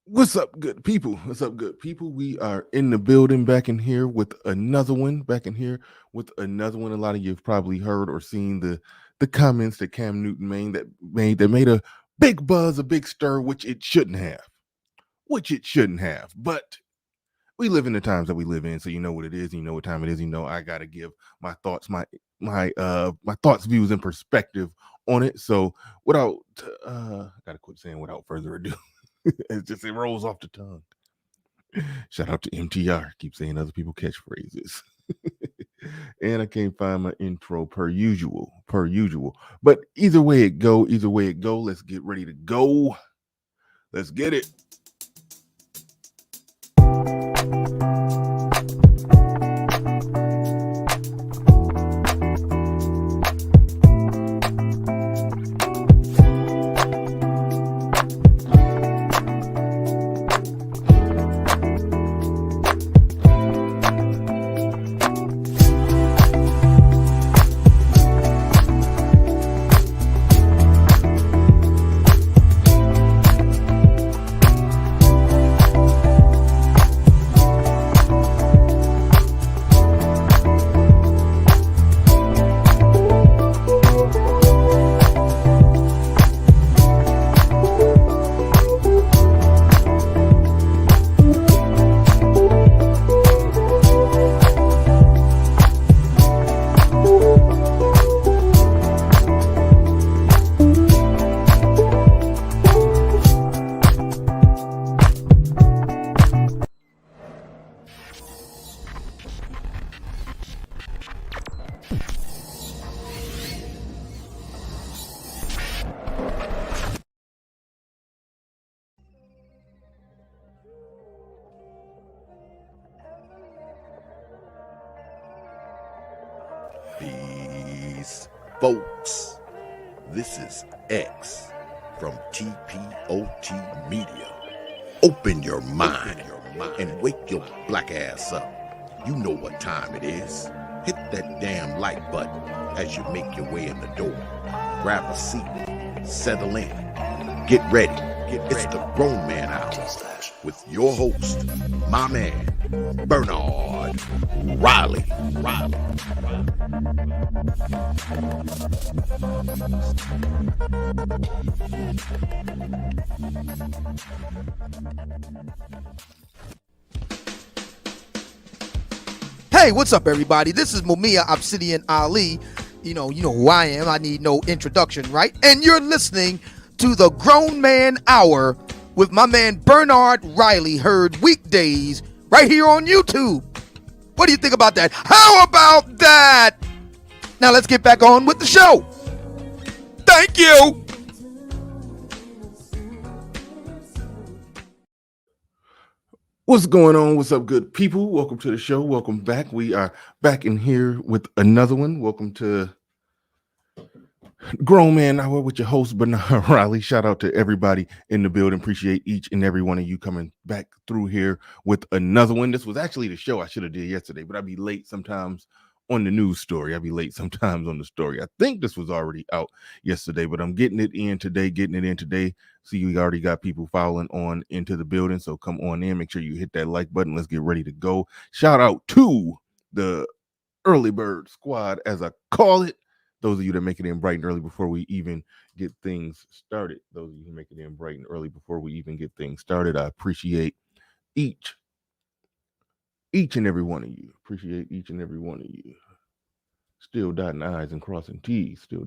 What's up, good people? What's up, good people? We are in the building back in here with another one. A lot of you have probably heard or seen the comments that Cam Newton made a big buzz, a big stir, which it shouldn't have. But we live in the times that we live in, so you know what it is, you know what time it is, I gotta give my thoughts, my thoughts, views, and perspective on it. So without I gotta quit saying without further ado. It rolls off the tongue. Shout out to MTR. Keep saying other people catchphrases. And I can't find my intro per usual. But either way it go, let's get ready to go. Let's get it. Peace, folks. This is X from TPOT Media. Open your mind and wake your black ass up. You know what time it is. Hit that damn like button as you make your way in the door. Grab a seat, settle in, get ready. It's the Grown Man Hour with your host, my man, Bernard Riley. Hey, what's up, everybody? This is Mumia Obsidian Ali. You know who I am. I need no introduction, right? And you're listening to the Grown Man Hour with my man Bernard Riley, heard weekdays right here on YouTube. What do you think about that? How about that? Now let's get back on with the show. Thank you. What's going on? What's up, good people? Welcome to the show. Welcome back. We are back in here with another one. Welcome to Grown Man Hour with your host, Bernard Riley. Shout out to everybody in the building. Appreciate each and every one of you coming back through here with another one. This was actually the show I should have did yesterday, but I'd be late sometimes on the news story. I'd be late sometimes on the story. I think this was already out yesterday, but I'm getting it in today. See, we already got people filing on into the building, so come on in. Make sure you hit that like button. Let's get ready to go. Shout out to the early bird squad, as I call it. Those of you that make it in bright and early before we even get things started. I appreciate each and every one of you. Still dotting I's and crossing T's. Give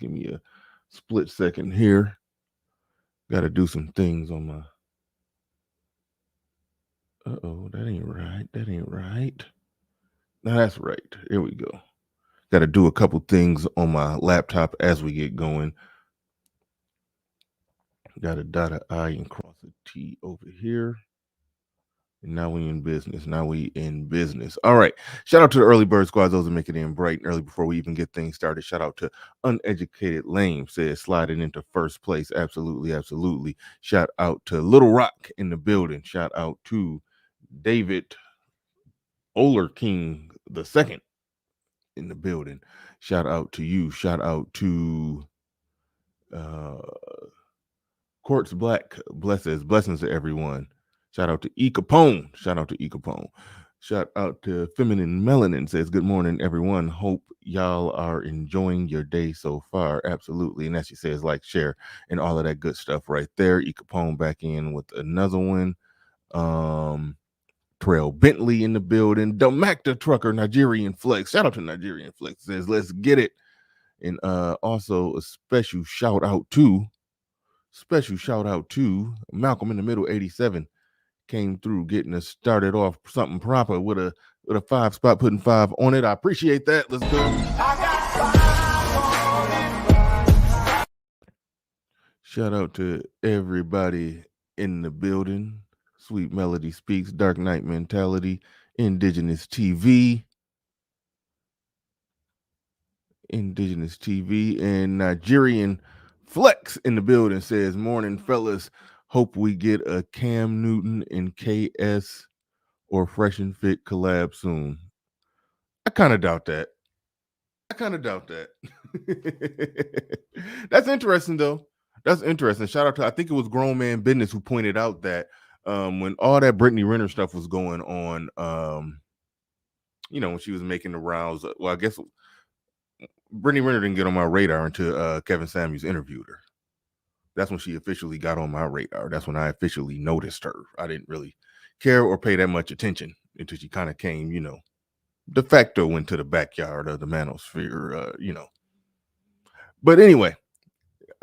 me a split second here. Got to do some things on my... that ain't right. No, that's right. Here we go. Got to do a couple things on my laptop as we get going. Got to dot an I and cross a T over here. And now we in business. All right. Shout out to the early bird squad, those that make it in bright and early before we even get things started. Shout out to Uneducated Lame, says sliding into first place. Absolutely. Shout out to Little Rock in the building. Shout out to David Oler King II in the building. Shout out to you. Shout out to Quartz Black blessings to everyone. Shout out to E Capone. Shout out to E Capone. Shout out to Feminine Melanin says, good morning, everyone. Hope y'all are enjoying your day so far. Absolutely. And as she says, like, share, and all of that good stuff right there. E Capone back in with another one. Trail Bentley in the building. Domacta Trucker, Nigerian Flex. Shout out to Nigerian Flex. Says, let's get it. And also a special shout out to Malcolm in the Middle 87. Came through getting us started off something proper with a 5 spot, putting 5 on it. I appreciate that. Let's go. Shout out to everybody in the building. Sweet Melody Speaks, Dark Knight Mentality, Indigenous TV, and Nigerian Flex in the building says, morning, fellas. Hope we get a Cam Newton and KS or Fresh and Fit collab soon. I kind of doubt that. That's interesting, though. That's interesting. Shout out to, I think it was Grown Man Business who pointed out that when all that Brittany Renner stuff was going on, when she was making the rounds, well, I guess Brittany Renner didn't get on my radar until Kevin Samuels interviewed her. That's when she officially got on my radar. That's when I officially noticed her. I didn't really care or pay that much attention until she kind of came, de facto into the backyard of the manosphere, But anyway,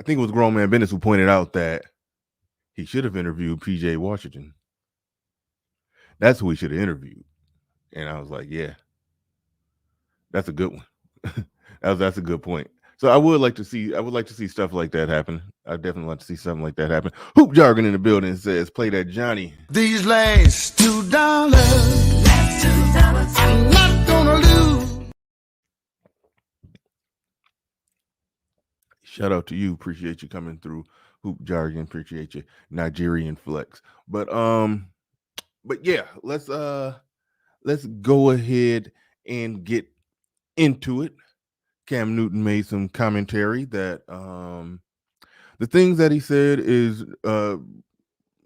I think it was Grown Man Business who pointed out that he should have interviewed PJ Washington. That's who he should have interviewed. And I was like, yeah, that's a good one. That's a good point. So I would like to see stuff like that happen. I definitely like to see something like that happen. Hoop Jargon in the building says, play that Johnny. These last $2, I'm not gonna lose. Shout out to you. Appreciate you coming through. Hoop Jargon. Appreciate you. Nigerian Flex. But yeah, let's go ahead and get into it. Cam Newton made some commentary that the things that he said is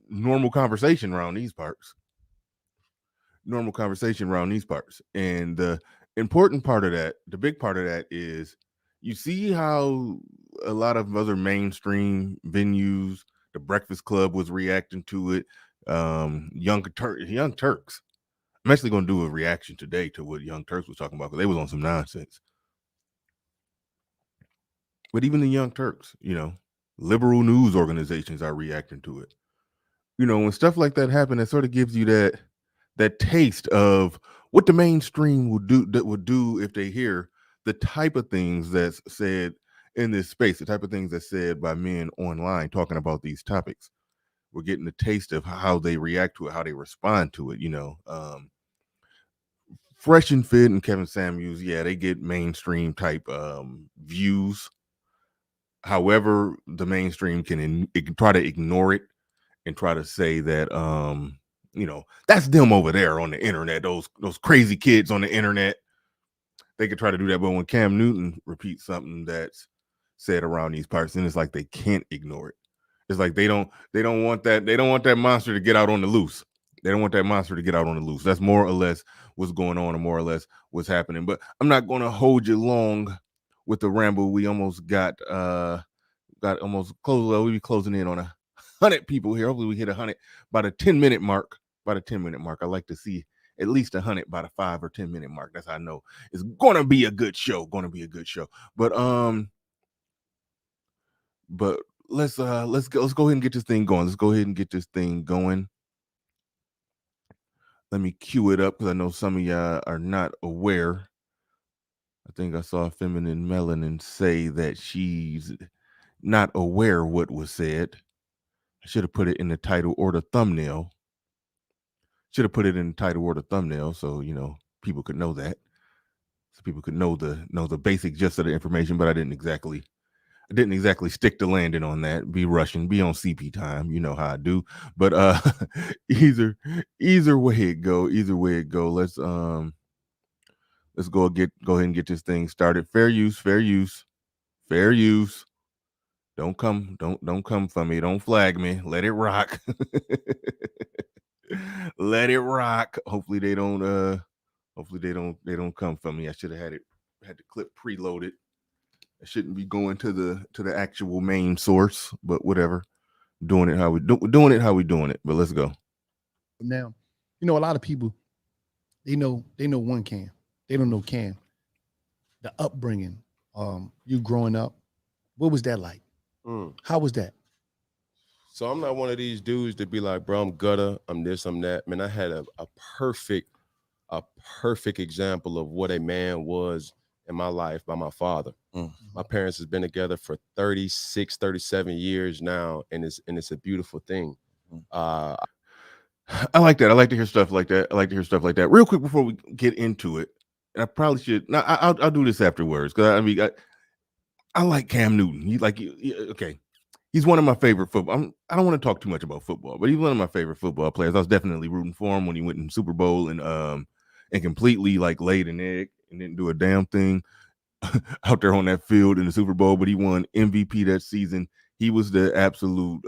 normal conversation around these parts. And the important part of that, the big part of that is, you see how a lot of other mainstream venues, the Breakfast Club was reacting to it. Young Turks. I'm actually going to do a reaction today to what Young Turks was talking about, because they was on some nonsense. But even the Young Turks, liberal news organizations are reacting to it. When stuff like that happens, it sort of gives you that taste of what the mainstream would do if they hear the type of things that's said in this space, the type of things that's said by men online talking about these topics. We're getting a taste of how they react to it, how they respond to it. Fresh and Fit and Kevin Samuels, yeah, they get mainstream type views. However, the mainstream can try to ignore it and try to say that that's them over there on the internet, those crazy kids on the internet. They could try to do that, but when Cam Newton repeats something that's said around these parts, then it's like they can't ignore it. It's like they don't want that monster to get out on the loose. They don't want that monster to get out on the loose. That's more or less what's going on, and more or less what's happening. But I'm not going to hold you long with the ramble. We almost got almost close. We'll be closing in on 100 people here. Hopefully we hit 100 by the 10-minute mark. I like to see at least 100 by the 5 or 10 minute mark. That's how I know it's going to be a good show. But let's go ahead and get this thing going. Let me cue it up, because I know some of y'all are not aware. I think I saw Feminine Melanin say that she's not aware what was said. I should have put it in the title or the thumbnail. So people could know that. So people could know the basic gist of the information, but I didn't exactly stick the landing on that. Be rushing, be on CP time. You know how I do. But either way it go. Let's go ahead and get this thing started. Fair use. Don't come for me. Don't flag me. Let it rock. Let it rock. Hopefully they don't come for me. I should have had the clip preloaded. I shouldn't be going to the actual main source, but whatever. Doing it how we doing it. But let's go. Now, a lot of people, they know one Cam. They don't know Cam. The upbringing, you growing up, what was that like? How was that? So I'm not one of these dudes that be like, bro, I'm gutter, I'm this, I'm that. Man, I had a perfect example of what a man was in my life by my father. My parents has been together for 36, 37 years now, and it's a beautiful thing. I like that. I like to hear stuff like that. Real quick before we get into it, and I probably should. No, I'll do this afterwards because I like Cam Newton. Okay. He's one of my favorite football. I don't want to talk too much about football, but he's one of my favorite football players. I was definitely rooting for him when he went in Super Bowl and completely laid an egg and didn't do a damn thing out there on that field in the Super Bowl. But he won MVP that season. He was the absolute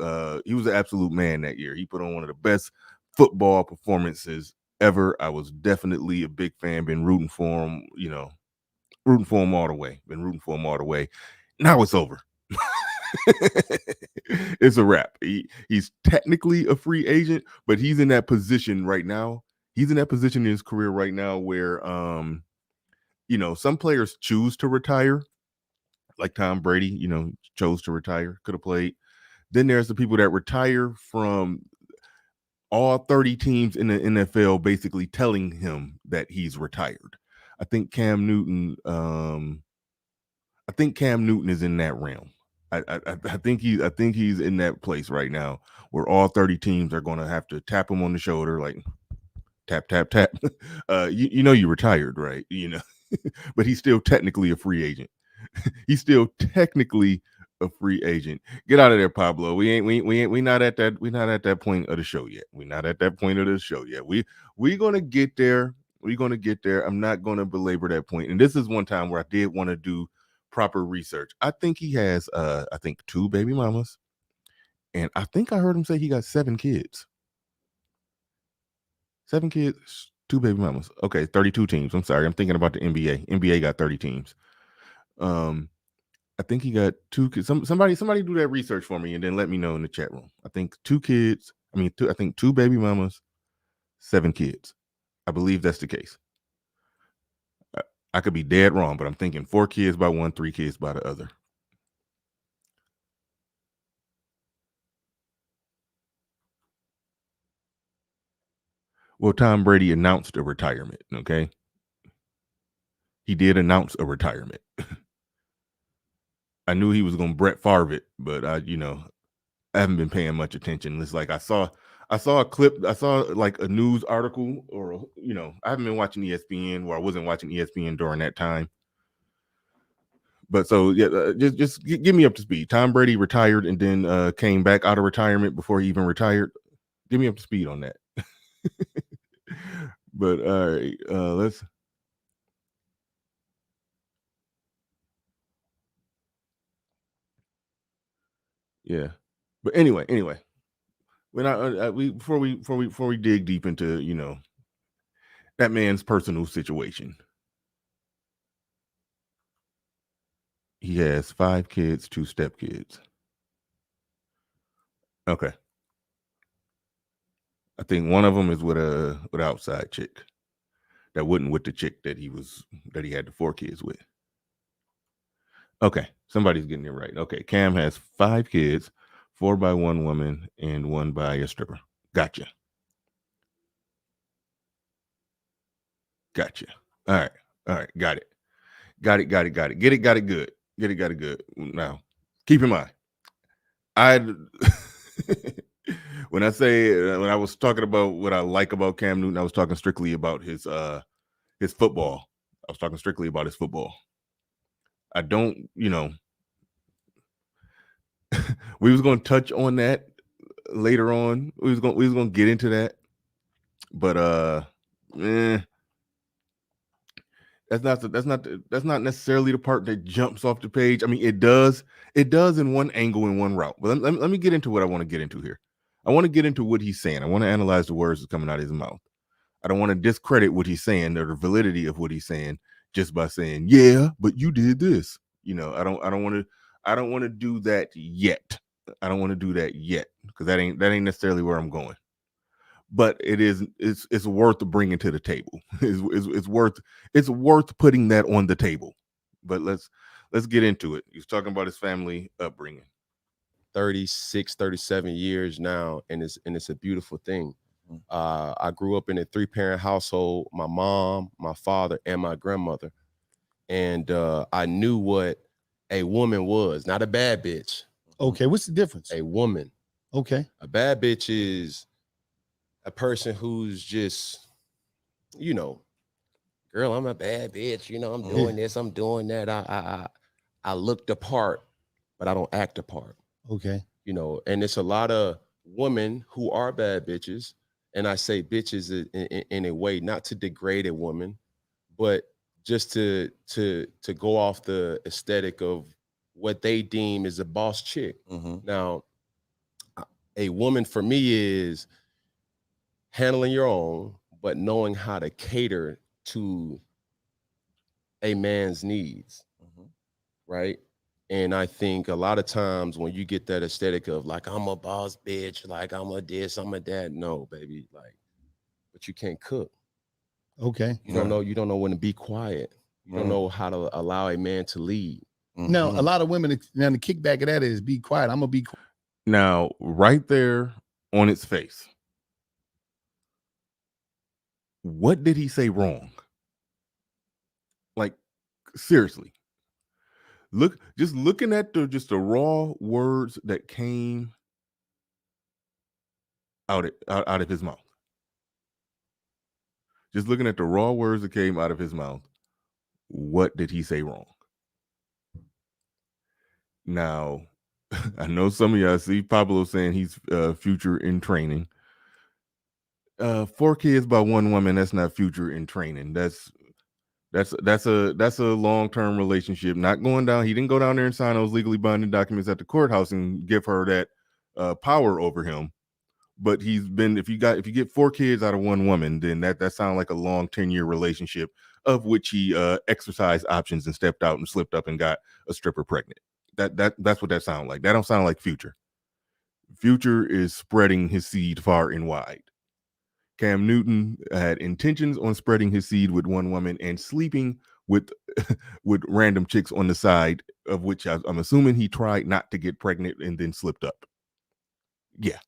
man that year. He put on one of the best football performances ever. I was definitely a big fan. Been rooting for him. Rooting for him all the way. Now it's over. It's a wrap. He's technically a free agent, but he's in that position right now. He's in that position in his career right now where some players choose to retire, like Tom Brady, chose to retire, could have played. Then there's the people that retire from all 30 teams in the NFL basically telling him that he's retired. I think Cam Newton is in that realm. I think he's in that place right now where all 30 teams are going to have to tap him on the shoulder, like tap, tap, tap. You retired, right? But he's still technically a free agent. Get out of there, Pablo. We not at that point of the show yet. We're gonna get there. I'm not gonna belabor that point. And this is one time where I did want to do proper research. I think he has 2 baby mamas, and I think I heard him say he got 7 kids. 7 kids, 2 baby mamas. Okay, 32 teams. I'm sorry, I'm thinking about the NBA. NBA got 30 teams. I think he got 2 kids. Somebody do that research for me and then let me know in the chat room. I think 2 kids. I think 2 baby mamas, 7 kids. I believe that's the case. I could be dead wrong, but I'm thinking 4 kids by one, 3 kids by the other. Well, Tom Brady announced a retirement, okay? He did announce a retirement. I knew he was going to Brett Favre it, but I haven't been paying much attention. It's like I saw a clip, I saw like a news article, or I haven't been watching ESPN, or I wasn't watching ESPN during that time. But so yeah, just give me up to speed. Tom Brady retired and then came back out of retirement before he even retired. Give me up to speed on that. But all right, let's. Yeah, but anyway, before we dig deep into that man's personal situation, he has 5 kids, 2 stepkids. Okay, I think one of them is with an outside chick that wasn't with the chick that he had the 4 kids with. Okay, somebody's getting it right. Okay, Cam has 5 kids, 4 by one woman and 1 by a stripper. Gotcha. All right. Got it. Got it good. Now, keep in mind, when I was talking about what I like about Cam Newton, I was talking strictly about his football. I don't, we was going to touch on that later on. We was going to get into that, but That's not necessarily the part that jumps off the page. I mean, it does in one angle, in one route. But let me get into what I want to get into here. I want to get into what he's saying. I want to analyze the words that's coming out of his mouth. I don't want to discredit what he's saying or the validity of what he's saying just by saying, yeah, but you did this. You know, I don't want to do that yet. I don't want to do that yet because that ain't necessarily where I'm going. But it's worth bringing to the table. It's worth putting that on the table. But let's get into it. He's talking about his family upbringing. 36, 37 years now, and it's a beautiful thing. I grew up in a 3-parent household, my mom, my father, and my grandmother. And I knew what a woman was, not a bad bitch. Okay, what's the difference? A woman. Okay. A bad bitch is a person who's just, you know, girl, I'm a bad bitch. You know, I'm doing this, I'm doing that. I look the part, but I don't act the part. Okay. You know, and it's a lot of women who are bad bitches. And I say bitches in a way, not to degrade a woman, but just to go off the aesthetic of what they deem is a boss chick. Now, a woman for me is handling your own, but knowing how to cater to a man's needs, right? And I think a lot of times when you get that aesthetic of like, I'm a boss bitch, like I'm a this, I'm a that, no, baby, like, but you can't cook. Okay. You don't know when to be quiet. You don't know how to allow a man to lead. Now, a lot of women, now the kickback of that is be quiet. I'm gonna be quiet. Now, right there on its face, what did he say wrong? Like, seriously. Looking at the raw words that came out of his mouth. Just looking at the raw words that came out of his mouth, what did he say wrong? Now, I know some of y'all see Pablo saying he's future in training. 4 kids by one woman, that's not future in training. That's a long-term relationship. Not going down. He didn't go down there and sign those legally binding documents at the courthouse and give her that power over him. But he's been, if you get 4 kids out of one woman, then that sounds like a long 10-year relationship of which he exercised options and stepped out and slipped up and got a stripper pregnant. That's what that sounds like. That don't sound like future. Future is spreading his seed far and wide. Cam Newton had intentions on spreading his seed with one woman and sleeping with random chicks on the side, of which I'm assuming he tried not to get pregnant and then slipped up. Yeah.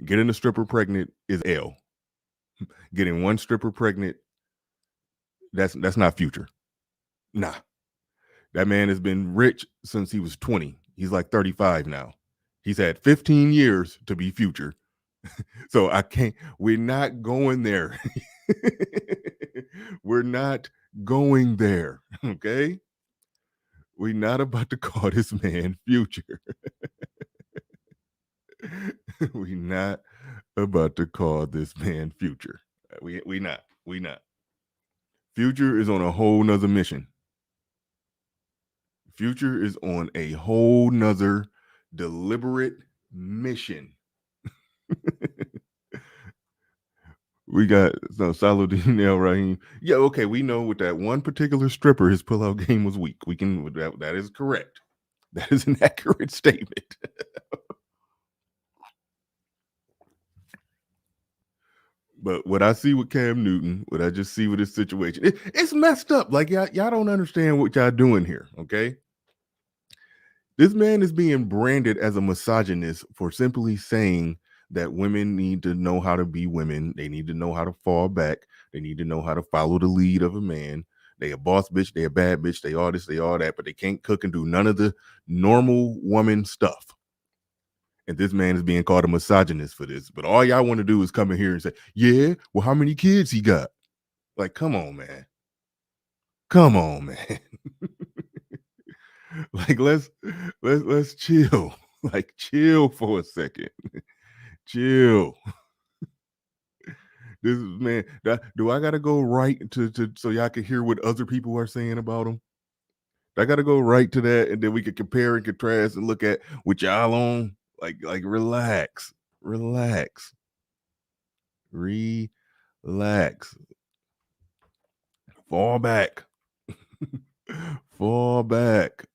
Getting a stripper pregnant is L. Getting one stripper pregnant, that's not future. Nah. That man has been rich since he was 20. He's like 35 now. He's had 15 years to be future. So we're not going there. We're not going there. Okay. We're not about to call this man future. We're not about to call this man future. We not. Future is on a whole nother mission. Future is on a whole nother deliberate mission. We got Saladin El Rahim. Yeah, okay. We know with that one particular stripper, his pullout game was weak. We can that is correct. That is an accurate statement. But what I see with Cam Newton, what I just see with this situation, it's messed up. Like y'all don't understand what y'all doing here. Okay. This man is being branded as a misogynist for simply saying that women need to know how to be women. They need to know how to fall back. They need to know how to follow the lead of a man. They a boss bitch. They a bad bitch. They all this, they all that, but they can't cook and do none of the normal woman stuff. And this man is being called a misogynist for this. But all y'all want to do is come in here and say, yeah, well, how many kids he got? Like, come on, man. Come on, man. Like, let's chill. Like, chill for a second. Chill. This is, man, do I gotta go right to so y'all can hear what other people are saying about him? I gotta go right to that, and then we can compare and contrast and look at what y'all on. Like relax. Fall back. Fall back.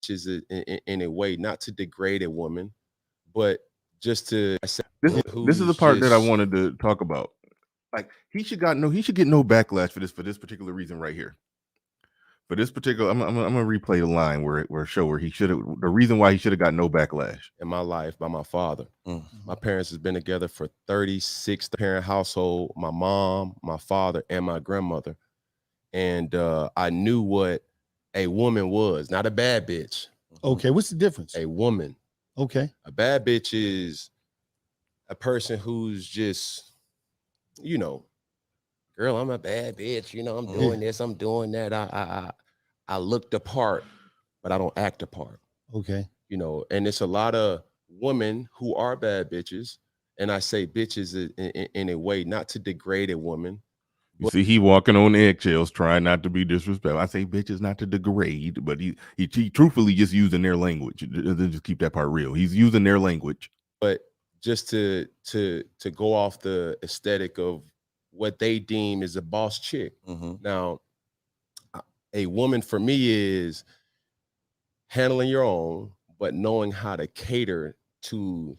Is in a way not to degrade a woman, but just to This is the part that I wanted to talk about. Like he should get no backlash for this particular reason right here. For this particular, I'm gonna replay the line where he should have, the reason why he should have got no backlash in my life by my father. My parents has been together for 36 parent household, my mom, my father, and my grandmother. And I knew what a woman was, not a bad bitch. Okay, what's the difference? A woman. Okay. A bad bitch is a person who's just, you know, girl, I'm a bad bitch. You know, I'm doing this, I'm doing that. I look the part, but I don't act the part. Okay. You know, and it's a lot of women who are bad bitches. And I say bitches in a way not to degrade a woman. You see, he walking on eggshells, trying not to be disrespectful. I say bitches not to degrade, but he truthfully just using their language. Just keep that part real. He's using their language. But just to go off the aesthetic of what they deem is a boss chick. Now, a woman for me is handling your own, but knowing how to cater to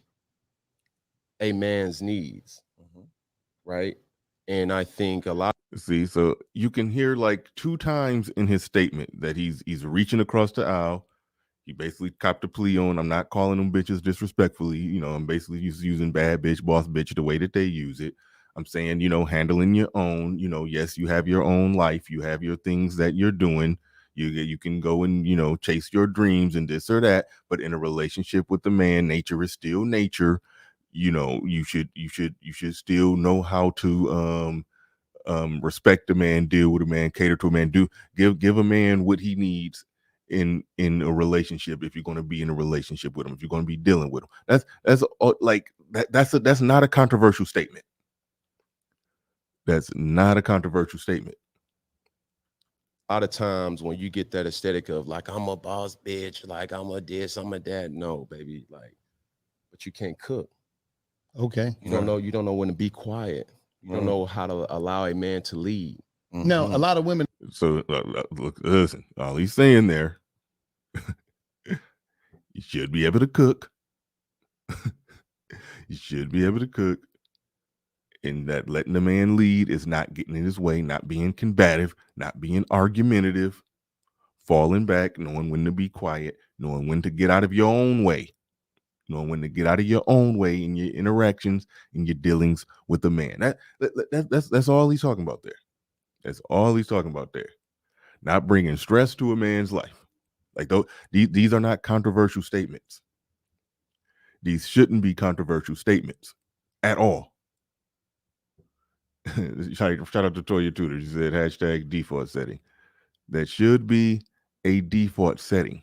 a man's needs, right? And I think a lot. See, so you can hear like 2 times in his statement that he's reaching across the aisle. He basically copped a plea on, I'm not calling them bitches disrespectfully. You know, I'm basically using bad bitch, boss bitch the way that they use it. I'm saying, you know, handling your own, you know, yes, you have your own life. You have your things that you're doing. You can go and, you know, chase your dreams and this or that. But in a relationship with the man, nature is still nature. You know, you should still know how to respect a man, deal with a man, cater to a man, give a man what he needs in a relationship. If you're going to be in a relationship with him, if you're going to be dealing with him, that's not a controversial statement. That's not a controversial statement. A lot of times when you get that aesthetic of like, I'm a boss bitch, like I'm a this, I'm a that. No, baby, like, but you can't cook. Okay. You don't know when to be quiet. You don't know how to allow a man to lead. Now, a lot of women. So look, listen, all he's saying there, you should be able to cook. You should be able to cook. And that letting the man lead is not getting in his way, not being combative, not being argumentative, falling back, knowing when to be quiet, knowing when to get out of your own way, knowing when to get out of your own way in your interactions and your dealings with the man. That's all he's talking about there. That's all he's talking about there. Not bringing stress to a man's life. Like these are not controversial statements. These shouldn't be controversial statements at all. Shout out to Toya Tudor. She said hashtag default setting. That should be a default setting.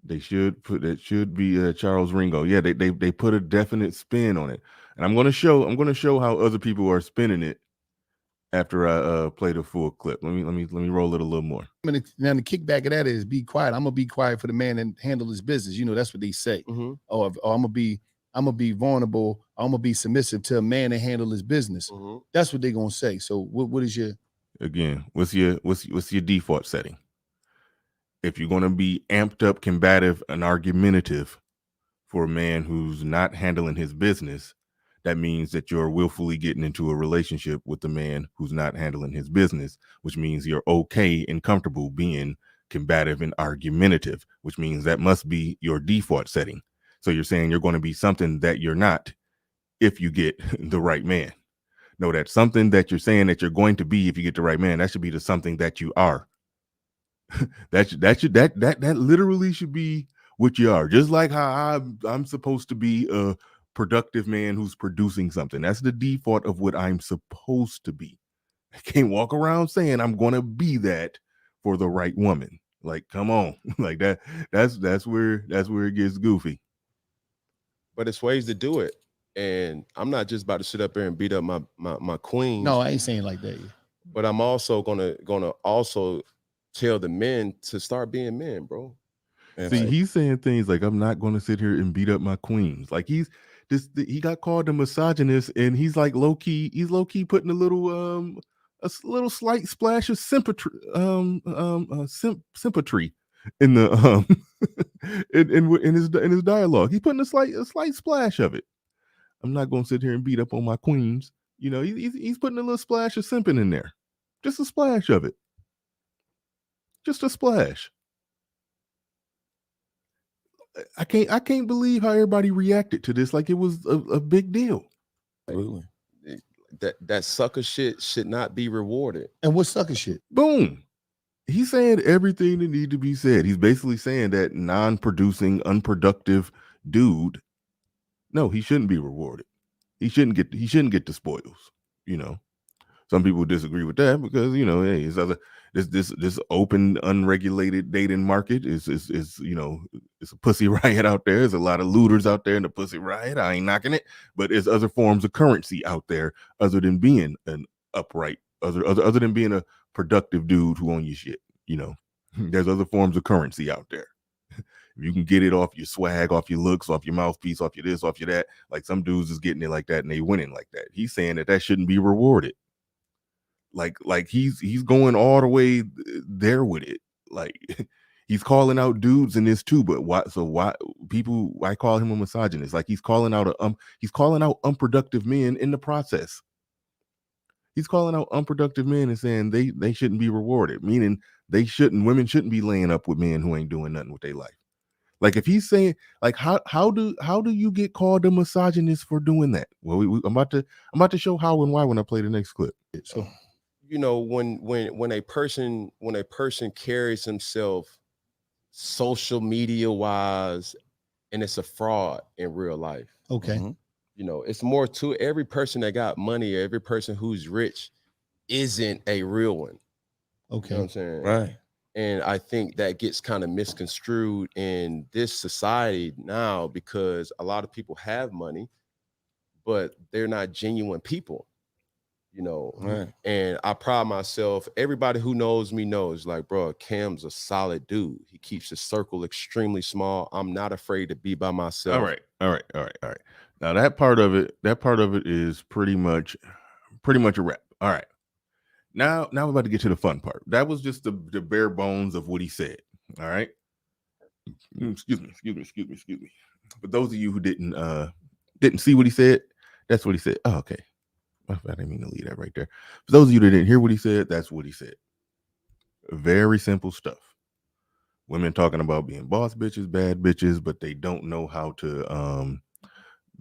They should be Charles Ringo. Yeah, they put a definite spin on it. And I'm gonna show how other people are spinning it after I play the full clip. Let me roll it a little more. Now the kickback of that is be quiet. I'm gonna be quiet for the man and handle his business. You know, that's what they say. Oh, I'm gonna be vulnerable. I'm gonna be submissive to a man and handle his business. That's what they're gonna say. So what is your what's your default setting? If you're gonna be amped up, combative, and argumentative for a man who's not handling his business, that means that you're willfully getting into a relationship with the man who's not handling his business, which means you're okay and comfortable being combative and argumentative, which means that must be your default setting. So you're saying you're going to be something that you're not if you get the right man. No, that's something that you're saying that you're going to be if you get the right man. That should be the something that you are. that literally should be what you are. Just like how I'm supposed to be a productive man who's producing something. That's the default of what I'm supposed to be. I can't walk around saying I'm going to be that for the right woman. Like, come on. Like that's where it gets goofy. But it's ways to do it. And I'm not just about to sit up there and beat up my queens. No, I ain't saying like that. But I'm also gonna also tell the men to start being men, bro. See, he's saying things like, I'm not going to sit here and beat up my queens. Like he got called a misogynist, and he's like low key putting a little slight splash of sympathy sympatry in the in his dialogue. He's putting a slight splash of it. I'm not going to sit here and beat up on my queens. You know, he's putting a little splash of simping in there. Just a splash of it. Just a splash. I can't believe how everybody reacted to this like it was a big deal. Absolutely. That sucker shit should not be rewarded. And what sucker shit? Boom. He's saying everything that needs to be said. He's basically saying that non-producing, unproductive dude, no, he shouldn't be rewarded. He shouldn't get the spoils. You know, some people disagree with that because, you know, hey, this open, unregulated dating market is you know, it's a pussy riot out there. There's a lot of looters out there in the pussy riot. I ain't knocking it, but there's other forms of currency out there other than being an upright, other than being a productive dude who own your shit. You know, there's other forms of currency out there. If you can get it off your swag, off your looks, off your mouthpiece, off your this, off your that, like some dudes is getting it like that and they winning like that. He's saying that shouldn't be rewarded. Like he's going all the way there with it. Like he's calling out dudes in this too, but why call him a misogynist? Like he's calling out unproductive men in the process. He's calling out unproductive men and saying they shouldn't be rewarded, meaning women shouldn't be laying up with men who ain't doing nothing with their life. Like if he's saying, like, how do you get called a misogynist for doing that? Well, I'm about to show how and why when I play the next clip. So, you know, when a person carries himself social media wise, and it's a fraud in real life. Okay. Mm-hmm. You know, it's more to every person that got money, every person who's rich isn't a real one. Okay. You know what I'm saying? Right. And I think that gets kind of misconstrued in this society now because a lot of people have money, but they're not genuine people, you know. Right. And I pride myself, everybody who knows me knows, like, bro, Cam's a solid dude. He keeps his circle extremely small. I'm not afraid to be by myself. All right. Now that part of it is pretty much a wrap. All right. Now we're about to get to the fun part. That was just the bare bones of what he said. All right. Excuse me. For those of you who didn't see what he said, that's what he said. Oh, okay. I didn't mean to leave that right there. For those of you that didn't hear what he said, that's what he said. Very simple stuff. Women talking about being boss bitches, bad bitches, but they don't know how to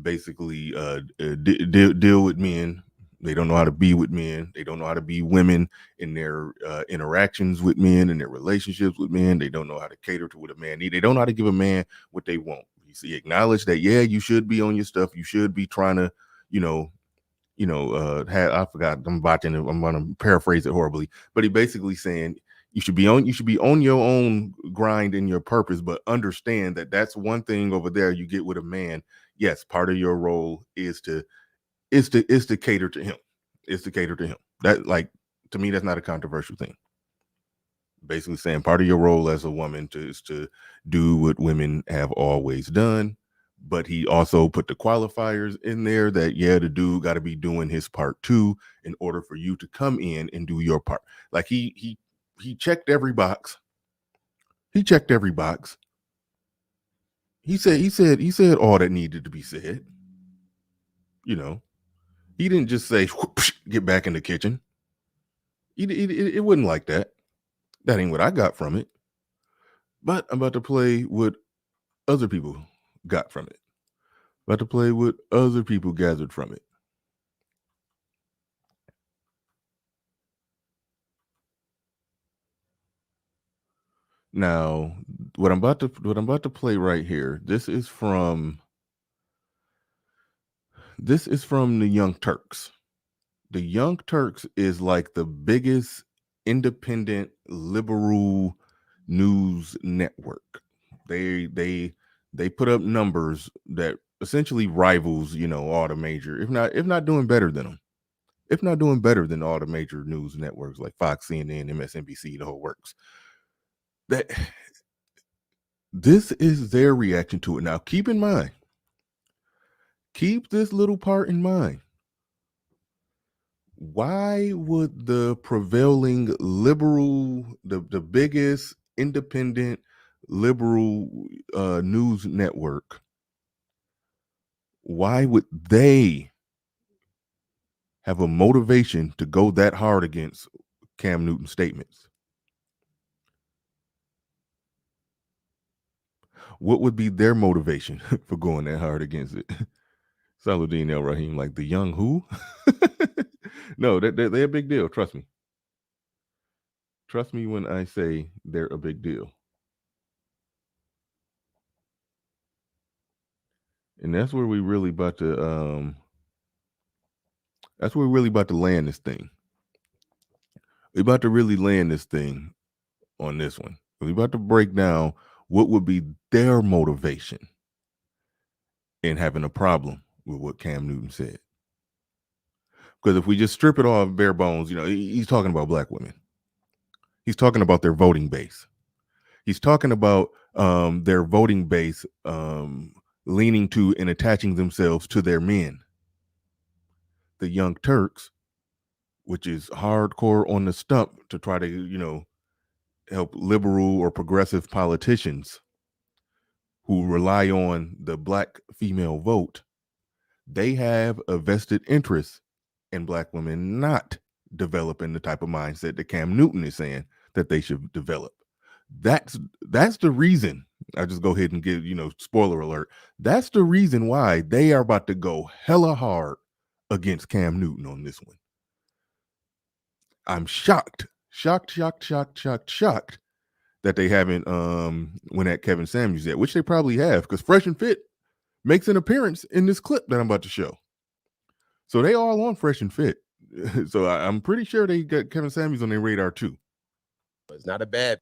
basically deal with men. They don't know how to be with men. They don't know how to be women in their interactions with men, in their relationships with men. They don't know how to cater to what a man needs. They don't know how to give a man what they want. You see, acknowledge that, yeah, you should be on your stuff. You should be trying to, I forgot. I'm going to paraphrase it horribly, but he basically saying you should be on your own grind and your purpose, but understand that that's one thing over there you get with a man. Yes, part of your role is to cater to him. Is to cater to him. That, like, to me, that's not a controversial thing. Basically saying part of your role as a woman is to do what women have always done. But he also put the qualifiers in there that, yeah, the dude got to be doing his part too in order for you to come in and do your part. Like he checked every box. He checked every box. He said all that needed to be said. You know, he didn't just say, get back in the kitchen. It wasn't like that. That ain't what I got from it. But I'm about to play what other people got from it. About to play what other people gathered from it. Now, what I'm about to play right here, this is from the Young Turks. The Young Turks is like the biggest independent liberal news network. They put up numbers that essentially rivals, all the major, if not doing better than them. If not doing better than all the major news networks like Fox, CNN, MSNBC, the whole works. That this is their reaction to it. Now, keep this little part in mind. Why would the prevailing liberal, the biggest independent liberal news network, why would they have a motivation to go that hard against Cam Newton's statements? What would be their motivation for going that hard against it? Saladin El Rahim, like the young who? No, they're a big deal. Trust me. Trust me when I say they're a big deal. And that's where we really about to land this thing. We're about to really land this thing on this one. We're about to break down what would be their motivation in having a problem with what Cam Newton said. Because if we just strip it off bare bones, he's talking about black women. He's talking about their voting base. He's talking about their voting base leaning to and attaching themselves to their men. The Young Turks, which is hardcore on the stump to try to, help liberal or progressive politicians who rely on the black female vote. They have a vested interest in black women not developing the type of mindset that Cam Newton is saying that they should develop. That's the reason. I just go ahead and give, spoiler alert. That's the reason why they are about to go hella hard against Cam Newton on this one. I'm shocked that they haven't went at Kevin Samuels yet, which they probably have, because Fresh and Fit makes an appearance in this clip that I'm about to show. So they all on Fresh and Fit. So I'm pretty sure they got Kevin Samuels on their radar too. It's not a bad.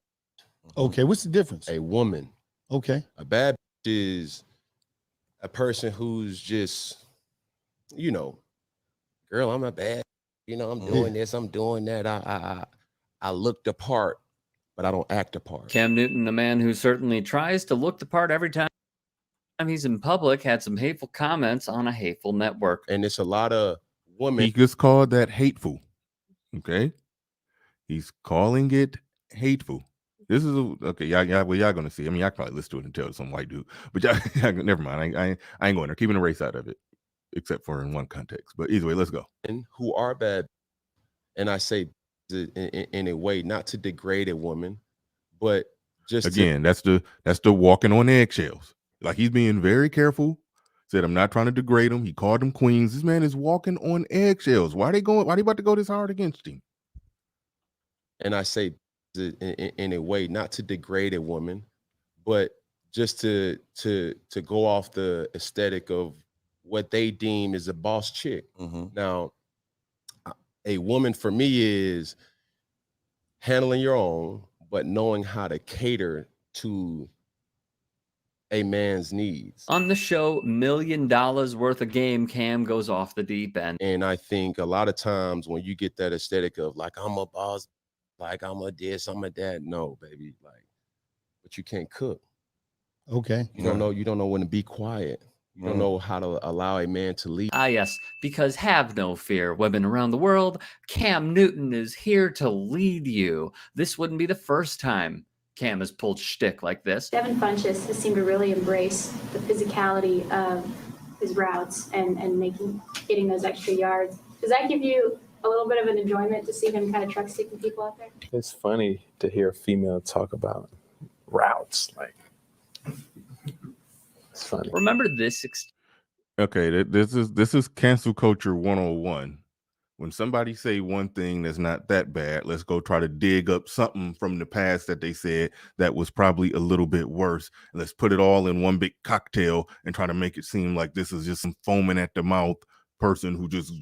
Okay, what's the difference? A woman. Okay. A bad is a person who's just, girl, I'm a bad. I'm doing this, I'm doing that. I look the part, but I don't act the part. Cam Newton, a man who certainly tries to look the part every time he's in public, had some hateful comments on a hateful network. And it's a lot of women. He just called that hateful. Okay. He's calling it hateful. This is okay. Y'all gonna see. I mean, y'all probably listen to it and tell it's some white dude, but y'all never mind. I ain't going there. Keeping the race out of it, except for in one context. But either way, let's go. And who are bad, and I say in a way not to degrade a woman, but just again, that's the walking on eggshells. Like, he's being very careful. Said, I'm not trying to degrade them. He called them queens. This man is walking on eggshells. Why they about to go this hard against him? And I say in a way not to degrade a woman, but just to go off the aesthetic of what they deem is a boss chick. Now, a woman for me is handling your own, but knowing how to cater to a man's needs. On the show, $1 million worth of game, Cam goes off the deep end. And I think a lot of times when you get that aesthetic of like, I'm a boss, like I'm a this, I'm a that. No, baby, like, but you can't cook. Okay. You don't know when to be quiet. You don't know how to allow a man to lead. Ah, yes, because have no fear, women around the world. Cam Newton is here to lead you. This wouldn't be the first time Cam has pulled shtick like this. Devin Funchess has seemed to really embrace the physicality of his routes and getting those extra yards. Does that give you a little bit of an enjoyment to see him kind of truck sticking people out there? It's funny to hear a female talk about routes. Like, it's funny. Remember this? Okay, this is cancel culture 101. When somebody say one thing that's not that bad, let's go try to dig up something from the past that they said that was probably a little bit worse. And let's put it all in one big cocktail and try to make it seem like this is just some foaming at the mouth person who just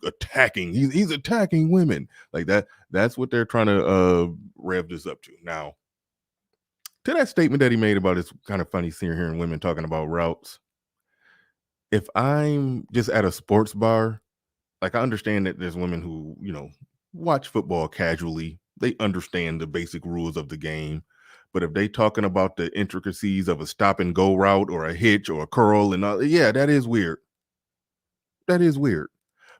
attacking. He's attacking women like that. That's what they're trying to rev this up to. Now, to that statement that he made about it's kind of funny seeing hearing women talking about routes. If I'm just at a sports bar, like I understand that there's women who, watch football casually. They understand the basic rules of the game. But if they talking about the intricacies of a stop and go route or a hitch or a curl and all, yeah, that is weird. That is weird.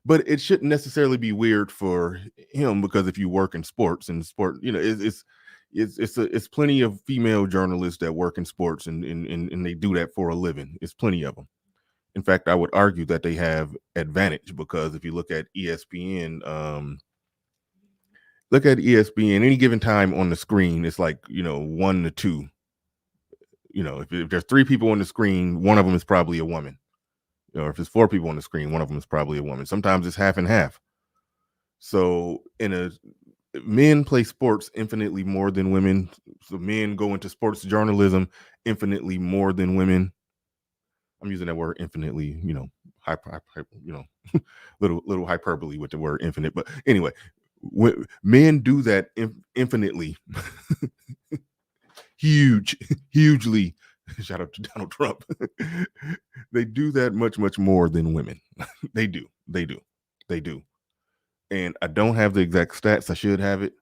But it shouldn't necessarily be weird for him, because if you work in sports and sport, it's plenty of female journalists that work in sports and they do that for a living. It's plenty of them. In fact, I would argue that they have advantage, because if you look at ESPN, any given time on the screen, it's like, 1 to 2. If there's 3 people on the screen, one of them is probably a woman. Or if it's 4 people on the screen, one of them is probably a woman. Sometimes it's half and half. So men play sports infinitely more than women. So men go into sports journalism infinitely more than women. I'm using that word infinitely, little hyperbole with the word infinite. But anyway, men do that infinitely, hugely. Shout out to Donald Trump. They do that much, much more than women. They do. And I don't have the exact stats. I should have it.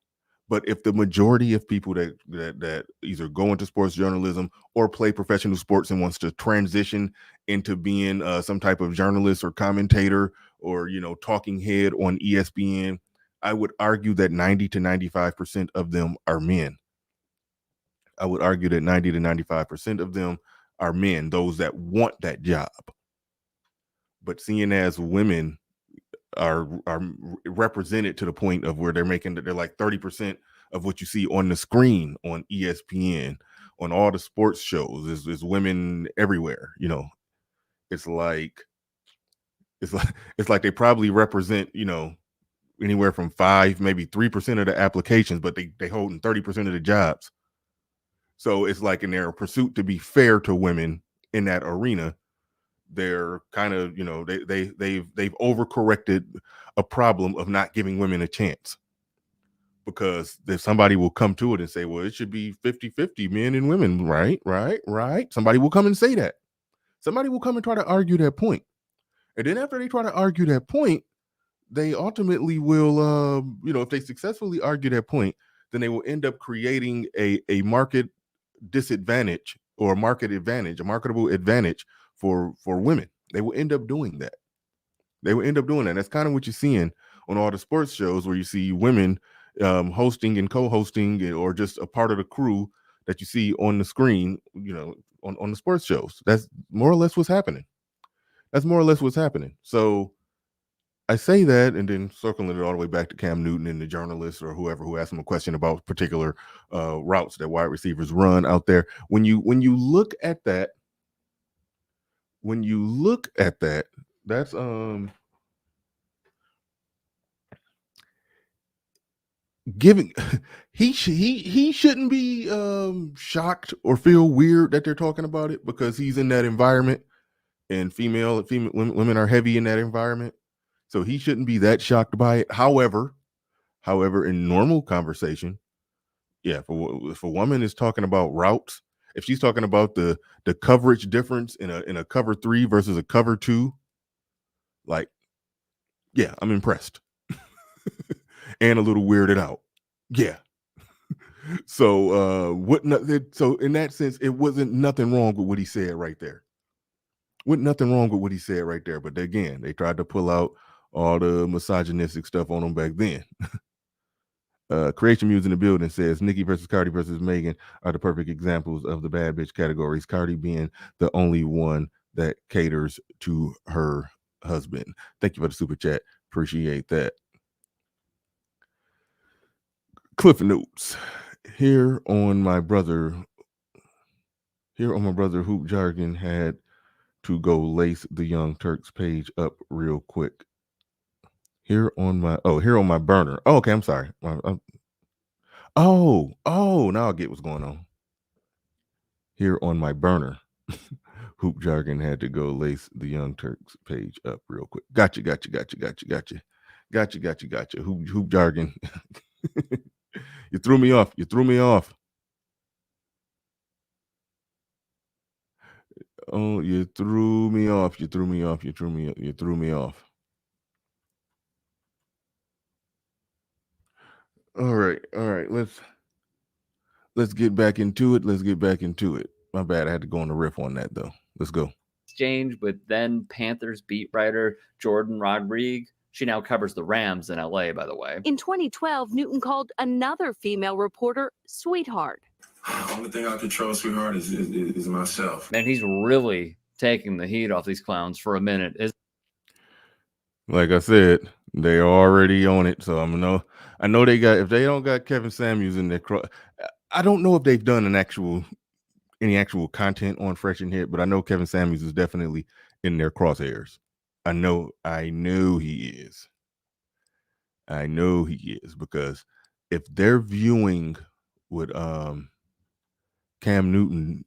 But if the majority of people that either go into sports journalism or play professional sports and wants to transition into being some type of journalist or commentator or, talking head on ESPN, I would argue that 90 to 95% of them are men. I would argue that 90 to 95% of them are men, those that want that job. But seeing as women are represented to the point of where they're like 30% of what you see on the screen on ESPN, on all the sports shows, is women everywhere. It's like they probably represent, anywhere from 5, maybe 3% of the applications, but they holding 30% of the jobs. So it's like in their pursuit to be fair to women in that arena, they're kind of, they've overcorrected a problem of not giving women a chance, because if somebody will come to it and say, well, it should be 50-50 men and women, right. Somebody will come and say that. Somebody will come and try to argue that point. And then after they try to argue that point, they ultimately will, if they successfully argue that point, then they will end up creating a market disadvantage or a marketable advantage for women. They will end up doing that. That's kind of what you're seeing on all the sports shows, where you see women hosting and co-hosting, or just a part of the crew that you see on the screen, on the sports shows. That's more or less what's happening. So I say that, and then circling it all the way back to Cam Newton and the journalist or whoever who asked him a question about particular routes that wide receivers run out there. When you look at that, that's giving. He shouldn't be shocked or feel weird that they're talking about it, because he's in that environment, and female women are heavy in that environment. So he shouldn't be that shocked by it. However, in normal conversation, if a woman is talking about routes, if she's talking about the coverage difference in a cover 3 versus a cover 2, like, yeah, I'm impressed and a little weirded out. Yeah. So so in that sense, it wasn't nothing wrong with what he said right there. But again, they tried to pull out all the misogynistic stuff on them back then. Creation Muse in the building says Nicki versus Cardi versus Megan are the perfect examples of the bad bitch categories, Cardi being the only one that caters to her husband. Thank you for the super chat. Appreciate that. Cliff notes. Here on my brother Hoop Jargon had to go lace the Young Turks page up real quick. Here on my burner. Oh, okay, I'm sorry. Now I get what's going on. Here on my burner, Hoop Jargon had to go lace the Young Turks page up real quick. Gotcha. Hoop Jargon. You threw me off. Oh, you threw me off. You threw me off. You threw me off. All right. Let's get back into it. My bad. I had to go on the riff on that though. Let's go. Exchange with then Panthers beat writer Jordan Rodriguez. She now covers the Rams in LA, by the way. In 2012, Newton called another female reporter sweetheart. The only thing I control, sweetheart, is myself. Man, he's really taking the heat off these clowns for a minute. Like I said, they already on it. So I know they got, if they don't got Kevin Samuels in their I don't know if they've done any actual content on Fresh and Hit, but I know Kevin Samuels is definitely in their crosshairs. I know he is. Because if they're viewing what Cam Newton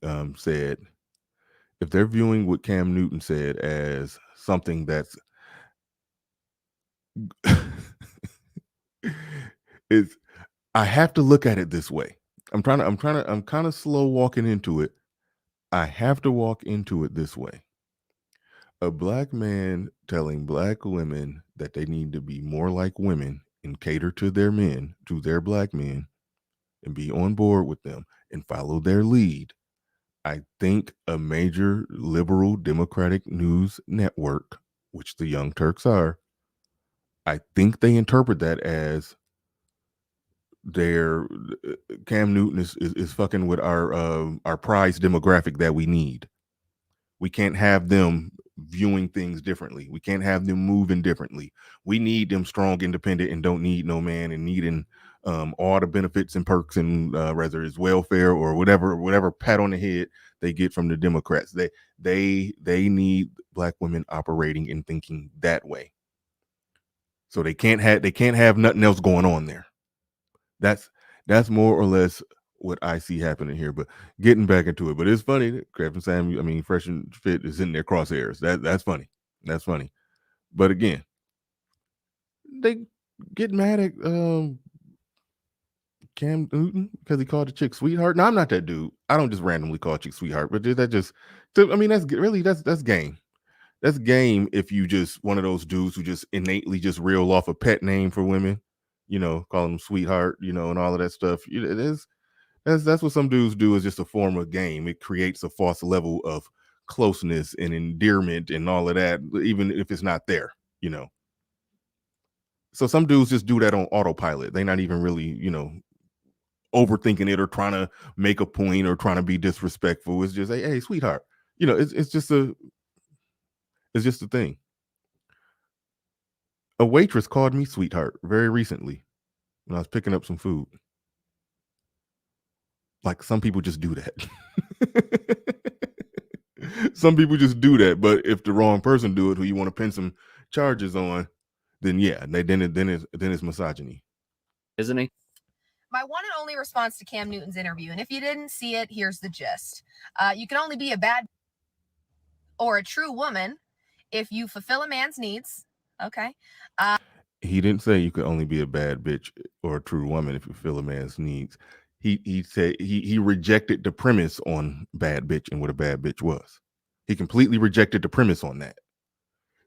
said, as something that's I have to look at it this way. I'm kind of slow walking into it. I have to walk into it this way. A black man telling black women that they need to be more like women and cater to their men, to their black men, and be on board with them and follow their lead. I think a major liberal democratic news network, which the Young Turks are, I think they interpret that as their Cam Newton is fucking with our prize demographic that we need. We can't have them viewing things differently. We can't have them moving differently. We need them strong, independent, and don't need no man, and needing all the benefits and perks and whether it's welfare or whatever pat on the head they get from the Democrats. They need black women operating and thinking that way. So they can't have nothing else going on there. That's more or less what I see happening here. But getting back into it, but it's funny that Kevin Samuel, Fresh and Fit is in their crosshairs. That's funny. That's funny. But again, they get mad at Cam Newton because he called the chick sweetheart. No, I'm not that dude. I don't just randomly call a chick sweetheart. But that's game. That's game if you just one of those dudes who just innately just reel off a pet name for women, call them sweetheart, and all of that stuff. That's what some dudes do, is just a form of game. It creates a false level of closeness and endearment and all of that, even if it's not there, So some dudes just do that on autopilot. They're not even really, overthinking it or trying to make a point or trying to be disrespectful. It's just, hey, sweetheart. It's just a thing. A waitress called me sweetheart very recently when I was picking up some food. Like, some people just do that. Some people just do that. But if the wrong person do it, who you want to pin some charges on, then yeah, then it's misogyny. Isn't he? My one and only response to Cam Newton's interview, and if you didn't see it, here's the gist. You can only be a bad or a true woman if you fulfill a man's needs. Okay. He didn't say you could only be a bad bitch or a true woman if you fulfill a man's needs. He said he rejected the premise on bad bitch and what a bad bitch was. He completely rejected the premise on that.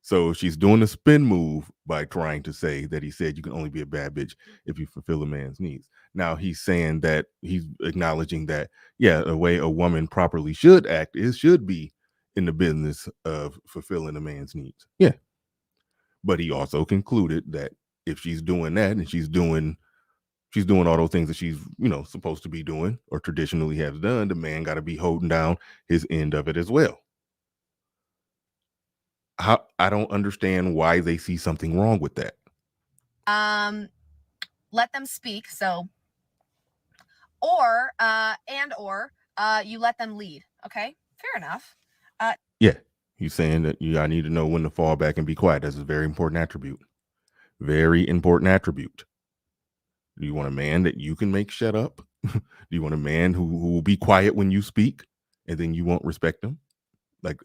So she's doing a spin move by trying to say that he said you can only be a bad bitch if you fulfill a man's needs. Now he's saying that he's acknowledging that, yeah, the way a woman properly should act should be in the business of fulfilling a man's needs. Yeah. But he also concluded that if she's doing that and she's doing all those things that she's, supposed to be doing or traditionally has done, the man got to be holding down his end of it as well. I don't understand why they see something wrong with that. Let them speak. So, or you let them lead. Okay, fair enough. Yeah, he's saying that I need to know when to fall back and be quiet. That's a very important attribute. Very important attribute. Do you want a man that you can make shut up? Do you want a man who will be quiet when you speak and then you won't respect him? Like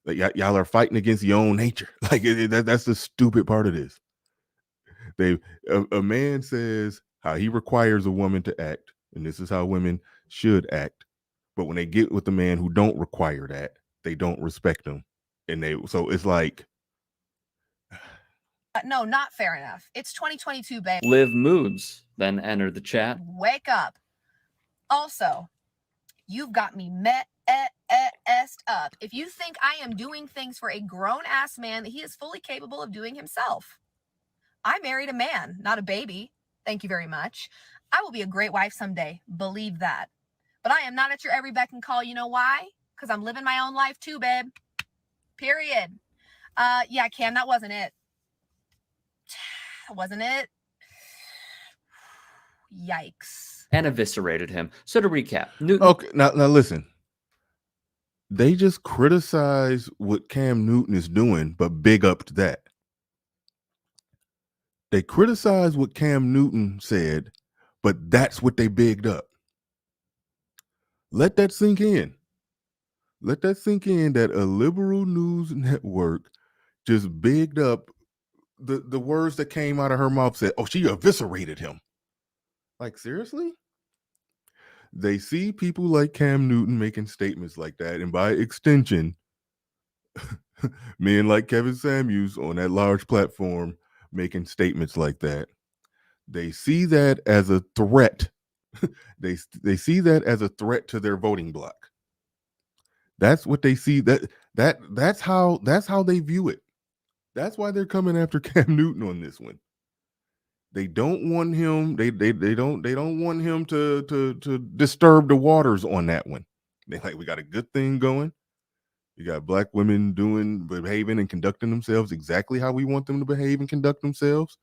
y'all are fighting against your own nature. Like that's the stupid part of this. A man says how he requires a woman to act, and this is how women should act. But when they get with a man who don't require that, they don't respect them, and so it's like, No, not fair enough. It's 2022, babe. Live Moods then entered the chat. Wake up. Also, you've got me messed up. If you think I am doing things for a grown-ass man that he is fully capable of doing himself. I married a man, not a baby. Thank you very much. I will be a great wife someday. Believe that. But I am not at your every beck and call. You know why? Because I'm living my own life too, babe. Period. Yeah, Cam, that wasn't it. Wasn't it? Yikes. And eviscerated him. So to recap, Newton. Okay, now listen. They just criticize what Cam Newton is doing, but big up to that. They criticize what Cam Newton said, but that's what they bigged up. Let that sink in. Let that sink in that a liberal news network just bigged up the words that came out of her mouth. Said, oh, she eviscerated him. Like, seriously? They see people like Cam Newton making statements like that, and by extension, men like Kevin Samuels on that large platform making statements like that. They see that as a threat. They see that as a threat to their voting bloc. That's what they see. That's how they view it. That's why they're coming after Cam Newton on this one. They don't want him. They don't want him to disturb the waters on that one. They like, we got a good thing going. You got black women behaving and conducting themselves exactly how we want them to behave and conduct themselves.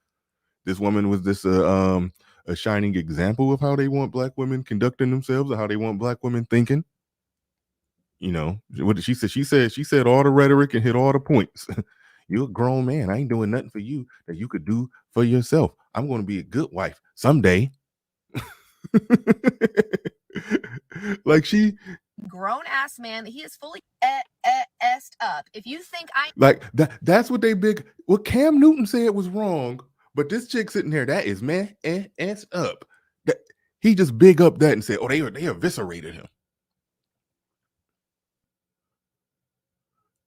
This woman was a shining example of how they want black women conducting themselves, or how they want black women thinking. You know, what did she say? She said all the rhetoric and hit all the points. You're a grown man. I ain't doing nothing for you that you could do for yourself. I'm going to be a good wife someday. Like, she Grown-ass man that he is fully up. If you think I like that's what they big. What Cam Newton said was wrong, but this chick sitting here, that is up. That he just big up that and said, oh, they eviscerated him.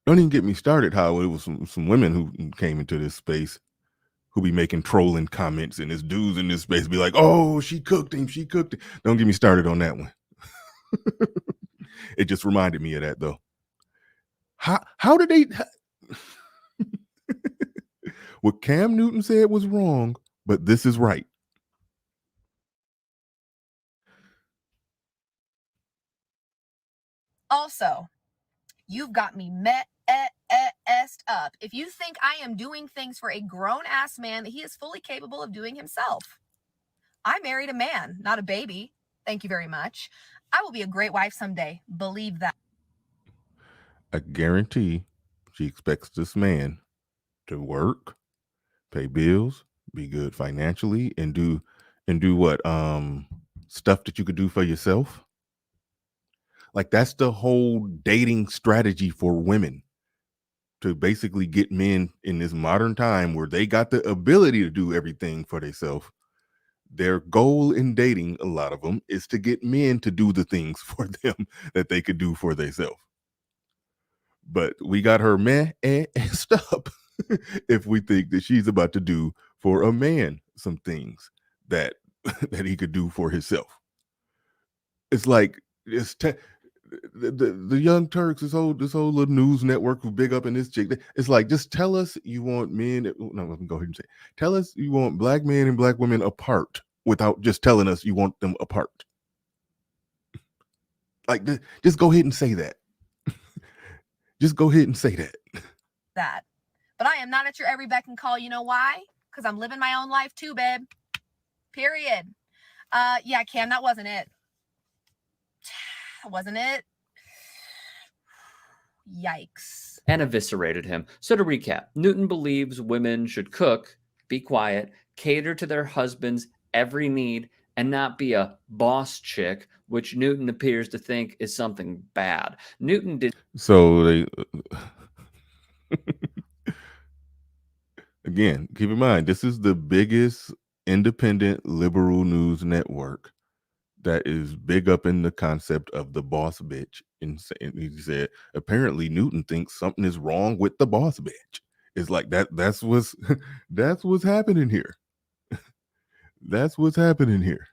Don't even get me started how it was some women who came into this space who be making trolling comments, and this dudes in this space be like, oh, she cooked him. Don't get me started on that one. It just reminded me of that, though. How did they... What Cam Newton said was wrong, but this is right. Also, you've got me messed up. If you think I am doing things for a grown-ass man that he is fully capable of doing himself. I married a man, not a baby. Thank you very much. I will be a great wife someday. Believe that. I guarantee she expects this man to work, pay bills, be good financially, and do what? Stuff that you could do for yourself. Like, that's the whole dating strategy for women, to basically get men in this modern time where they got the ability to do everything for themselves. Their goal in dating, a lot of them, is to get men to do the things for them that they could do for themselves. But we got her stop if we think that she's about to do for a man some things that he could do for himself. It's like the Young Turks, this whole little news network who big up in this chick. It's like, just tell us you want men. No, let me go ahead and say, tell us you want black men and black women apart without just telling us you want them apart. Like, just go ahead and say that. Just go ahead and say that. But I am not at your every beck and call. You know why? Because I'm living my own life too, babe. Period. Yeah, Cam, that wasn't it. Wasn't it? Yikes. And eviscerated him. So to recap, Newton believes women should cook, be quiet, cater to their husband's every need, and not be a boss chick, which Newton appears to think is something bad. Newton did. So they... Again, keep in mind, this is the biggest independent liberal news network that is big up in the concept of the boss bitch. And he said, apparently Newton thinks something is wrong with the boss bitch. It's like that's what's that's what's happening here. That's what's happening here.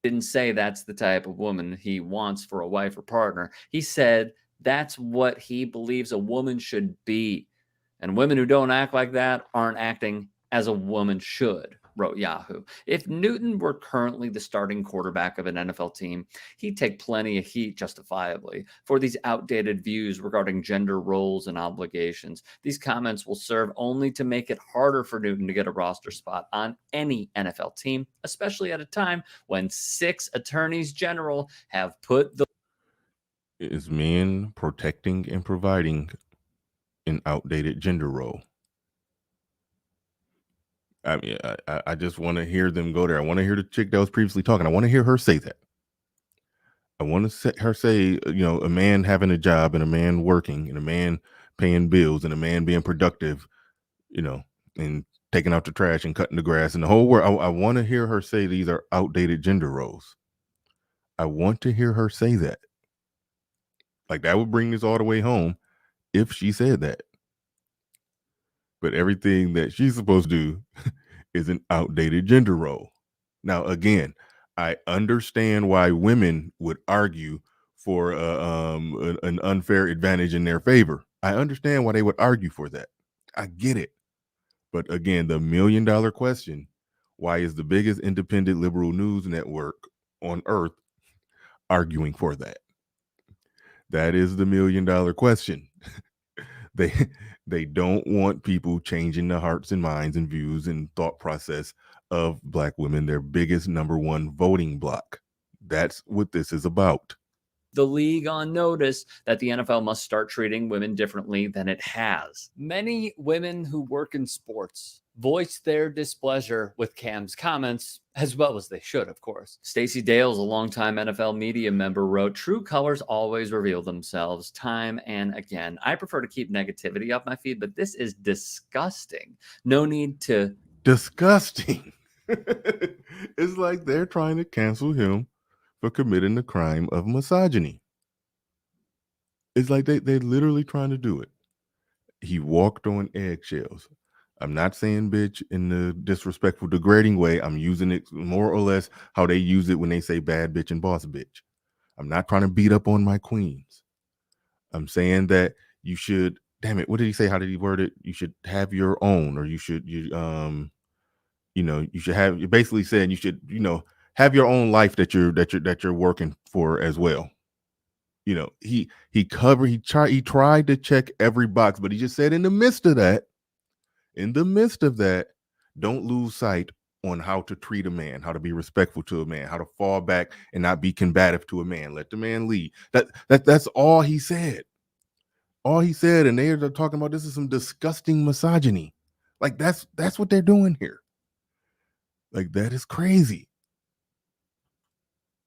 Didn't say that's the type of woman he wants for a wife or partner. He said that's what he believes a woman should be. And women who don't act like that aren't acting as a woman should, wrote Yahoo. If Newton were currently the starting quarterback of an NFL team, he'd take plenty of heat, justifiably, for these outdated views regarding gender roles and obligations. These comments will serve only to make it harder for Newton to get a roster spot on any NFL team, especially at a time when 6 attorneys general have put the is men protecting and providing an outdated gender role. I mean, I just want to hear them go there. I want to hear the chick that was previously talking. I want to hear her say that. I want to her say, you know, a man having a job and a man working and a man paying bills and a man being productive, you know, and taking out the trash and cutting the grass and the whole world. I want to hear her say these are outdated gender roles. I want to hear her say that. Like, that would bring this all the way home if she said that. But everything that she's supposed to do is an outdated gender role. Now, again, I understand why women would argue for an unfair advantage in their favor. I understand why they would argue for that. I get it. But again, the $1 million question, why is the biggest independent liberal news network on earth arguing for that? That is the $1 million question. They don't want people changing the hearts and minds and views and thought process of Black women, their biggest #1 voting bloc. That's what this is about. The league on notice that the NFL must start treating women differently than it has. Many women who work in sports voiced their displeasure with Cam's comments, as well as they should, of course. Stacey Dales, a longtime NFL media member, wrote, "True colors always reveal themselves time and again. I prefer to keep negativity off my feed, but this is disgusting. No need to..." Disgusting. It's like they're trying to cancel him for committing the crime of misogyny. It's like they're literally trying to do it. He walked on eggshells. I'm not saying bitch in the disrespectful, degrading way. I'm using it more or less how they use it when they say bad bitch and boss bitch. I'm not trying to beat up on my queens. I'm saying that you should, damn it, what did he say? How did he word it? You should have your own, or you should have, you're basically saying you should, have your own life that you're working for as well. You know, he tried to check every box, but he just said in the midst of that, don't lose sight on how to treat a man, how to be respectful to a man, how to fall back and not be combative to a man. Let the man lead. That's all he said. All he said, and they're talking about this is some disgusting misogyny. Like that's what they're doing here. Like, that is crazy.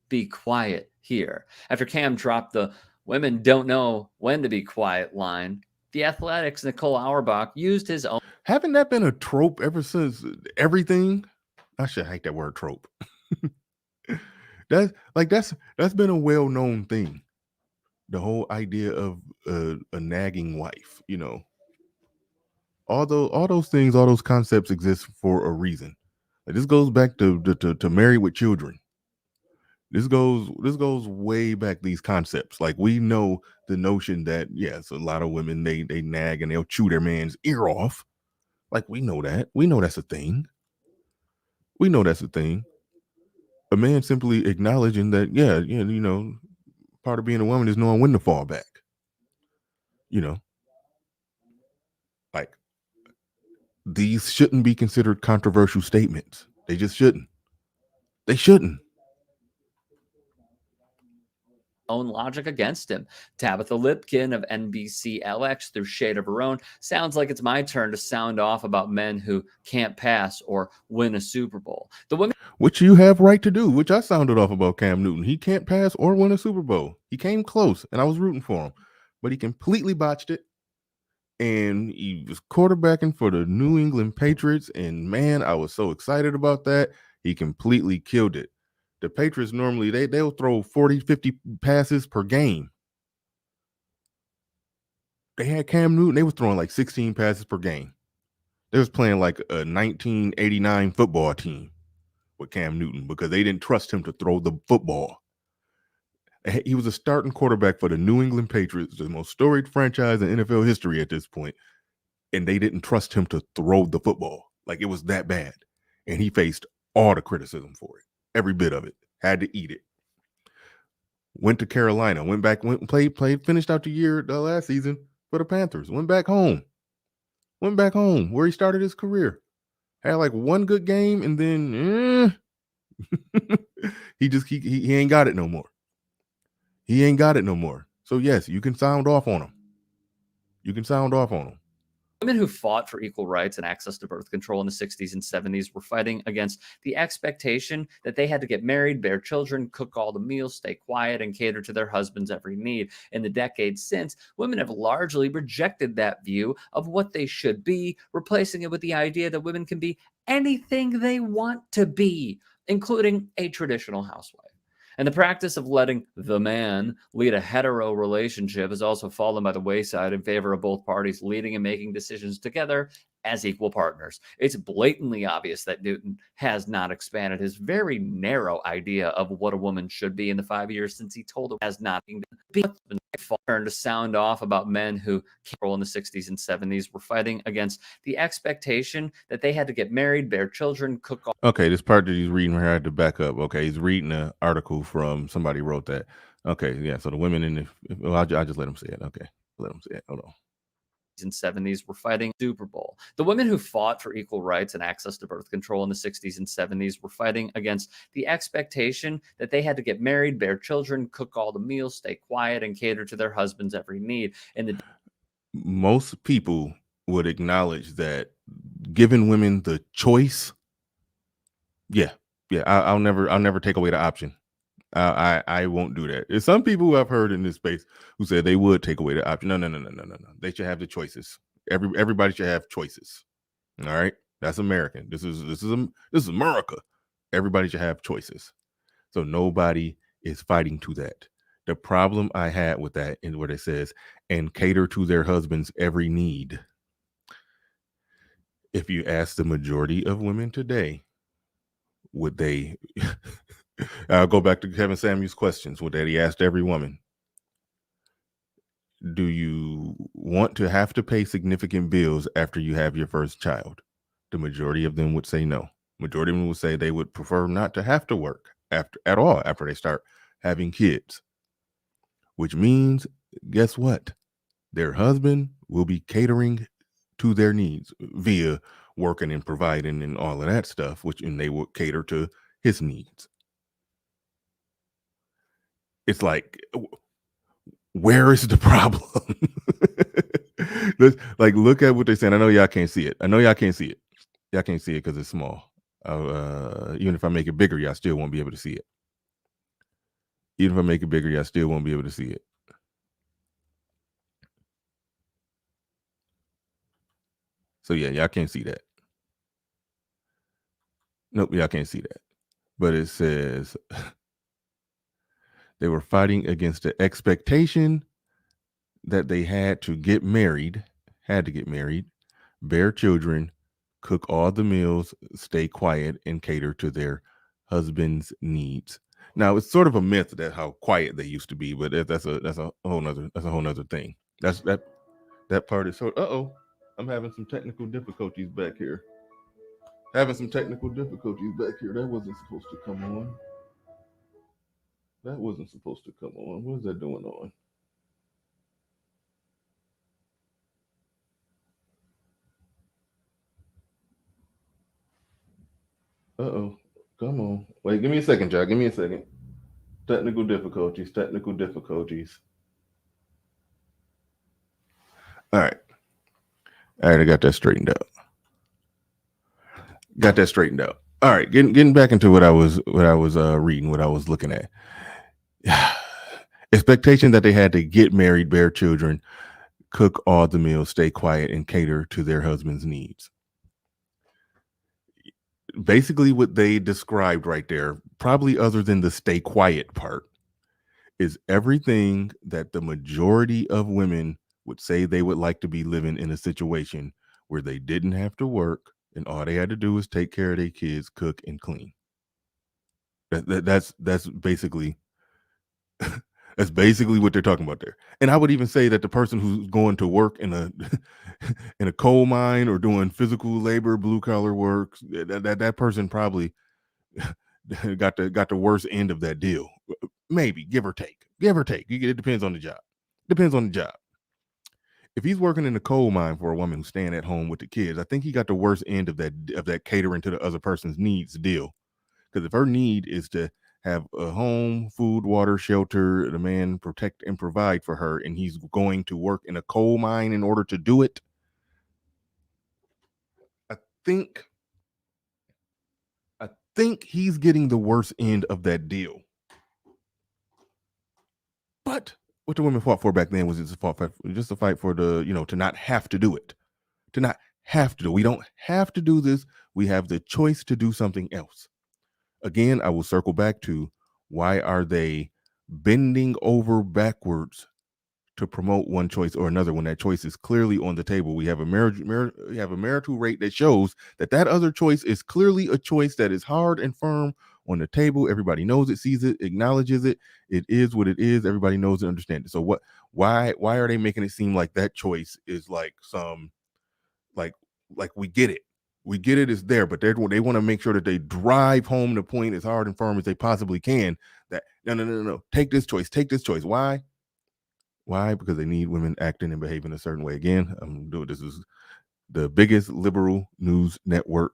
Be quiet here. After Cam dropped the "women don't know when to be quiet" line, The Athletic's Nicole Auerbach used his own. Haven't that been a trope ever since everything? I should hate that word trope. That's been a well-known thing. The whole idea of a nagging wife, all those things, all those concepts exist for a reason. Like, this goes back to Married with Children. This goes way back, these concepts. Like, we know the notion that, yes, a lot of women, they nag and they'll chew their man's ear off. Like, we know that. We know that's a thing. A man simply acknowledging that, part of being a woman is knowing when to fall back. Like, these shouldn't be considered controversial statements. They just shouldn't. They shouldn't. Own logic against him. Tabitha Lipkin of NBC LX through Shade of Her Own. "Sounds like it's my turn to sound off about men who can't pass or win a Super Bowl. The women..." Which you have right to do, which I sounded off about Cam Newton. He can't pass or win a Super Bowl. He came close, and I was rooting for him. But he completely botched it. And he was quarterbacking for the New England Patriots. And man, I was so excited about that. He completely killed it. The Patriots normally they'll throw 40, 50 passes per game. They had Cam Newton. They was throwing like 16 passes per game. They was playing like a 1989 football team with Cam Newton because they didn't trust him to throw the football. He was a starting quarterback for the New England Patriots, the most storied franchise in NFL history at this point, and they didn't trust him to throw the football. Like, it was that bad. And he faced all the criticism for it. Every bit of it. Had to eat it. Went to Carolina, went and played, finished out the year last season for the Panthers. Went back home where he started his career. Had like one good game, and then he ain't got it no more. He ain't got it no more. So yes, you can sound off on him. Women who fought for equal rights and access to birth control in the 60s and 70s were fighting against the expectation that they had to get married, bear children, cook all the meals, stay quiet, and cater to their husband's every need. In the decades since, women have largely rejected that view of what they should be, replacing it with the idea that women can be anything they want to be, including a traditional housewife. And the practice of letting the man lead a hetero relationship has also fallen by the wayside in favor of both parties leading and making decisions together as equal partners. It's blatantly obvious that Newton has not expanded his very narrow idea of what a woman should be in the 5 years since he told her has not been to sound off about men who in the 60s and 70s were fighting against the expectation that they had to get married, bear children, cook all. Okay, this part that he's reading here, I had to back up. Okay, he's reading an article from somebody wrote that. Okay, yeah, so the women in the, I'll just let him say it. Okay, let him say it. Hold on. And 70s were fighting Super Bowl. The women who fought for equal rights and access to birth control in the 60s and 70s were fighting against the expectation that they had to get married, bear children, cook all the meals, stay quiet, and cater to their husband's every need. And most people would acknowledge that giving women the choice, I'll never take away the option. I won't do that. There's some people who I've heard in this space who said they would take away the option. No. They should have the choices. Everybody should have choices. All right, that's American. This is America. Everybody should have choices. So nobody is fighting to that. The problem I had with that is what it says, and cater to their husband's every need. If you ask the majority of women today, would they? I'll go back to Kevin Samuel's questions. What that he asked every woman. Do you want to have to pay significant bills after you have your first child? The majority of them would say no. Majority of them would say they would prefer not to have to work after they start having kids. Which means, guess what? Their husband will be catering to their needs via working and providing and all of that stuff, and they will cater to his needs. It's like, where is the problem? Look at what they're saying. I know y'all can't see it. Y'all can't see it because it's small. Even if I make it bigger, y'all still won't be able to see it. Even if I make it bigger, y'all still won't be able to see it. So yeah, y'all can't see that. Nope, y'all can't see that. But it says they were fighting against the expectation that they had to get married, bear children, cook all the meals, stay quiet, and cater to their husband's needs. Now, it's sort of a myth that how quiet they used to be, but that's a whole nother thing. That part is so. I'm having some technical difficulties back here. That wasn't supposed to come on. What is that doing on? Come on. Wait, give me a second, Jack. Give me a second. Technical difficulties. All right, I got that straightened out. All right, getting back into what I was reading, what I was looking at. Expectation that they had to get married, bear children, cook all the meals, stay quiet, and cater to their husband's needs. basically what they described right there, probably other than the stay quiet part, is everything that the majority of women would say they would like to be living in a situation where they didn't have to work and all they had to do was take care of their kids, cook, and clean. That's basically that's basically what they're talking about there. And I would even say that the person who's going to work in a in a coal mine or doing physical labor, blue collar work, that person probably got the worst end of that deal. Maybe give or take. It depends on the job. If he's working in a coal mine for a woman who's staying at home with the kids, I think he got the worst end of that catering to the other person's needs deal. Because if her need is to have a home, food, water, shelter, the man protect and provide for her, and he's going to work in a coal mine in order to do it, I think he's getting the worst end of that deal. But what the women fought for back then was just a fight for the, to not have to do it. To not have to do. We don't have to do this. We have the choice to do something else. Again, I will circle back to, why are they bending over backwards to promote one choice or another when that choice is clearly on the table? We have a marital rate that shows that other choice is clearly a choice that is hard and firm on the table. Everybody knows it, sees it, acknowledges it. It is what it is. Everybody knows and understands it. So why are they making it seem like that choice is like some, like we get it. We get it, it's there, but they want to make sure that they drive home the point as hard and firm as they possibly can, that no, take this choice. Why? Because they need women acting and behaving a certain way. Again, this is the biggest liberal news network,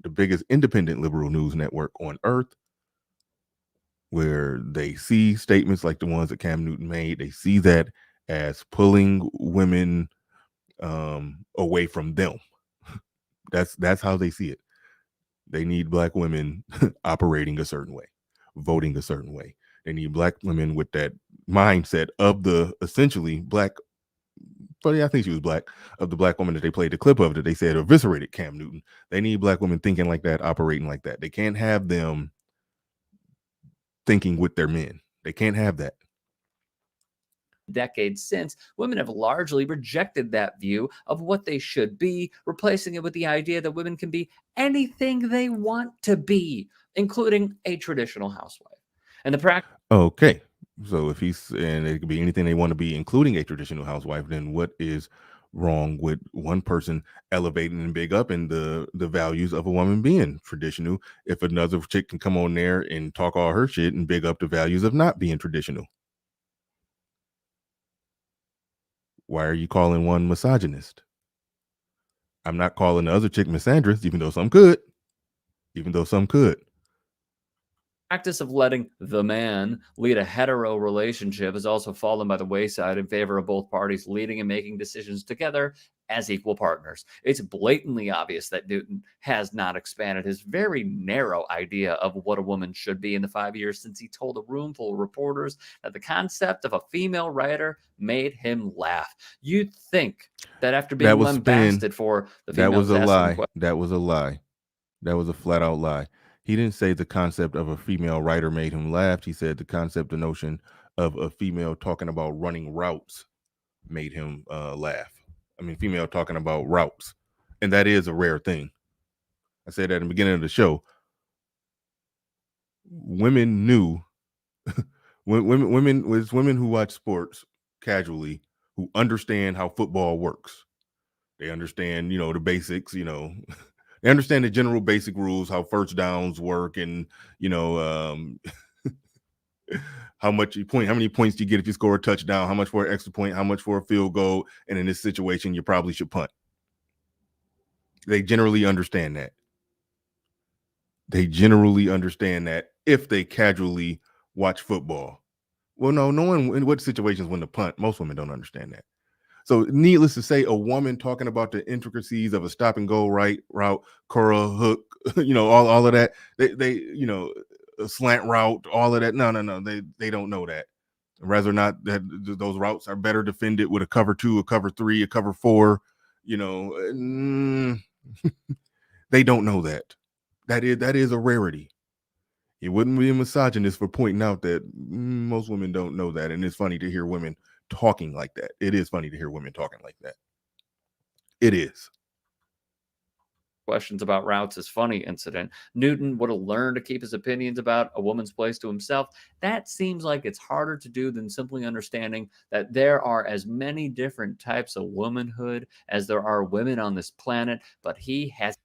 the biggest independent liberal news network on earth, where they see statements like the ones that Cam Newton made. They see that as pulling women away from them. That's how they see it. They need black women operating a certain way, voting a certain way. They need black women with that mindset of the essentially black, but I think she was black, of the black woman that they played the clip of that they said eviscerated Cam Newton. They need black women thinking like that, operating like that. They can't have them thinking with their men. They can't have that. Decades since, women have largely rejected that view of what they should be, replacing it with the idea that women can be anything they want to be, including a traditional housewife. And the practice. Okay, so if and it could be anything they want to be, including a traditional housewife, then what is wrong with one person elevating and big up in the values of a woman being traditional, if another chick can come on there and talk all her shit and big up the values of not being traditional? Why are you calling one misogynist? I'm not calling the other chick misandrist, even though some could. Practice of letting the man lead a hetero relationship has also fallen by the wayside in favor of both parties leading and making decisions together as equal partners. It's blatantly obvious that Newton has not expanded his very narrow idea of what a woman should be in the 5 years since he told a room full of reporters that the concept of a female writer made him laugh. You'd think that after being lambasted for the female, that was a lie. That was a lie. That was a flat out lie. He didn't say the concept of a female writer made him laugh. He said the notion of a female talking about running routes made him laugh. I mean, female talking about routes. And that is a rare thing. I said that in the beginning of the show. Women knew, women who watch sports casually, who understand how football works. They understand, the basics, They understand the general basic rules, how first downs work, and how many points do you get if you score a touchdown, how much for an extra point, how much for a field goal, and in this situation, you probably should punt. They generally understand that. If they casually watch football. Well, no one in what situations when to punt. Most women don't understand that. So needless to say, a woman talking about the intricacies of a stop and go right route, curl, hook, all of that, they a slant route, all of that. No, they don't know that. Rather not that those routes are better defended with a cover 2, a cover 3, a cover 4. They don't know that. That is a rarity. It wouldn't be a misogynist for pointing out that most women don't know that. And it's funny to hear women talking like that. It is funny to hear women talking like that. It is. Questions about Routs' funny incident. Newton would have learned to keep his opinions about a woman's place to himself. That seems like it's harder to do than simply understanding that there are as many different types of womanhood as there are women on this planet, but he has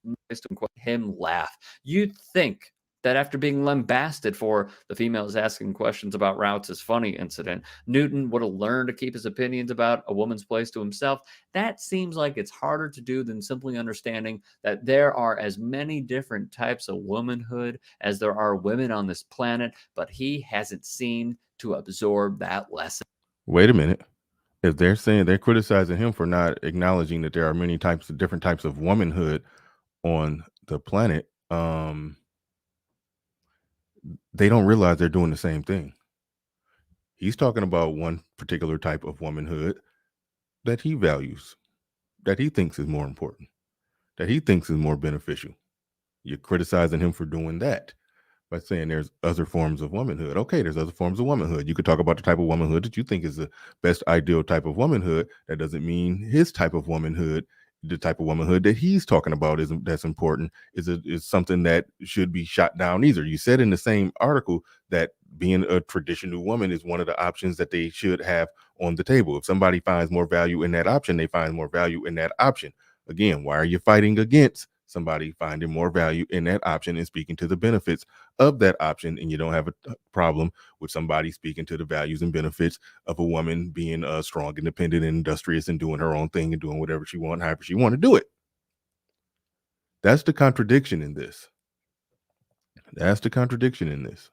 him laugh. You'd think that after being lambasted for the females asking questions about Routs' funny incident, Newton would have learned to keep his opinions about a woman's place to himself. That seems like it's harder to do than simply understanding that there are as many different types of womanhood as there are women on this planet, but he hasn't seemed to absorb that lesson. Wait a minute. If they're saying they're criticizing him for not acknowledging that there are many different types of womanhood on the planet, they don't realize they're doing the same thing. He's talking about one particular type of womanhood that he values, that he thinks is more important, that he thinks is more beneficial. You're criticizing him for doing that by saying there's other forms of womanhood. Okay, there's other forms of womanhood. You could talk about the type of womanhood that you think is the best ideal type of womanhood. That doesn't mean his type of womanhood, the type of womanhood that he's talking about that's important, is something that should be shot down either. You said in the same article that being a traditional woman is one of the options that they should have on the table. If somebody finds more value in that option, they find more value in that option. Again, why are you fighting against somebody finding more value in that option and speaking to the benefits of that option? And you don't have a problem with somebody speaking to the values and benefits of a woman being strong, independent, and industrious and doing her own thing and doing whatever she wants, however she want to do it. That's the contradiction in this. That's the contradiction in this.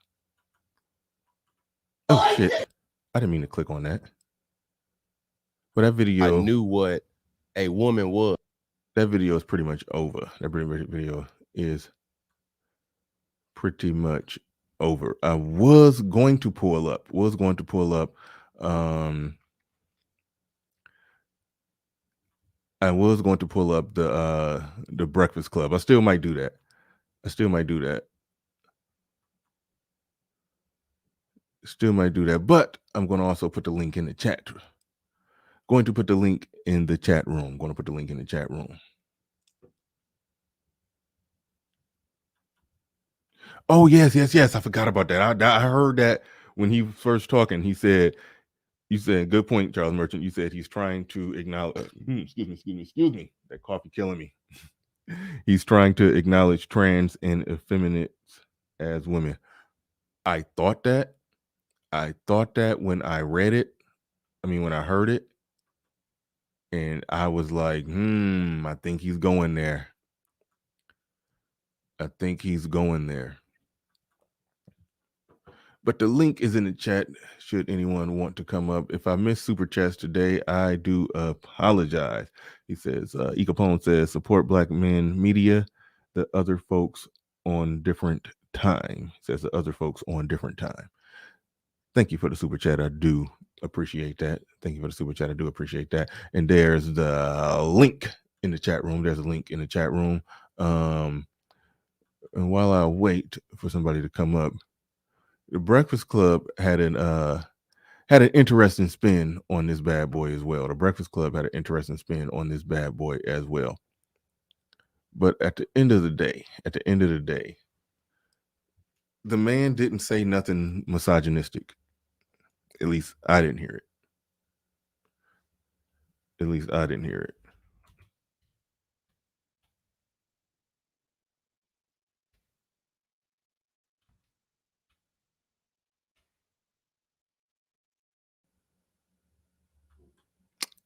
Oh, shit. I didn't mean to click on that. But that video... I knew what a woman was. That video is pretty much over. That video is pretty much over. I was going to pull up the Breakfast Club. I still might do that. But I'm going to also put the link in the chat. Going to put the link in the chat room. Oh, yes. I forgot about that. I heard that when he first talking, you said, good point, Charles Merchant. You said he's trying to acknowledge, excuse me, that coffee killing me. He's trying to acknowledge trans and effeminate as women. I thought that when I read it, when I heard it, and I was like, I think he's going there. But the link is in the chat should anyone want to come up. If I missed super chats today, I do apologize. He says, E. Capone says, support Black men media, the other folks on different time. Says the other folks on different time. Thank you for the super chat. I do appreciate that. And there's the link in the chat room. And while I wait for somebody to come up, the Breakfast Club had an interesting spin on this bad boy as well. But at the end of the day, the man didn't say nothing misogynistic. At least I didn't hear it.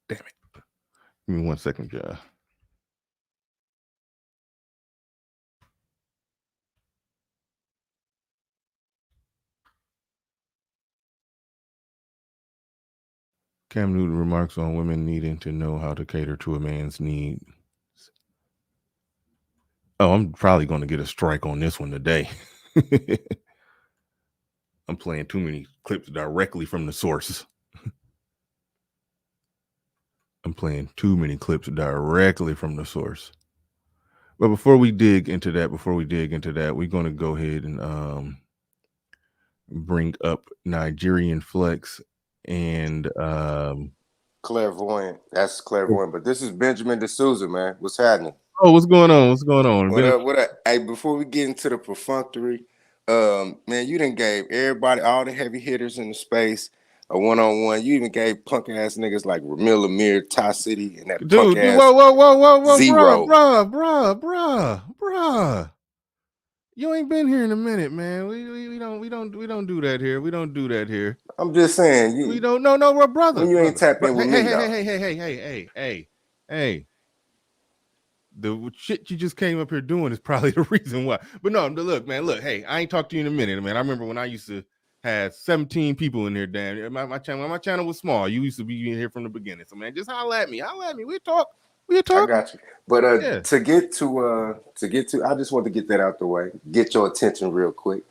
Damn it. Give me 1 second, John. Cam Newton remarks on women needing to know how to cater to a man's needs. Oh, I'm probably going to get a strike on this one today. I'm playing too many clips directly from the source. But before we dig into that, we're going to go ahead and bring up Nigerian Flex and Clairvoyant. That's clairvoyant. But this is Benjamin D'Souza, man. What's happening? oh, what's going on? What's going on? What up? What up? Hey, before we get into the perfunctory, man, you done gave everybody, all the heavy hitters in the space, a one-on-one. You even gave punk ass niggas like Ramil Amir, Ty City, and that punk Dude, ass whoa, Zero. bruh. You ain't been here in a minute, man. We don't do that here. We don't do that here. I'm just saying, We don't. No, we're brother. When you ain't tap in with me, hey. The shit you just came up here doing is probably the reason why. But no, look, man. Look, hey, I ain't talked to you in a minute, man. I remember when I used to have 17 people in here. Damn, my channel was small. You used to be in here from the beginning. So man, just holler at me. We'll talk. I got you. But to get to, I just want to get that out the way. Get your attention real quick.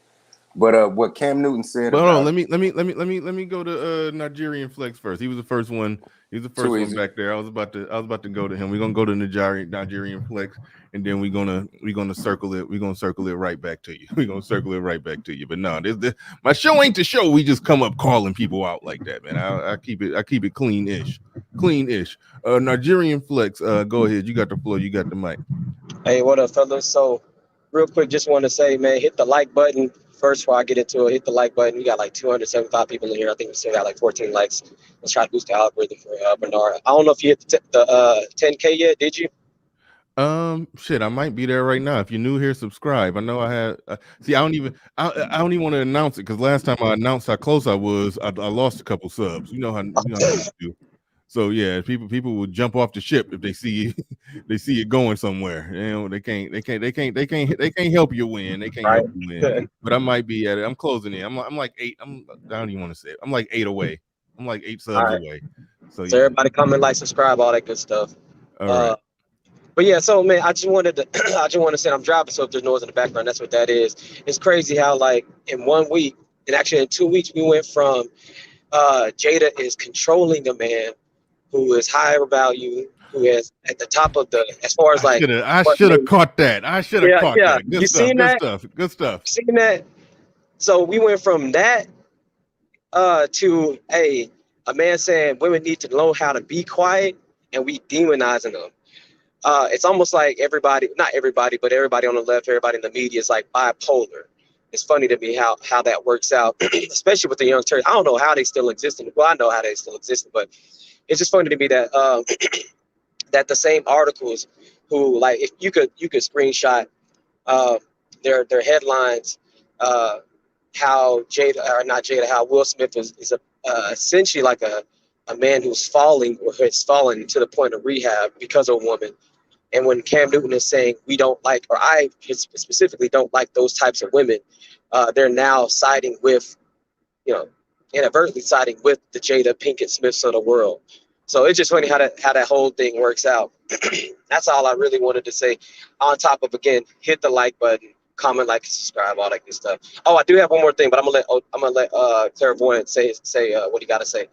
But what Cam Newton said. But hold on, let me go to Nigerian Flex first. He was the first one. He was the first one back there. I was about to go to him. We're gonna go to Nigerian Flex, and then we're gonna circle it. We're gonna circle it right back to you. We're gonna circle it right back to you. But no, my show ain't the show. We just come up calling people out like that, man. I keep it clean-ish. Nigerian Flex, go ahead. You got the floor. You got the mic. Hey, what up, fellas? So, real quick, just want to say, man, hit the like button first before I get into it. Hit the like button. We got like 275 people in here. I think we still got like 14 likes. Let's try to boost the algorithm for Bernard. I don't know if you hit the 10K yet. Did you? Shit, I might be there right now. If you're new here, subscribe. I know I had. See, I don't even want to announce it because last time I announced how close I was, I lost a couple subs. You know how you do. So yeah, people will jump off the ship if they see it going somewhere. You know, they can't help you win. They can't help you win. But I might be at it. I'm closing in. I'm like 8. I don't even want to say it. I'm like 8 away. I'm like 8 subs away. So yeah. Everybody comment, like, subscribe, all that good stuff. All right. But yeah, so man, I just want to say I'm driving, so if there's noise in the background, that's what that is. It's crazy how like in 1 week, and actually in 2 weeks, we went from Jada is controlling a man who is higher value, who is at the top of the, as far as like I should have caught that. I should have caught that. Good stuff. Seen that? Good stuff. Seen that? So we went from that to a man saying women need to learn how to be quiet, and we demonizing them. It's almost like not everybody, but everybody on the left, everybody in the media is like bipolar. It's funny to me how that works out, especially with the young church. I don't know how they still exist. Well, I know how they still exist, but it's just funny to me that that the same articles who, like, if you could screenshot their headlines, how Will Smith is essentially like a man who's falling or has fallen to the point of rehab because of a woman. And when Cam Newton is saying we don't like, or I specifically don't like those types of women, they're now siding with, inadvertently siding with the Jada Pinkett Smiths of the world. So it's just funny how that whole thing works out. That's all I really wanted to say. On top of, again, hit the like button, comment, like, subscribe, all that good stuff. Oh, I do have one more thing, but I'm gonna let Clairvoyant say what he got to say.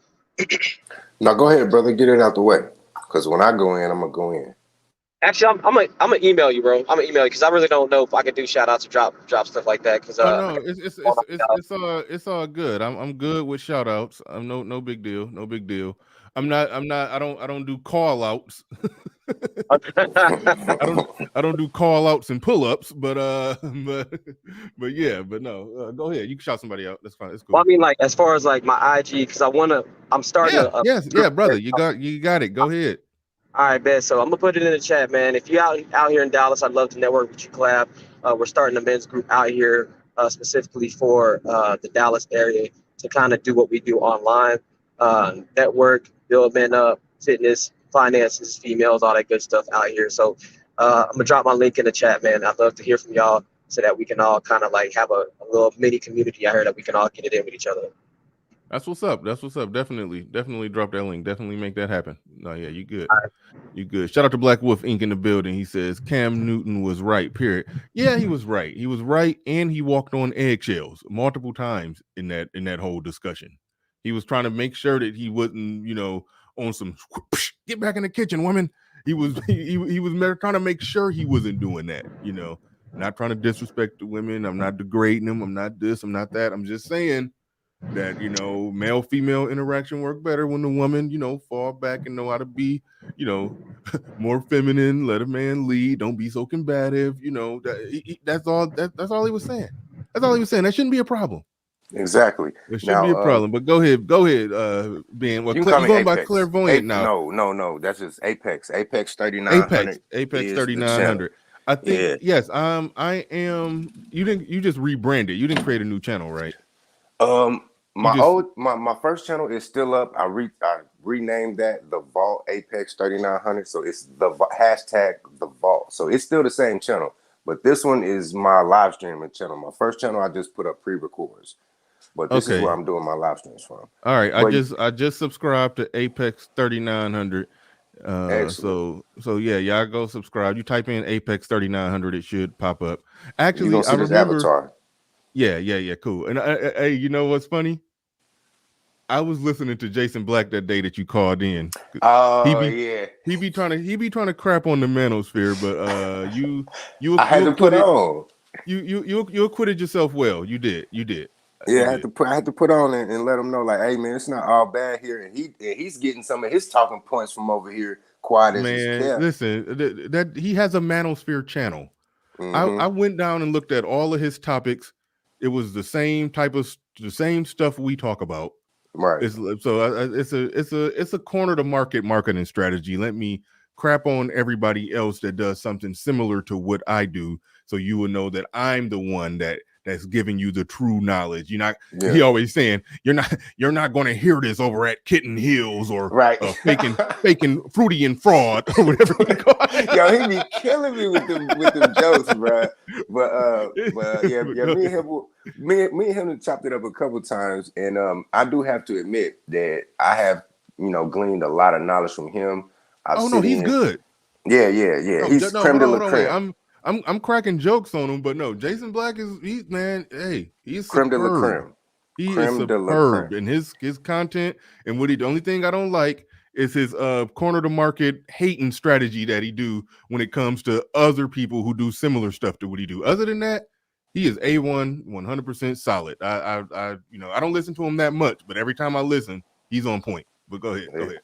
Now go ahead, brother. Get it out the way. Because when I go in, I'm gonna go in. Actually, I'm gonna email you, bro. I'm gonna email you because I really don't know if I can do shout outs or drop stuff like that. Because no, it's all good. I'm good with shout outs. I'm no big deal. No big deal. I don't do call outs. I don't do call outs and pull ups, but yeah, but no. Go ahead. You can shout somebody out. That's fine. It's cool. Well, I mean, like, as far as like my IG, because I'm starting. Yeah, brother. You got it. Go ahead. All right, bet. So I'm gonna put it in the chat, man. If you're out here in Dallas, I'd love to network with you, collab. We're starting a men's group out here specifically for the Dallas area to kind of do what we do online, network, build men up, fitness, finances, females, all that good stuff out here. So I'm gonna drop my link in the chat, man. I'd love to hear from y'all so that we can all kind of like have a little mini community out here that we can all get it in with each other. That's what's up. Definitely drop that link. Definitely make that happen. No, yeah, you good. Right. You good. Shout out to Black Wolf Inc. in the building. He says Cam Newton was right. Period. Yeah, he was right. He was right, and he walked on eggshells multiple times in that whole discussion. He was trying to make sure that he wasn't, on some get back in the kitchen, women. he was trying to make sure he wasn't doing that, you know, not trying to disrespect the women. I'm not degrading them. I'm not this, I'm not that. I'm just saying that, you know, male female interaction work better when the woman, you know, fall back and know how to be, you know, more feminine, let a man lead, don't be so combative, you know. That's all that's all he was saying. That's all he was saying. That shouldn't be a problem. Exactly. It shouldn't be a problem. But go ahead, Ben. Well, you can call you're me going by Apex. clairvoyant now. No, that's just Apex. Apex 3900. Apex 3900. I think yes. I am. You just rebranded. You didn't create a new channel, right? My first channel is still up. I renamed that the Vault Apex 3900. So it's the hashtag the Vault. So it's still the same channel, but this one is my live streaming channel. My first channel, I just put up pre-records, but this is where I'm doing my live streams from. All right, I just subscribed to Apex 3900. So yeah, y'all go subscribe. You type in Apex 3900, it should pop up. Actually, I remember. Avatar. Yeah, cool. And hey, you know what's funny? I was listening to Jason Black that day that you called in. He be trying to crap on the manosphere, but you I had to put on. You acquitted yourself well. You did. Yeah, I had to put on and let him know, like, hey man, it's not all bad here, and he's getting some of his talking points from over here. Quiet as his cat. Listen, that he has a manosphere channel. I went down and looked at all of his topics. It was the same stuff we talk about. Right. It's a corner to market marketing strategy. Let me crap on everybody else that does something similar to what I do, so you will know that I'm the one that's giving you the true knowledge. You're not. Yeah. He always saying you're not going to hear this over at Kitten Hills or faking Fruity and Fraud or whatever we call it. Yo, he be killing me with them jokes, bro. But yeah, me and him chopped it up a couple times, and I do have to admit that I have, you know, gleaned a lot of knowledge from him. He's good. Yeah. He's creme de la creme. I'm cracking jokes on him, but no, Jason Black he's creme de la creme. He is superb in his content, and the only thing I don't like is his corner to market hating strategy that he do when it comes to other people who do similar stuff to what he do. Other than that, he is A1, 100% solid. I I don't listen to him that much, but every time I listen, he's on point. But go ahead.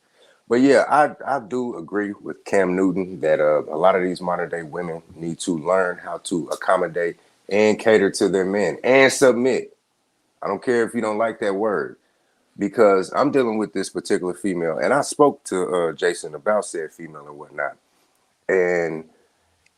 But yeah, I do agree with Cam Newton that a lot of these modern day women need to learn how to accommodate and cater to their men and submit. I don't care if you don't like that word, because I'm dealing with this particular female, and I spoke to Jason about said female and whatnot, and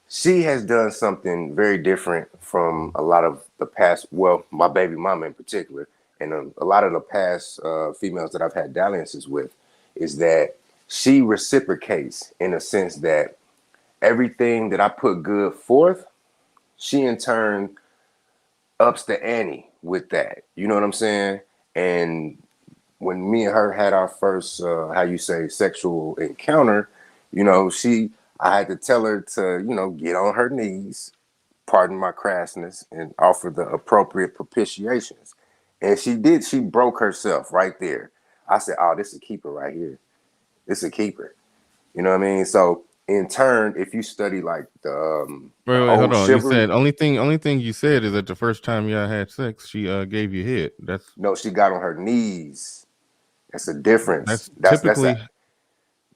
she has done something very different from a lot of the past. Well, my baby mama in particular, and a lot of the past females that I've had dalliances with, is that she reciprocates in a sense that everything that I put good forth, she in turn ups the ante with that. You know what I'm saying? And when me and her had our first, sexual encounter, you know, I had to tell her to, you know, get on her knees, pardon my crassness, and offer the appropriate propitiations. And she did. She broke herself right there. I said, oh, this is a keeper right here. This is a keeper. You know what I mean? So in turn, if you study like the wait, hold on. Chivalry, you said only thing you said is that the first time y'all had sex, she gave you head. No, she got on her knees. That's a difference. That's typically.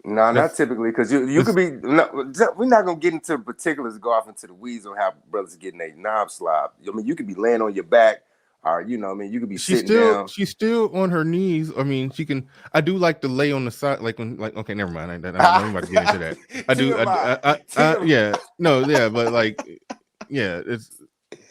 Not typically, because you could be. No, we're not gonna get into particulars, go off into the weeds on how brothers getting their knob slob. I mean, you could be laying on your back, or you know, what I mean, you could be sitting down. She's still on her knees. I mean, she can. I do like to lay on the side, okay, never mind. I'm about to get into that. I do. But like, yeah, it's.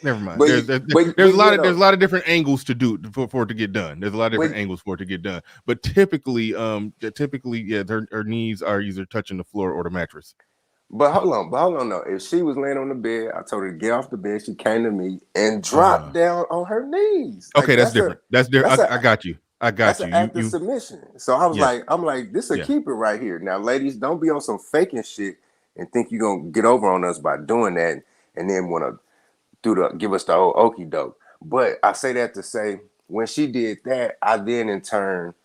Never mind. There's a lot of different angles to do for it to get done. There's a lot of different angles for it to get done. But typically, her knees are either touching the floor or the mattress. But hold on though. If she was laying on the bed, I told her to get off the bed. She came to me and dropped down on her knees. Okay, that's different. That's different. I got you. That's an act of submission. So I was like, this is a keeper right here. Now, ladies, don't be on some faking shit and think you're gonna get over on us by doing that, and then want to give us the old okie doke. But I say that to say, when she did that, I then in turn,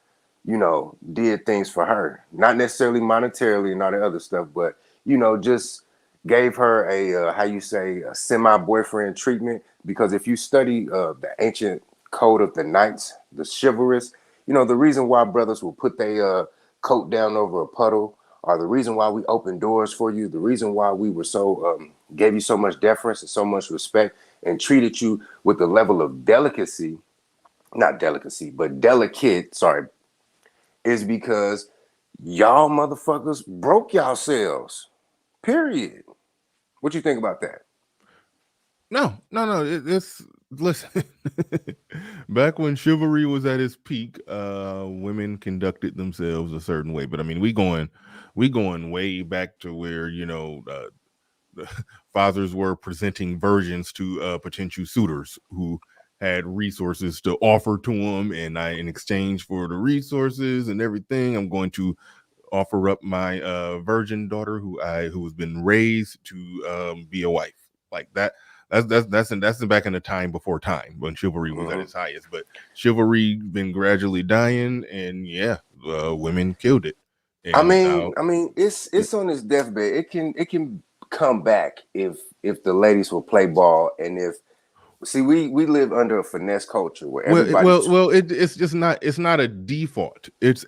you know, did things for her, not necessarily monetarily and all the other stuff, but, you know, just gave her a, how you say, a semi-boyfriend treatment. Because if you study the ancient code of the knights, the chivalrous, you know, the reason why brothers will put their coat down over a puddle, or the reason why we opened doors for you, the reason why we were so, gave you so much deference and so much respect and treated you with the level of delicacy, not delicacy, but delicate, sorry, is because y'all motherfuckers broke yourselves. Period. What you think about that? No. It's listen. Back when chivalry was at its peak, women conducted themselves a certain way. But I mean, we going way back to where, you know, fathers were presenting virgins to potential suitors who had resources to offer to them, and in exchange for the resources and everything, I'm going to offer up my virgin daughter who has been raised to be a wife. Like that. That's back in the time before time when chivalry was at its highest. But chivalry been gradually dying, and women killed it. And I mean, it's on its deathbed. It can come back if the ladies will play ball, and if we live under a finesse culture where everybody it's just not. It's not a default. It's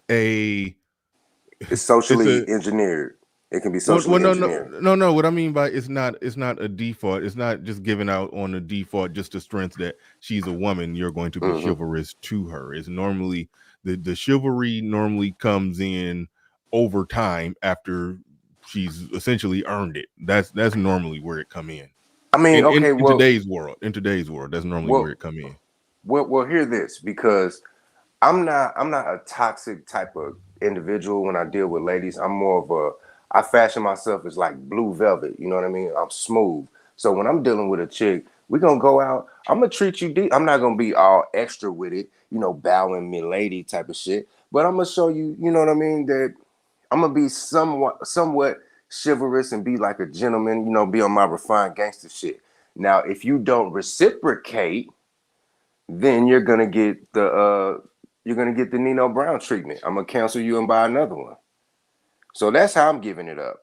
socially engineered. It can be socially engineered. No. What I mean by it's not a default. It's not just given out on a default, just the strength that she's a woman. You're going to be chivalrous to her. It's normally the chivalry normally comes in over time after she's essentially earned it. That's normally where it come in. I mean, in today's world, that's normally where it come in. Well, hear this, because I'm not a toxic type of individual when I deal with ladies. I'm more of I fashion myself as like blue velvet. You know what I mean? I'm smooth. So when I'm dealing with a chick, we're going to go out. I'm going to treat you deep. I'm not going to be all extra with it, you know, bowing me lady type of shit. But I'm going to show you, you know what I mean, that I'm going to be somewhat chivalrous and be like a gentleman, you know, be on my refined gangster shit. Now, if you don't reciprocate, then you're going to get the Nino Brown treatment. I'm going to cancel you and buy another one. So that's how I'm giving it up.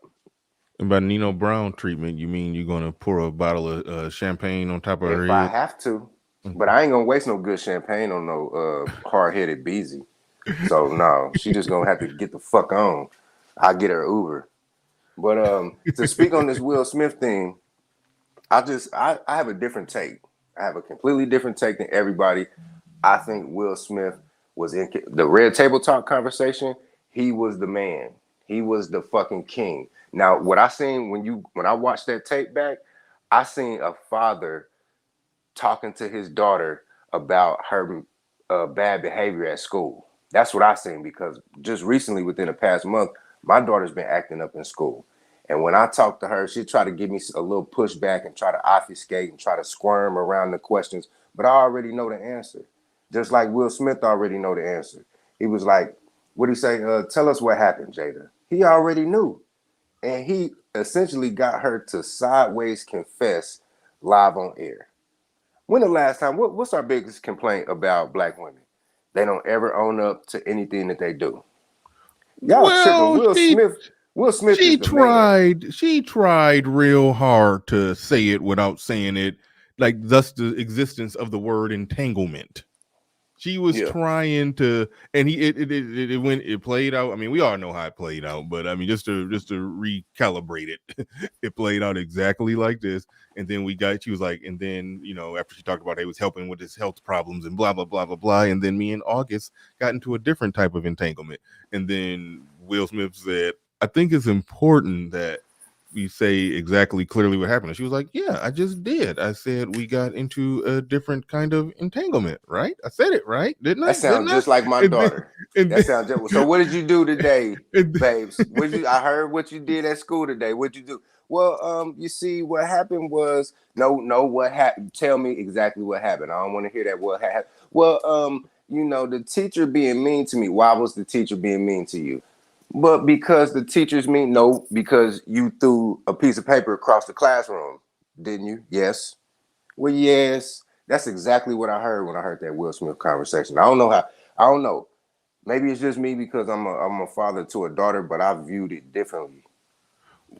And by Nino Brown treatment, you mean you're gonna pour a bottle of champagne on top of her head? If I have to, but I ain't gonna waste no good champagne on no hard-headed Beezy. So no, she just gonna have to get the fuck on. I'll get her Uber. But to speak on this Will Smith thing, I have a different take. I have a completely different take than everybody. I think Will Smith was in the Red Table Talk conversation. He was the man. He was the fucking king. Now, what I seen when I watched that tape back, I seen a father talking to his daughter about her bad behavior at school. That's what I seen, because just recently, within the past month, my daughter's been acting up in school. And when I talked to her, she tried to give me a little pushback and try to obfuscate and try to squirm around the questions. But I already know the answer. Just like Will Smith already know the answer. He was like, what'd he say? Tell us what happened, Jada. He already knew. And he essentially got her to sideways confess live on air. When the last time, what's our biggest complaint about black women? They don't ever own up to anything that they do. Y'all tripping. Will Smith is the man. She tried real hard to say it without saying it, like thus the existence of the word entanglement. She was trying to, and it played out. I mean, we all know how it played out, but I mean, just to recalibrate it, it played out exactly like this. And then she was like, and then, you know, after she talked about he was helping with his health problems and blah, blah, blah, blah, blah. And then me and August got into a different type of entanglement. And then Will Smith said, I think it's important that we say exactly clearly what happened. And she was like, yeah, I just did. I said we got into a different kind of entanglement, right? I said it right, didn't I? That sounds just like my daughter. So what did you do today, babes? I heard what you did at school today. What'd you do? Well, you see, what happened was what happened. Tell me exactly what happened. I don't want to hear that. What happened? Well, you know, the teacher being mean to me. Why was the teacher being mean to you? But because the teacher's mean? No, because you threw a piece of paper across the classroom, didn't you? Yes. Well, yes. That's exactly what I heard when I heard that Will Smith conversation. I don't know. Maybe it's just me because I'm a father to a daughter, but I viewed it differently.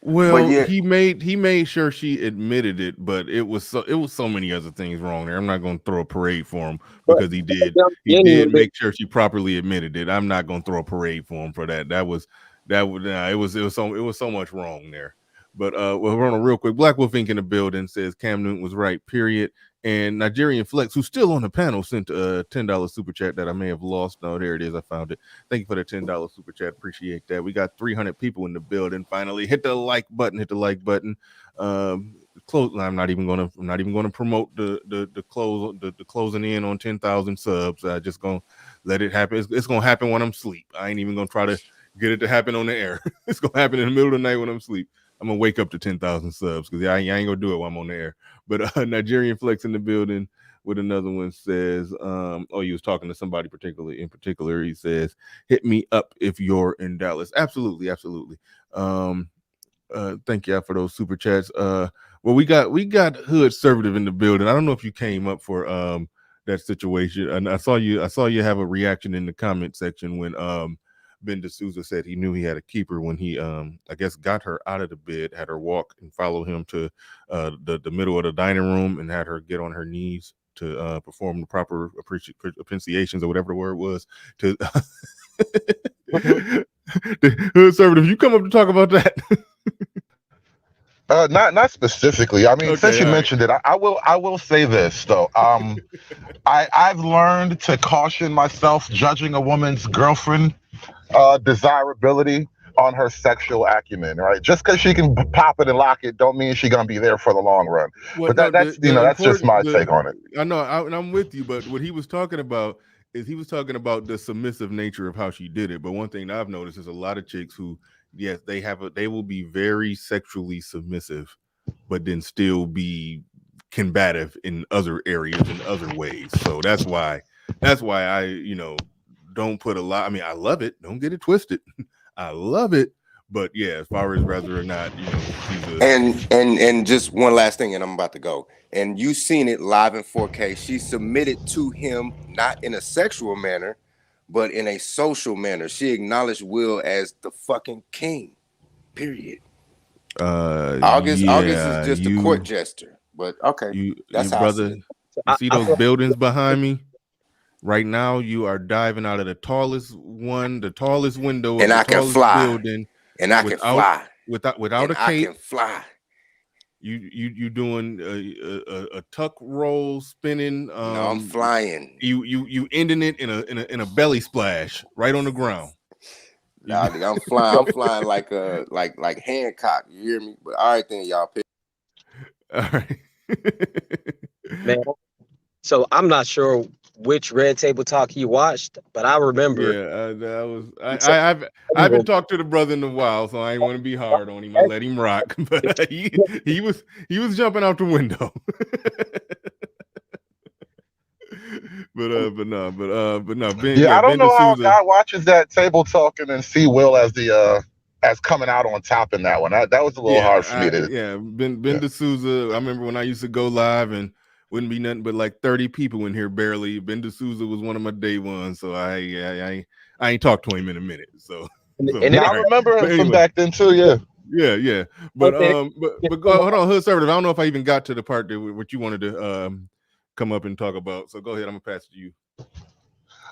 Well, he made sure she admitted it, but it was so many other things wrong there. I'm not going to throw a parade for him because he did make sure she properly admitted it. I'm not going to throw a parade for him for that. It was so much wrong there. But we're on a real quick. Black Wolf Inc. in the building says Cam Newton was right. Period. And Nigerian Flex, who's still on the panel, sent a $10 super chat that I may have lost. No, there it is. I found it. Thank you for the $10 super chat. Appreciate that. We got 300 people in the building. Finally, hit the like button. Hit the like button. Close. I'm not even gonna promote the closing in on 10,000 subs. I just gonna let it happen. It's gonna happen when I'm asleep. I ain't even gonna try to get it to happen on the air. It's gonna happen in the middle of the night when I'm asleep. I'm gonna wake up to 10,000 subs because I ain't gonna do it while I'm on the air. But Nigerian Flex in the building with another one says, he was talking to somebody in particular. He says, hit me up if you're in Dallas. Absolutely. Thank you for those super chats. Well, we got Hood Conservative in the building. I don't know if you came up for that situation. And I saw you have a reaction in the comment section when Ben D'Souza said he knew he had a keeper when he I guess got her out of the bed, had her walk and follow him to the middle of the dining room and had her get on her knees to perform the proper appreciations or whatever the word was to the Conservative. You come up to talk about that. Not specifically. I mean, Okay, since you mentioned it, I will say this though. I've learned to caution myself judging a woman's girlfriend desirability on her sexual acumen, right? Just because she can pop it and lock it, don't mean she's gonna be there for the long run. Well, but that's just my take on it. I know, I'm with you, but what he was talking about is the submissive nature of how she did it. But one thing I've noticed is a lot of chicks who, yes, they will be very sexually submissive, but then still be combative in other areas in other ways. So that's why I, don't put a lot. I mean, I love it. Don't get it twisted. I love it. But yeah, as far as whether or not, and just one last thing, and I'm about to go. And you seen it live in 4K. She submitted to him not in a sexual manner, but in a social manner. She acknowledged Will as the fucking king. Period. August is just a court jester. But okay, that's how brother. You see those buildings behind me? Right now, you are diving out of the tallest window of the tallest building, and I can fly without a cape. I can fly. You doing a tuck roll spinning? No, I'm flying. You ending it in a belly splash right on the ground. Nah, I'm flying. I'm flying like Hancock. You hear me? But all right, then y'all pick. All right, man. So I'm not sure which Red Table Talk he watched, but I remember. Yeah, I haven't talked to the brother in a while, so I ain't want to be hard on him. I let him rock, but he was jumping out the window. but no. Ben, I don't Ben know how a D'Souza, guy watches that table talk and then see Will as the as coming out on top in that one. That was a little hard for me to. Yeah, Ben D'Souza. I remember when I used to go live and wouldn't be nothing but like 30 people in here barely. Ben D'Souza was one of my day ones, so I ain't talked to him in a minute. So I remember him from back then too. Yeah. But go, hold on, Hood Conservative. I don't know if I even got to the part that what you wanted to come up and talk about. So go ahead. I'm gonna pass it to you.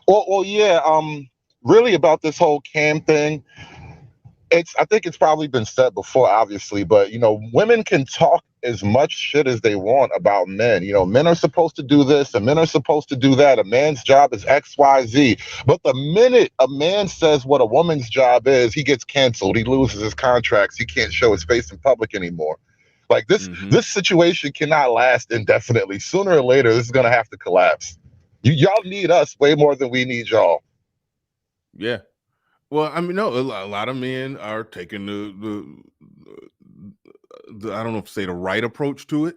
Well, yeah. Really about this whole Cam thing. I think it's probably been said before, obviously, but women can talk as much shit as they want about men. Men are supposed to do this and men are supposed to do that. A man's job is X, Y, Z. But the minute a man says what a woman's job is, he gets canceled. He loses his contracts. He can't show his face in public anymore. Like this situation cannot last indefinitely. Sooner or later, this is going to have to collapse. Y'all need us way more than we need y'all. Yeah. Well, I mean, no, a lot of men are taking the I don't know if to say the right approach to it,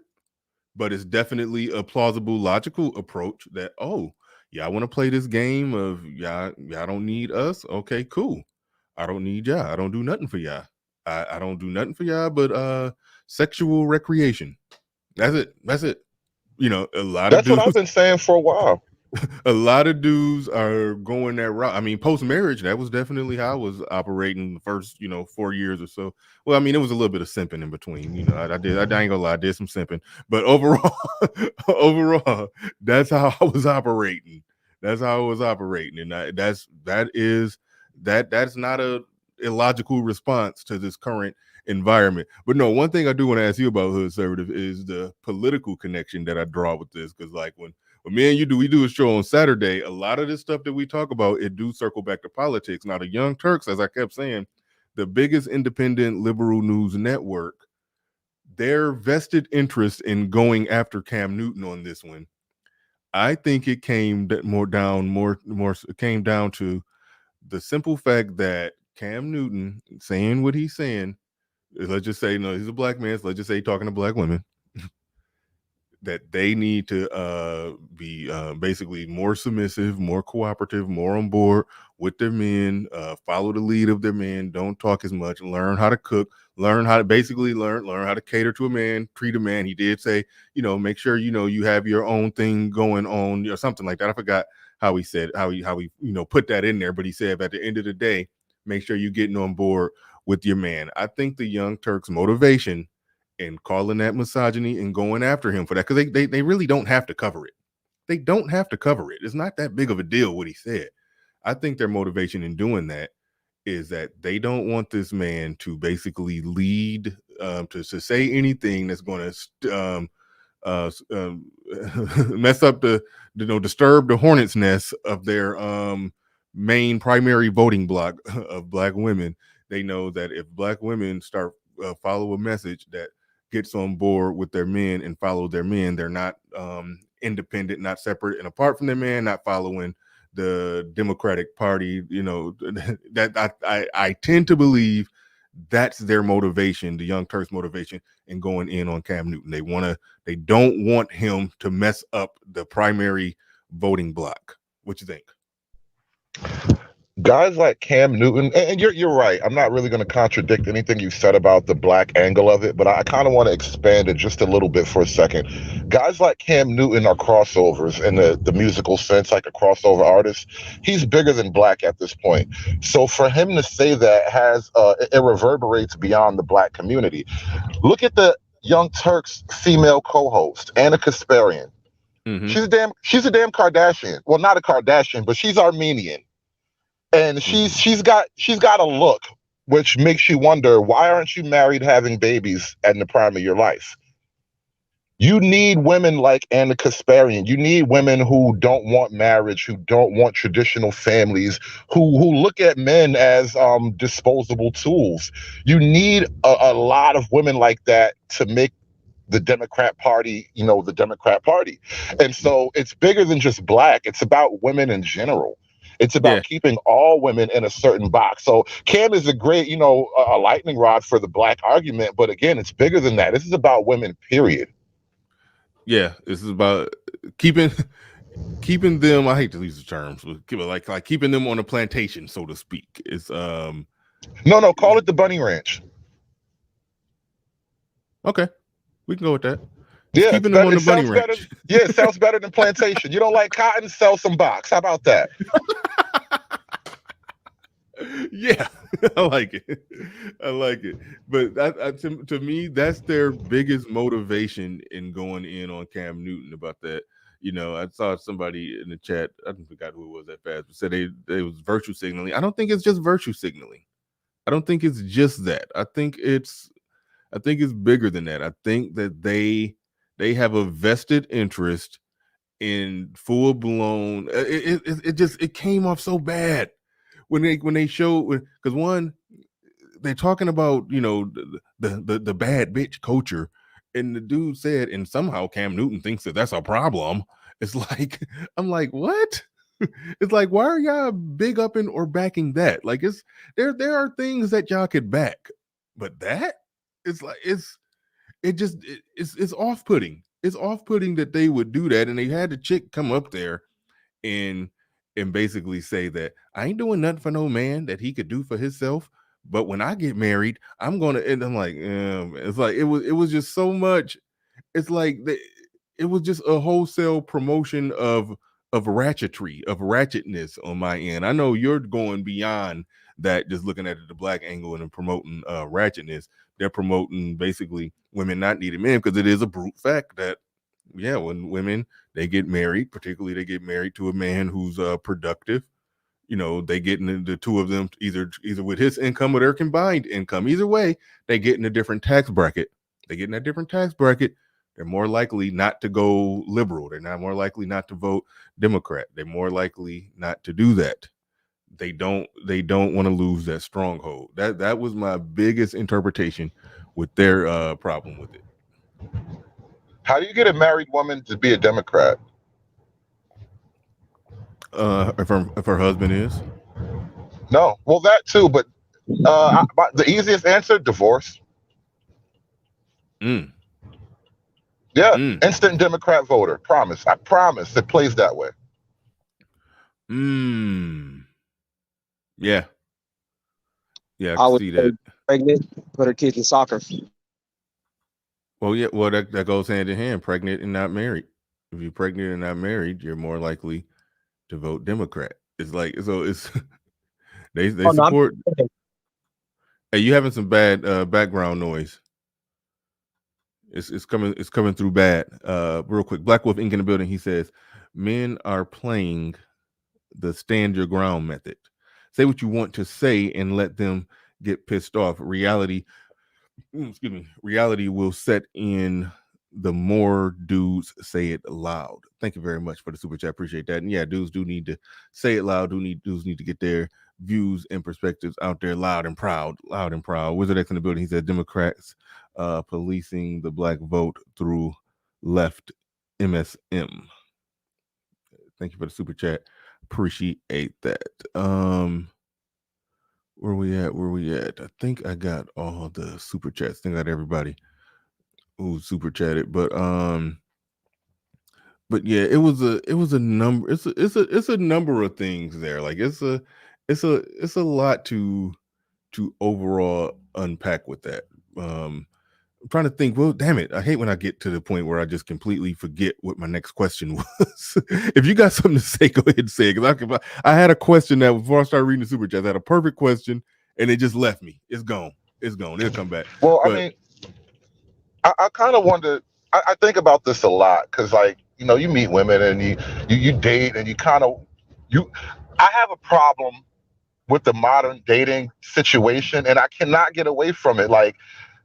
but it's definitely a plausible, logical approach that, y'all want to play this game of y'all don't need us. Okay, cool. I don't need y'all. I don't do nothing for y'all. I don't do nothing for y'all but sexual recreation. That's it. A lot That's of dudes. what I've been saying for a while. a lot of dudes are going that route. I mean, post marriage, that was definitely how I was operating the first, 4 years or so. Well, I mean, it was a little bit of simping in between. I ain't gonna lie, I did some simping, but overall, overall, that's how I was operating. That's how I was operating, and that's not a illogical response to this current environment. But no, one thing I do want to ask you about, Hood Conservative, is the political connection that I draw with this, because like when me and we do a show on Saturday, a lot of this stuff that we talk about, it do circle back to politics. Now, the Young Turks, as I kept saying, the biggest independent liberal news network, their vested interest in going after Cam Newton on this one, I think it came down to the simple fact that Cam Newton saying what he's saying, let's just say, no, he's a black man, so let's just say talking to black women, that they need to be basically more submissive, more cooperative, more on board with their men, follow the lead of their men, don't talk as much, learn how to cook, learn how to cater to a man, treat a man. He did say, make sure, you have your own thing going on or something like that. I forgot how he said, how he put that in there, but he said at the end of the day, make sure you're getting on board with your man. I think the Young Turks' motivation and calling that misogyny and going after him for that, because they really don't have to cover it. They don't have to cover it. It's not that big of a deal what he said. I think their motivation in doing that is that they don't want this man to basically lead to say anything that's going to mess up disturb the hornet's nest of their main primary voting block of black women. They know that if black women start follow a message that gets on board with their men and follow their men, they're not independent, not separate and apart from their man, not following the Democratic Party. That I tend to believe that's their motivation, the Young Turks' motivation in going in on Cam Newton. They don't want him to mess up the primary voting block. What you think? Guys like Cam Newton, and you're right. I'm not really going to contradict anything you said about the black angle of it, but I kind of want to expand it just a little bit for a second. Guys like Cam Newton are crossovers in the musical sense, like a crossover artist. He's bigger than black at this point. So for him to say that it reverberates beyond the black community. Look at the Young Turks female co-host, Anna Kasparian. Mm-hmm. She's a damn Kardashian. Well, not a Kardashian, but she's Armenian. And she's got a look which makes you wonder, why aren't you married having babies in the prime of your life? You need women like Anna Kasparian. You need women who don't want marriage, who don't want traditional families, who look at men as disposable tools. You need a lot of women like that to make the Democrat Party, the Democrat Party. And so it's bigger than just black. It's about women in general. It's about keeping all women in a certain box. So Cam is a great, a lightning rod for the black argument. But again, it's bigger than that. This is about women, period. Yeah, this is about keeping them. I hate to use the terms, but like keeping them on a plantation, so to speak. It's no, call it the bunny ranch. Okay, we can go with that. Yeah, keeping them on the bunny ranch. It sounds better than plantation. You don't like cotton? Sell some box. How about that? Yeah, I like it. But to me, that's their biggest motivation in going in on Cam Newton about that. I saw somebody in the chat, I forgot who it was that fast, but said they was virtue signaling. I don't think it's just virtue signaling. I don't think it's just that. I think it's bigger than that. I think that they have a vested interest in full blown. It came off so bad when they showed, because one, they're talking about the bad bitch culture, and the dude said, and somehow Cam Newton thinks that that's a problem. It's like, I'm like, what? It's like, why are y'all big upping or backing that? Like, there are things that y'all could back, but that it's like it's off-putting. It's off-putting that they would do that, and they had the chick come up there and basically say that I ain't doing nothing for no man that he could do for himself, but when I get married, I'm gonna. And I'm like, it's like it was just so much. It's like it was just a wholesale promotion of ratchetry, of ratchetness on my end. I know you're going beyond that, just looking at the black angle and promoting ratchetness. They're promoting basically women not needing men, because it is a brute fact that, yeah, when women, they get married, particularly they get married to a man who's productive, you know, they get in the two of them either with his income or their combined income. Either way, they get in a different tax bracket. They get in a different tax bracket. They're more likely not to go liberal. They're not more likely not to vote Democrat. They're more likely not to do that. They don't want to lose that stronghold. That was my biggest interpretation with their problem with it. How do you get a married woman to be a Democrat? If her husband is? No, well, that too, but the easiest answer: divorce. Yeah, instant Democrat voter. Promise. I promise. It plays that way. Yeah. Yeah, I would see that. Pregnant, put her kids in soccer. Well, yeah, well, that goes hand in hand. Pregnant and not married. If you're pregnant and not married, you're more likely to vote Democrat. It's like, so it's they support. Hey, you having some bad background noise. It's coming through bad. Real quick. Black Wolf Ink in the building. He says, men are playing the stand your ground method. Say what you want to say and let them get pissed off. Reality will set in the more dudes say it loud. Thank you very much for the super chat. Appreciate that. And yeah, dudes do need to say it loud. Dudes need to get their views and perspectives out there loud and proud. Wizard X in the building. He said Democrats policing the black vote through left MSM. Thank you for the super chat. Appreciate that. Where we at? I think I got all the super chats. I think I got everybody who super chatted, but yeah, it was a number. It's a number of things there. Like it's a lot to overall unpack with that. I'm trying to think. Well, damn it, I hate when I get to the point where I just completely forget what my next question was. If you got something to say, go ahead and say it. Because I had a question that before I started reading the super chats, I had a perfect question and it just left me. It's gone. It'll come back. Well, I mean, I kind of wonder. I think about this a lot because, like, you know, you meet women and you date and I have a problem with the modern dating situation, and I cannot get away from it. Like,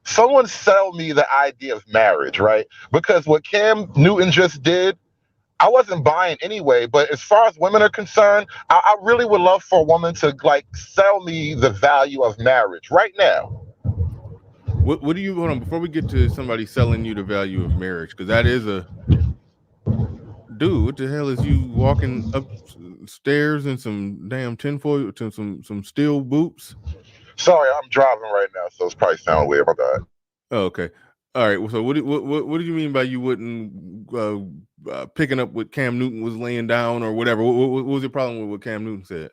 someone sell me the idea of marriage, right? Because what Cam Newton just did, I wasn't buying anyway. But as far as women are concerned, I really would love for a woman to like sell me the value of marriage right now. What do you hold on before we get to somebody selling you the value of marriage? Because that is a dude. What the hell is you walking upstairs in some damn tinfoil to some steel boots? Sorry, I'm driving right now, so it's probably sound weird. My bad. Oh, okay. All right. So what do you mean by you wouldn't picking up what Cam Newton was laying down or whatever? What was your problem with what Cam Newton said?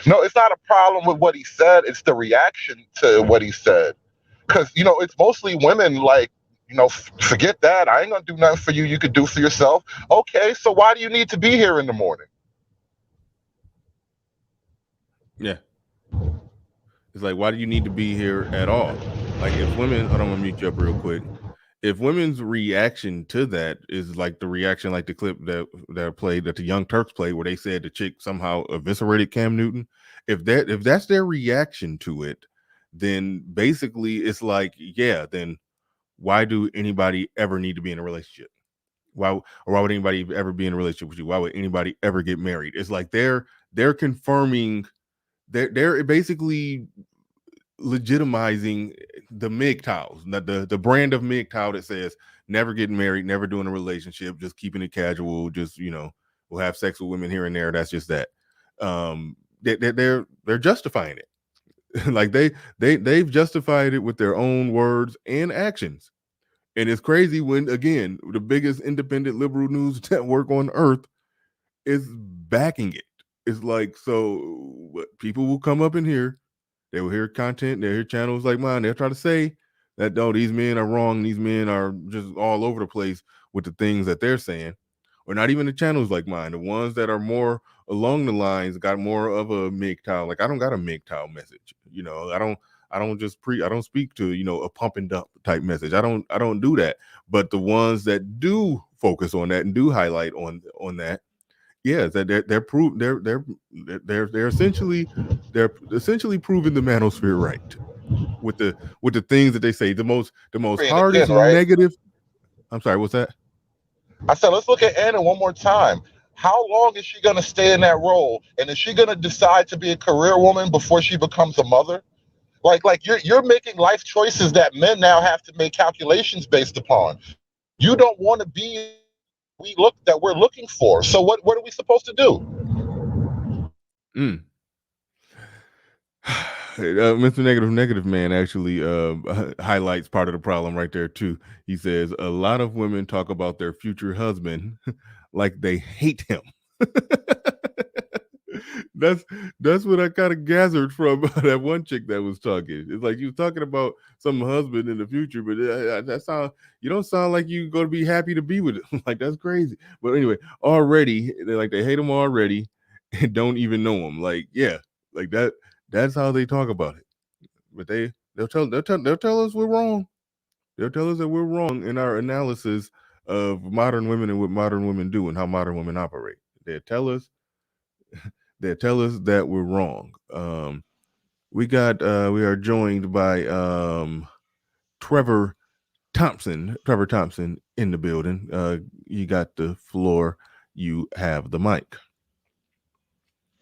No, it's not a problem with what he said. It's the reaction to what he said. Because, you know, it's mostly women like, you know, forget that. I ain't going to do nothing for you. You could do for yourself. Okay, so why do you need to be here in the morning? Yeah. It's like, why do you need to be here at all? Like, if women, I don't want to mute you up real quick. If women's reaction to that is like the reaction, like the clip that played, that the Young Turks played, where they said the chick somehow eviscerated Cam Newton. If that's their reaction to it, then basically it's like, yeah, then why do anybody ever need to be in a relationship? Why would anybody ever be in a relationship with you? Why would anybody ever get married? It's like they're confirming, they're basically legitimizing the MGTOWs, the brand of MGTOW that says never getting married, never doing a relationship, just keeping it casual, just, you know, we'll have sex with women here and there. That's just that. They're justifying it. Like they've justified it with their own words and actions. And it's crazy when, again, the biggest independent liberal news network on earth is backing it. It's like, so people will come up in here, they will hear content, they'll hear channels like mine, they'll try to say that, oh, these men are wrong, these men are just all over the place with the things that they're saying, or not even the channels like mine, the ones that are more along the lines got more of a MGTOW. Like I don't got a MGTOW message, you know. I don't speak to, you know, a pump and dump type message. I don't do that. But the ones that do focus on that and do highlight on that, yeah, that they're essentially proving the manosphere right with the things that they say. The most hardest right? negative. I'm sorry, what's that? I said, let's look at Anna one more time. How long is she going to stay in that role? And is she going to decide to be a career woman before she becomes a mother? Like you're making life choices that men now have to make calculations based upon. You don't want to be we're looking for. So what are we supposed to do? Mr. Negative Man actually highlights part of the problem right there too. He says a lot of women talk about their future husband like they hate him. That's what I kind of gathered from that one chick that was talking. It's like you was talking about some husband in the future, but you don't sound like you're going to be happy to be with him. Like that's crazy. But anyway, already they hate him already and don't even know him. Like yeah, like that. That's how they talk about it. But they'll tell us we're wrong. They'll tell us that we're wrong in our analysis of modern women and what modern women do and how modern women operate. They'll tell us that we're wrong. We are joined by Trevor Thompson in the building. You got the floor. You have the mic.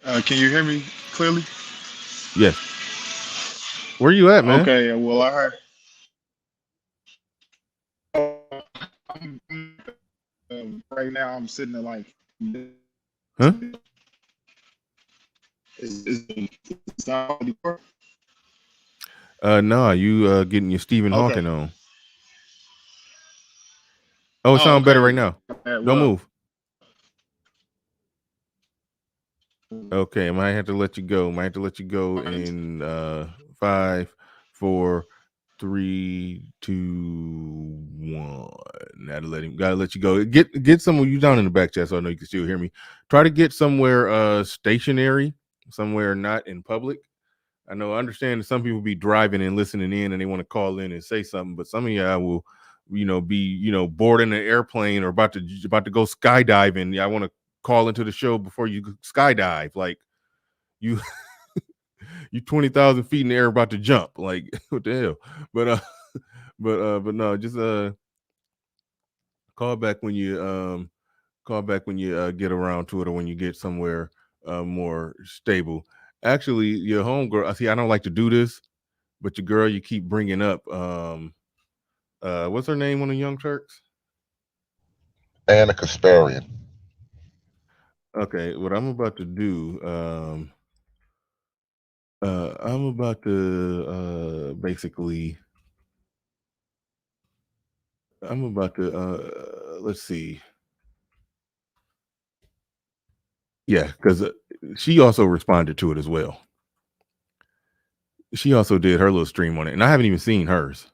Can you hear me clearly? Yes. Where you at, man? Okay, well, I heard. Right now, I'm sitting there like. Huh? No, you getting your Stephen Hawking on. Oh, it sounds better right now. Don't move. Okay, I might have to let you go. In 5, 4, 3, 2, 1. Gotta let you go. Get somewhere. You down in the back chat, so I know you can still hear me. Try to get somewhere stationary, somewhere not in public. I understand that some people be driving and listening in, and they want to call in and say something. But some of y'all will, be boarding an airplane or about to go skydiving. Yeah, I want to call into the show before you skydive. Like you 20,000 feet in the air about to jump. Like what the hell? But no, just call back when you get around to it, or when you get somewhere more stable. Actually, your homegirl, I don't like to do this, but your girl you keep bringing up, what's her name on the Young Turks? Anna Kasparian. Okay, what I'm about to do, I'm about to let's see. Yeah, because she also responded to it as well. She also did her little stream on it, and I haven't even seen hers.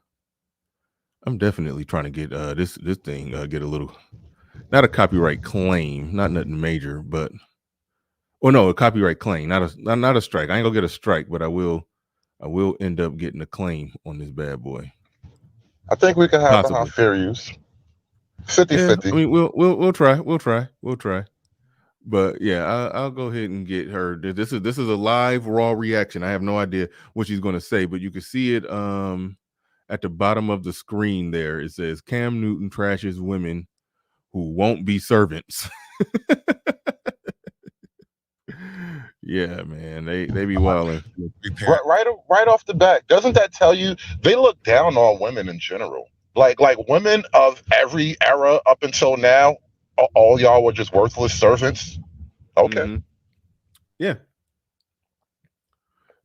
I'm definitely trying to get this thing get a little, not a copyright claim, not nothing major, but a copyright claim, not a strike. I ain't gonna get a strike, but I will end up getting a claim on this bad boy. I think we can have the high fair use. 50-50. I mean, we'll try. But yeah, I'll go ahead and get her. This is a live raw reaction. I have no idea what she's going to say, but you can see it at the bottom of the screen there. It says Cam Newton trashes women who won't be servants. Yeah, man, they be wilding. Right off the bat, doesn't that tell you they look down on women in general? Like women of every era up until now, all y'all were just worthless servants. Okay. Mm-hmm. Yeah.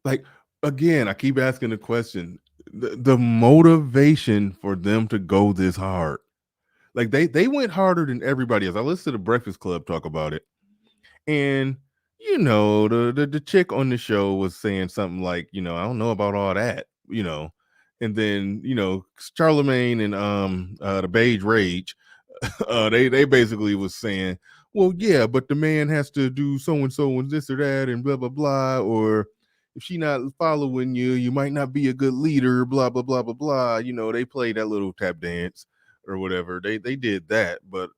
Like again, I keep asking the question: the motivation for them to go this hard. Like they went harder than everybody else. I listened to the Breakfast Club talk about it, and the chick on the show was saying something like, I don't know about all that, and then Charlemagne and the Beige Rage they basically was saying, well, yeah, but the man has to do so and so and this or that and blah blah blah, or if she not following you, you might not be a good leader, blah blah blah blah blah. You know, they played that little tap dance or whatever. They did that, but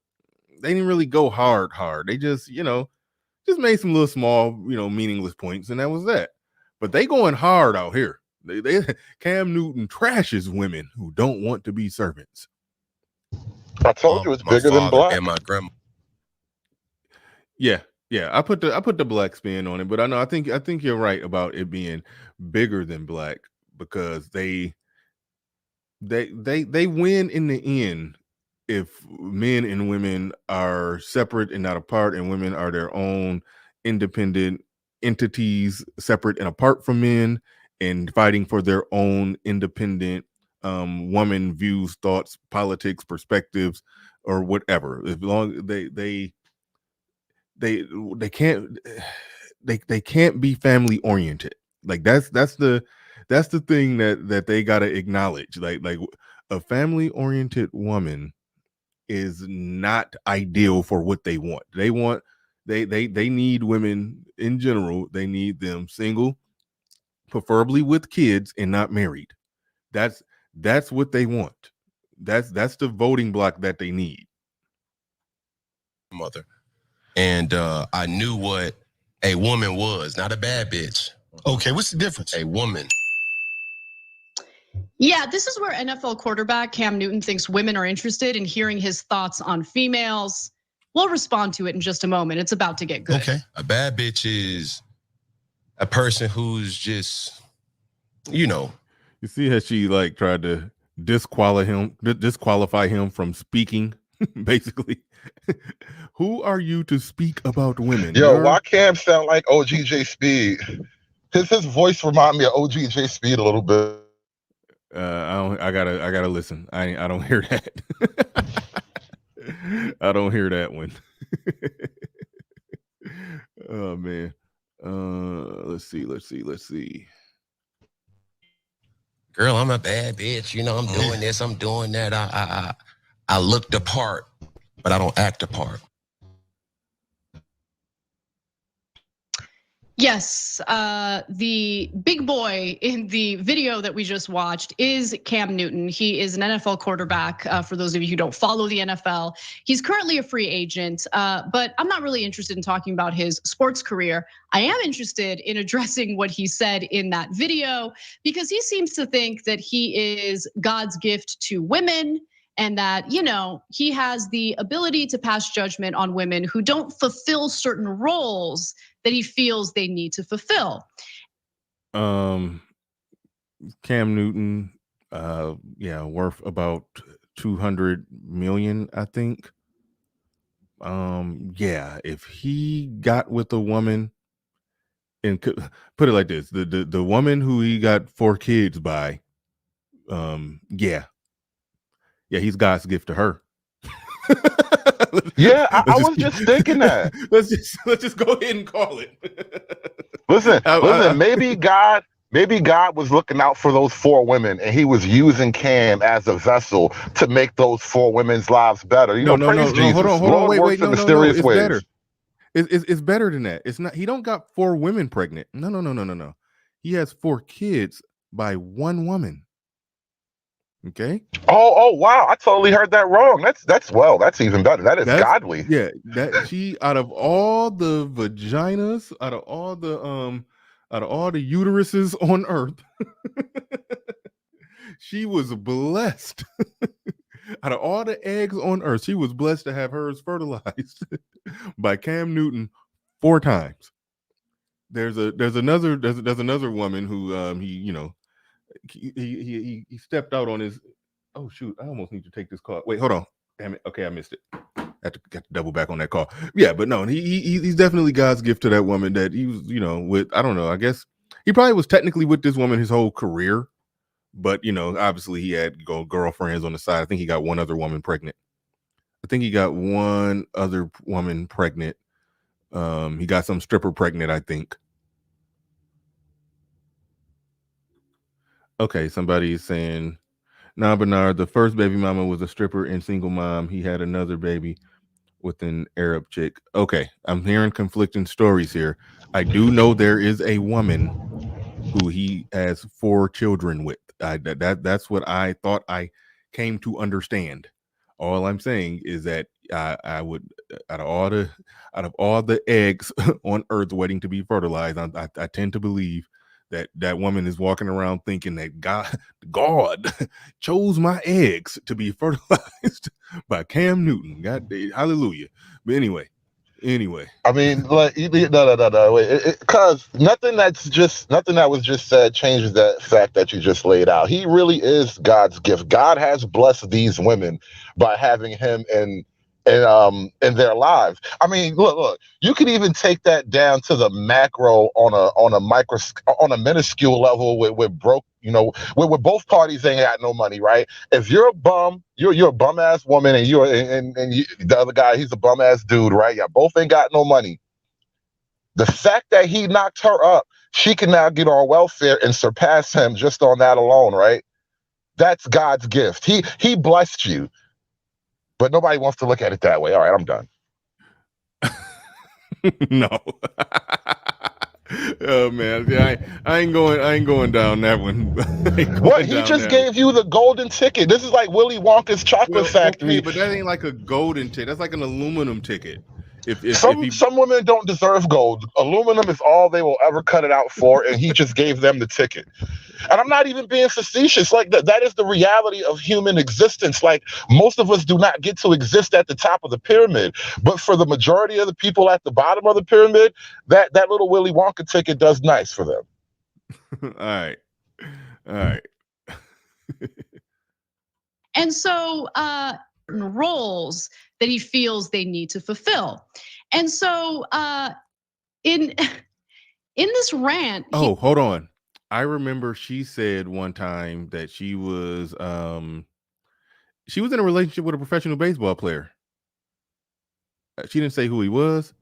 they didn't really go hard. They just, just made some little small, meaningless points, and that was that. But they going hard out here. They Cam Newton trashes women who don't want to be servants. I told you it's bigger than black. And my grandma. Yeah. I put the black spin on it, but I think you're right about it being bigger than black, because they win in the end if men and women are separate and not apart, and women are their own independent entities, separate and apart from men, and fighting for their own independent woman views, thoughts, politics, perspectives, or whatever. As long they can't be family oriented. Like that's the thing that they got to acknowledge. Like a family oriented woman is not ideal for what they want. They need women in general. They need them single, preferably with kids and not married. That's what they want. That's the voting block that they need. Mother. And I knew what a woman was, not a bad bitch. Okay, what's the difference? A woman. Yeah, this is where NFL quarterback Cam Newton thinks women are interested in hearing his thoughts on females. We'll respond to it in just a moment. It's about to get good. Okay. A bad bitch is a person who's just, You see how she like tried to disqualify him from speaking, basically. Who are you to speak about women? Yo, why Cam sound like OGJ Speed? His voice remind me of OGJ Speed a little bit. I gotta listen. I don't hear that. I don't hear that one. Oh man. Let's see. Girl, I'm a bad bitch. I'm doing this, I'm doing that. I look the part, but I don't act the part. Yes, the big boy in the video that we just watched is Cam Newton. He is an NFL quarterback, for those of you who don't follow the NFL. He's currently a free agent, but I'm not really interested in talking about his sports career. I am interested in addressing what he said in that video, because he seems to think that he is God's gift to women, and that, he has the ability to pass judgment on women who don't fulfill certain roles that he feels they need to fulfill. Cam Newton, worth about 200 million, I think. If he got with a woman, and put it like this, the woman who he got 4 kids by, he's God's gift to her. Yeah, I was just thinking that. Let's just go ahead and call it. Listen. Maybe God was looking out for those 4 women, and he was using Cam as a vessel to make those 4 women's lives better. Praise Jesus. Hold on, Lord works in mysterious it's ways. Better. It's better than that. It's not. He don't got 4 women pregnant. No. He has 4 kids by 1 woman. Okay. Oh wow! I totally heard that wrong. That's even better. That's godly. Yeah, that she out of all the vaginas, out of all the uteruses on earth, she was blessed. Out of all the eggs on earth, she was blessed to have hers fertilized by Cam Newton 4 times. There's another woman who he stepped out on his. Oh shoot! I almost need to take this call. Wait, hold on. Damn it. Okay, I missed it. I have to double back on that call. Yeah, but no, he's definitely God's gift to that woman that he was, with. I don't know. I guess he probably was technically with this woman his whole career, but obviously he had girlfriends on the side. I think he got 1 other woman pregnant. He got some stripper pregnant, I think. Okay, somebody's saying Nah, Bernard, the first baby mama was a stripper and single mom. He had another baby with an Arab chick. Okay, I'm hearing conflicting stories here. I do know there is a woman who he has 4 children with. That's what I thought I came to understand. All I'm saying is that I would, out of all the eggs on Earth waiting to be fertilized, I tend to believe that woman is walking around thinking that God chose my eggs to be fertilized by Cam Newton. God, hallelujah. But anyway. I mean, like, no, wait, because nothing that was just said changes that fact that you just laid out. He really is God's gift. God has blessed these women by having him in their lives. I mean, look, you could even take that down to the macro on a minuscule level with broke, where both parties ain't got no money, right? If you're a bum, you're a bum ass woman, and the other guy, he's a bum ass dude, right? Y'all both ain't got no money. The fact that he knocked her up, she can now get on welfare and surpass him just on that alone, right? That's God's gift. He blessed you. But nobody wants to look at it that way. All right, I'm done. No. Oh man, yeah, I ain't going down that one. What? He just gave you the golden ticket. This is like Willy Wonka's chocolate factory. Okay, but that ain't like a golden ticket. That's like an aluminum ticket. Some women don't deserve gold. Aluminum is all they will ever cut it out for, and he just gave them the ticket. And I'm not even being facetious. Like that is the reality of human existence. Like, most of us do not get to exist at the top of the pyramid, but for the majority of the people at the bottom of the pyramid, that little Willy Wonka ticket does nice for them. All right. And so roles that he feels they need to fulfill. And so in this rant. Hold on. I remember she said one time that she was in a relationship with a professional baseball player. She didn't say who he was,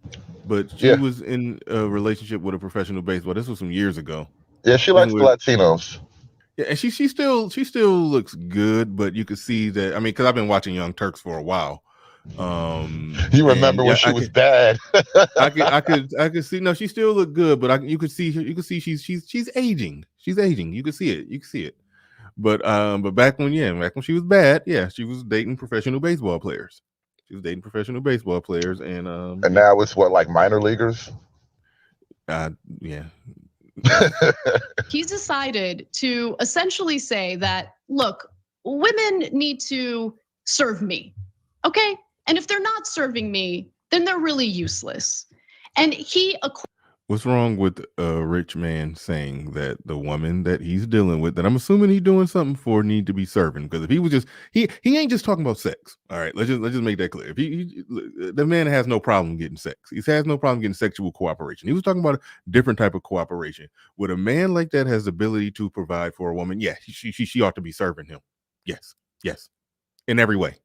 but she was in a relationship with a professional baseball. This was some years ago. Yeah, she likes the Latinos. Yeah, and she still looks good, but you could see that. I mean, because I've been watching Young Turks for a while. You remember when she was bad? I could see. No, she still looked good, but you could see she's aging. She's aging. You could see it. But back when she was bad, she was dating professional baseball players. And now it's what, like minor leaguers? Yeah. He's decided to essentially say that, look, women need to serve me, okay? And if they're not serving me, then they're really useless. And what's wrong with a rich man saying that the woman that he's dealing with, that I'm assuming he's doing something for, need to be serving? Because if he was just he ain't just talking about sex. All right, let's just make that clear. If the man has no problem getting sex. He has no problem getting sexual cooperation. He was talking about a different type of cooperation. Would a man like that has the ability to provide for a woman? Yeah, she ought to be serving him. Yes. In every way.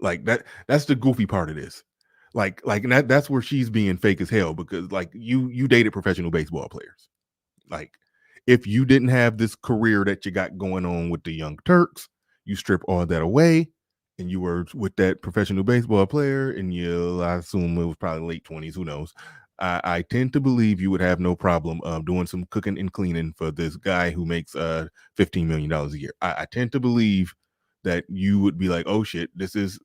Like that's the goofy part of this. Like that's where she's being fake as hell, because like you dated professional baseball players. Like, if you didn't have this career that you got going on with the Young Turks, you strip all that away and you were with that professional baseball player, and I assume it was probably late 20s, who knows. I tend to believe you would have no problem doing some cooking and cleaning for this guy who makes $15 million a year. I tend to believe that you would be like, oh shit, this is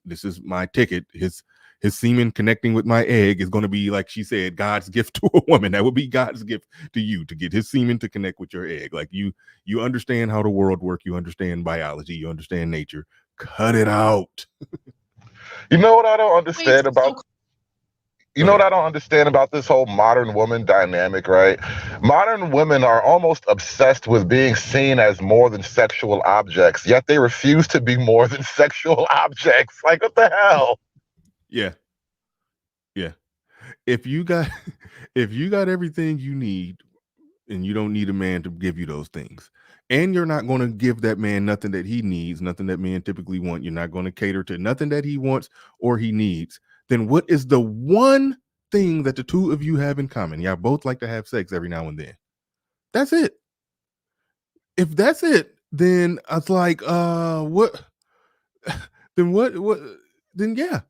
my ticket. His semen connecting with my egg is going to be, like she said, God's gift to a woman. That would be God's gift to you, to get his semen to connect with your egg. Like, you understand how the world works. You understand biology. You understand nature. Cut it out. You know what I don't understand about? You know what I don't understand about this whole modern woman dynamic, right? Modern women are almost obsessed with being seen as more than sexual objects, yet they refuse to be more than sexual objects. Like, what the hell? Yeah. If you got everything you need, and you don't need a man to give you those things, and you're not going to give that man nothing that he needs, nothing that men typically want, you're not going to cater to nothing that he wants or he needs, then what is the one thing that the two of you have in common? Y'all both like to have sex every now and then. That's it. If that's it, then it's like, what? Then what? Then yeah,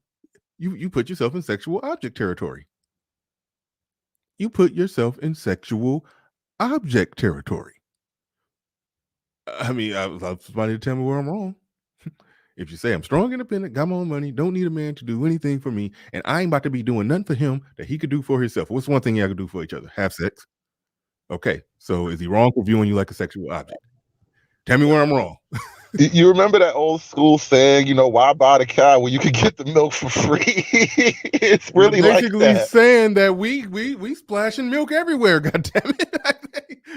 you put yourself in sexual object territory. You put yourself in sexual object territory. I mean, I was somebody to tell me where I'm wrong. If you say I'm strong, independent, got my own money, don't need a man to do anything for me, and I ain't about to be doing nothing for him that he could do for himself. What's one thing y'all could do for each other? Have sex. Okay, so is he wrong for viewing you like a sexual object? Tell me where I'm wrong. You remember that old school saying, why buy the cow when you could get the milk for free? It's really like basically that. saying that we splashing milk everywhere. God damn it!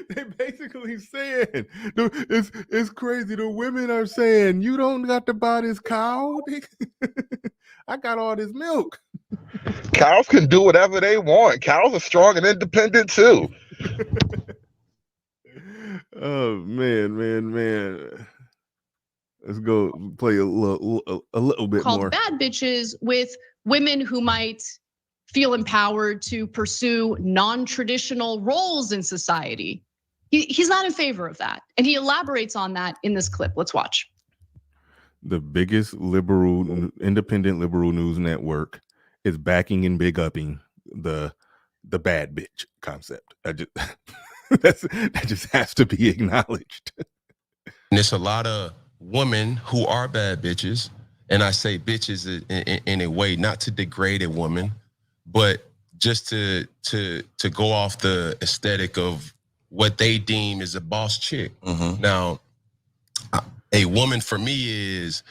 They basically saying it's crazy. The women are saying you don't got to buy this cow. I got all this milk. Cows can do whatever they want. Cows are strong and independent too. Oh man. Let's go play a little bit called more. Bad Bitches with women who might feel empowered to pursue non-traditional roles in society. He's not in favor of that. And he elaborates on that in this clip. Let's watch. The biggest independent liberal news network is backing and big upping the bad bitch concept. That just has to be acknowledged. And it's a lot of women who are bad bitches, and I say bitches in a way not to degrade a woman, but just to go off the aesthetic of what they deem is a boss chick. Now, a woman for me is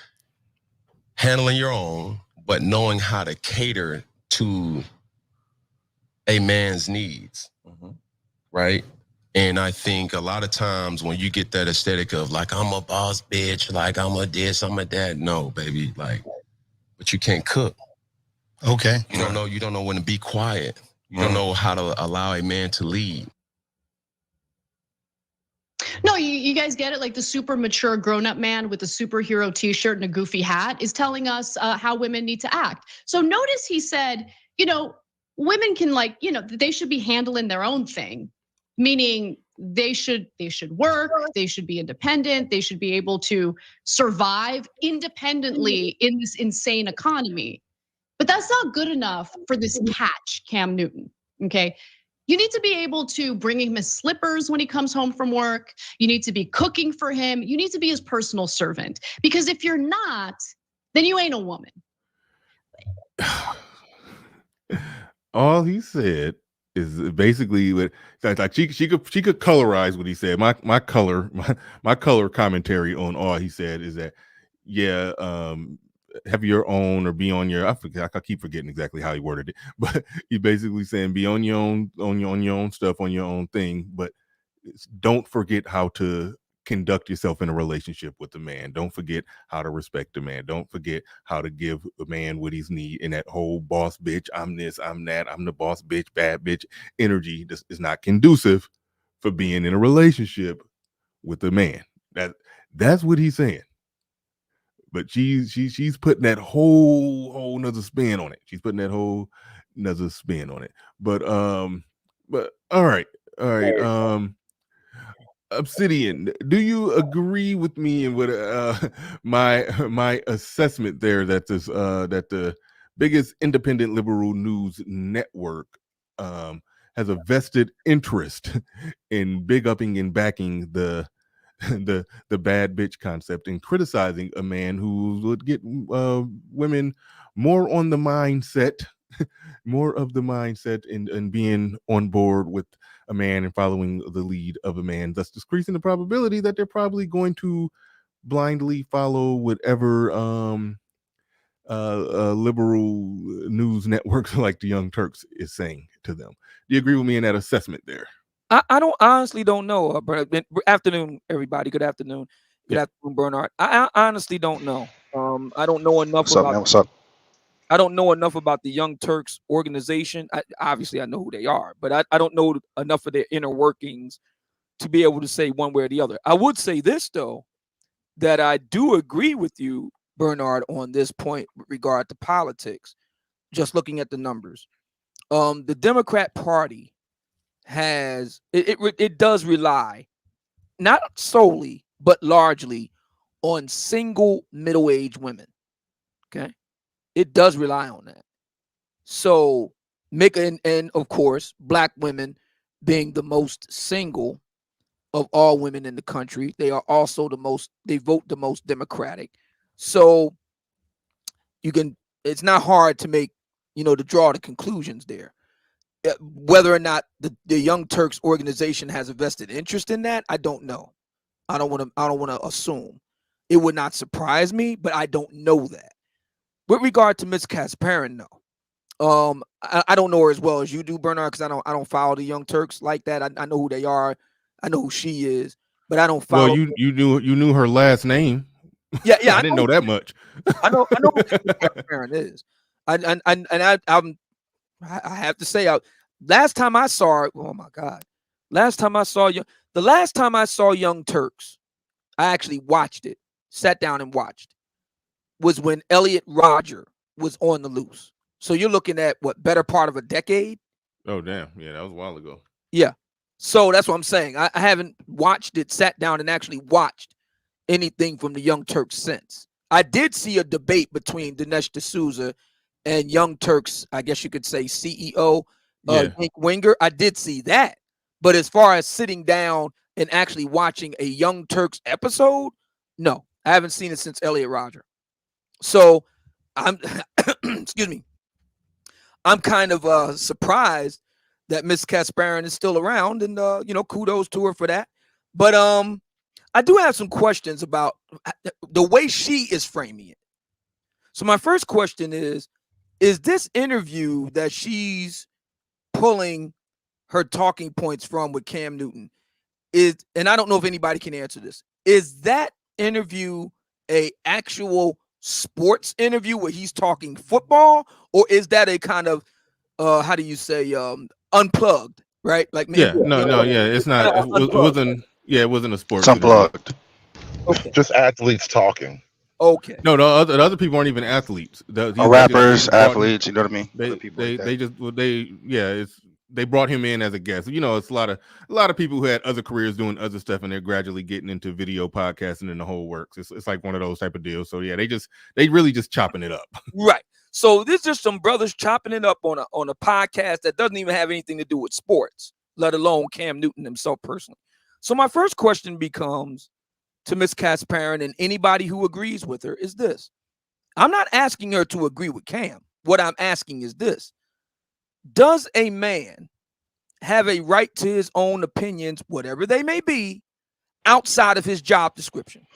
handling your own, but knowing how to cater to a man's needs, right? And I think a lot of times when you get that aesthetic of like, I'm a boss bitch, like I'm a this, I'm a that. No, baby, like, but you can't cook. Okay. You don't know when to be quiet. You don't know how to allow a man to lead. No, you guys get it? Like the super mature grown-up man with a superhero t-shirt and a goofy hat is telling us how women need to act. So notice he said, women can they should be handling their own thing. Meaning they should work, they should be independent, they should be able to survive independently in this insane economy. But that's not good enough for this catch, Cam Newton, okay? You need to be able to bring him his slippers when he comes home from work. You need to be cooking for him. You need to be his personal servant. Because if you're not, then you ain't a woman. All he said is basically what like she could colorize what he said. My color commentary on all he said is that have your own or be on your I keep forgetting exactly how he worded it, but he's basically saying be on your own stuff, on your own thing, but don't forget how to conduct yourself in a relationship with the man. Don't forget how to respect the man. Don't forget how to give a man what he's need. And that whole boss bitch, I'm this, I'm that, I'm the boss bitch, bad bitch energy is not conducive for being in a relationship with a man. That's what he's saying. But she's putting that whole nother spin on it. She's putting that whole nother spin on it. But all right. Obsidian, do you agree with me and with my assessment there that that the biggest independent liberal news network has a vested interest in big upping and backing the bad bitch concept and criticizing a man who would get women more on the mindset, more of the mindset and being on board with a man and following the lead of a man, thus decreasing the probability that they're probably going to blindly follow whatever liberal news networks like the Young Turks is saying to them. Do you agree with me in that assessment there? I honestly don't know. Afternoon, everybody. Good afternoon. Good afternoon, Bernard. I honestly don't know. I don't know enough What's up, man? What's up? I don't know enough about the Young Turks organization. Obviously, I know who they are, but I don't know enough of their inner workings to be able to say one way or the other. I would say this, though, that I do agree with you, Bernard, on this point with regard to politics, just looking at the numbers. The Democrat Party has, it does rely, not solely, but largely on single middle-aged women. Okay, it does rely on that. So and of course, black women being the most single of all women in the country, they are also they vote the most Democratic. So it's not hard to make, to draw the conclusions there. Whether or not the Young Turks organization has a vested interest in that, I don't know. I don't want to assume. It would not surprise me, but I don't know that. With regard to Ms. Kasparin, no. I don't know her as well as you do, Bernard, because I don't follow the Young Turks like that. I know who they are. I know who she is, but I don't follow. Well, you knew her last name. Yeah. I didn't know that much. I know who Kasparin is. I have to say, last time I saw her, oh my God, the last time I saw Young Turks, I actually watched it, sat down and watched, was when Elliot Rodger was on the loose. So you're looking at what, better part of a decade? Oh, damn. Yeah, that was a while ago. Yeah. So that's what I'm saying. I haven't watched it, sat down and actually watched anything from the Young Turks since. I did see a debate between Dinesh D'Souza and Young Turks, I guess you could say CEO, Hank Winger. I did see that. But as far as sitting down and actually watching a Young Turks episode, no, I haven't seen it since Elliot Rodger. So I'm, excuse me, I'm kind of surprised that Miss Kasparin is still around, and kudos to her for that. But I do have some questions about the way she is framing it. So my first question is this interview that she's pulling her talking points from with Cam Newton and I don't know if anybody can answer this, is that interview a actual sports interview where he's talking football, or is that a kind of how do you say unplugged, right? Like it's not. It wasn't. Yeah, it wasn't a sports. It's unplugged. Okay. Just athletes talking. Okay. No, the other people aren't even athletes. Rappers, athletes. You know what I mean? They brought him in as a guest. It's a lot of people who had other careers doing other stuff, and they're gradually getting into video podcasting and the whole works. It's like one of those type of deals. So yeah, they really just chopping it up. Right. So this is just some brothers chopping it up on a podcast that doesn't even have anything to do with sports, let alone Cam Newton himself personally. So my first question becomes to Ms. Kasparin and anybody who agrees with her is this. I'm not asking her to agree with Cam. What I'm asking is this. Does a man have a right to his own opinions, whatever they may be, outside of his job description?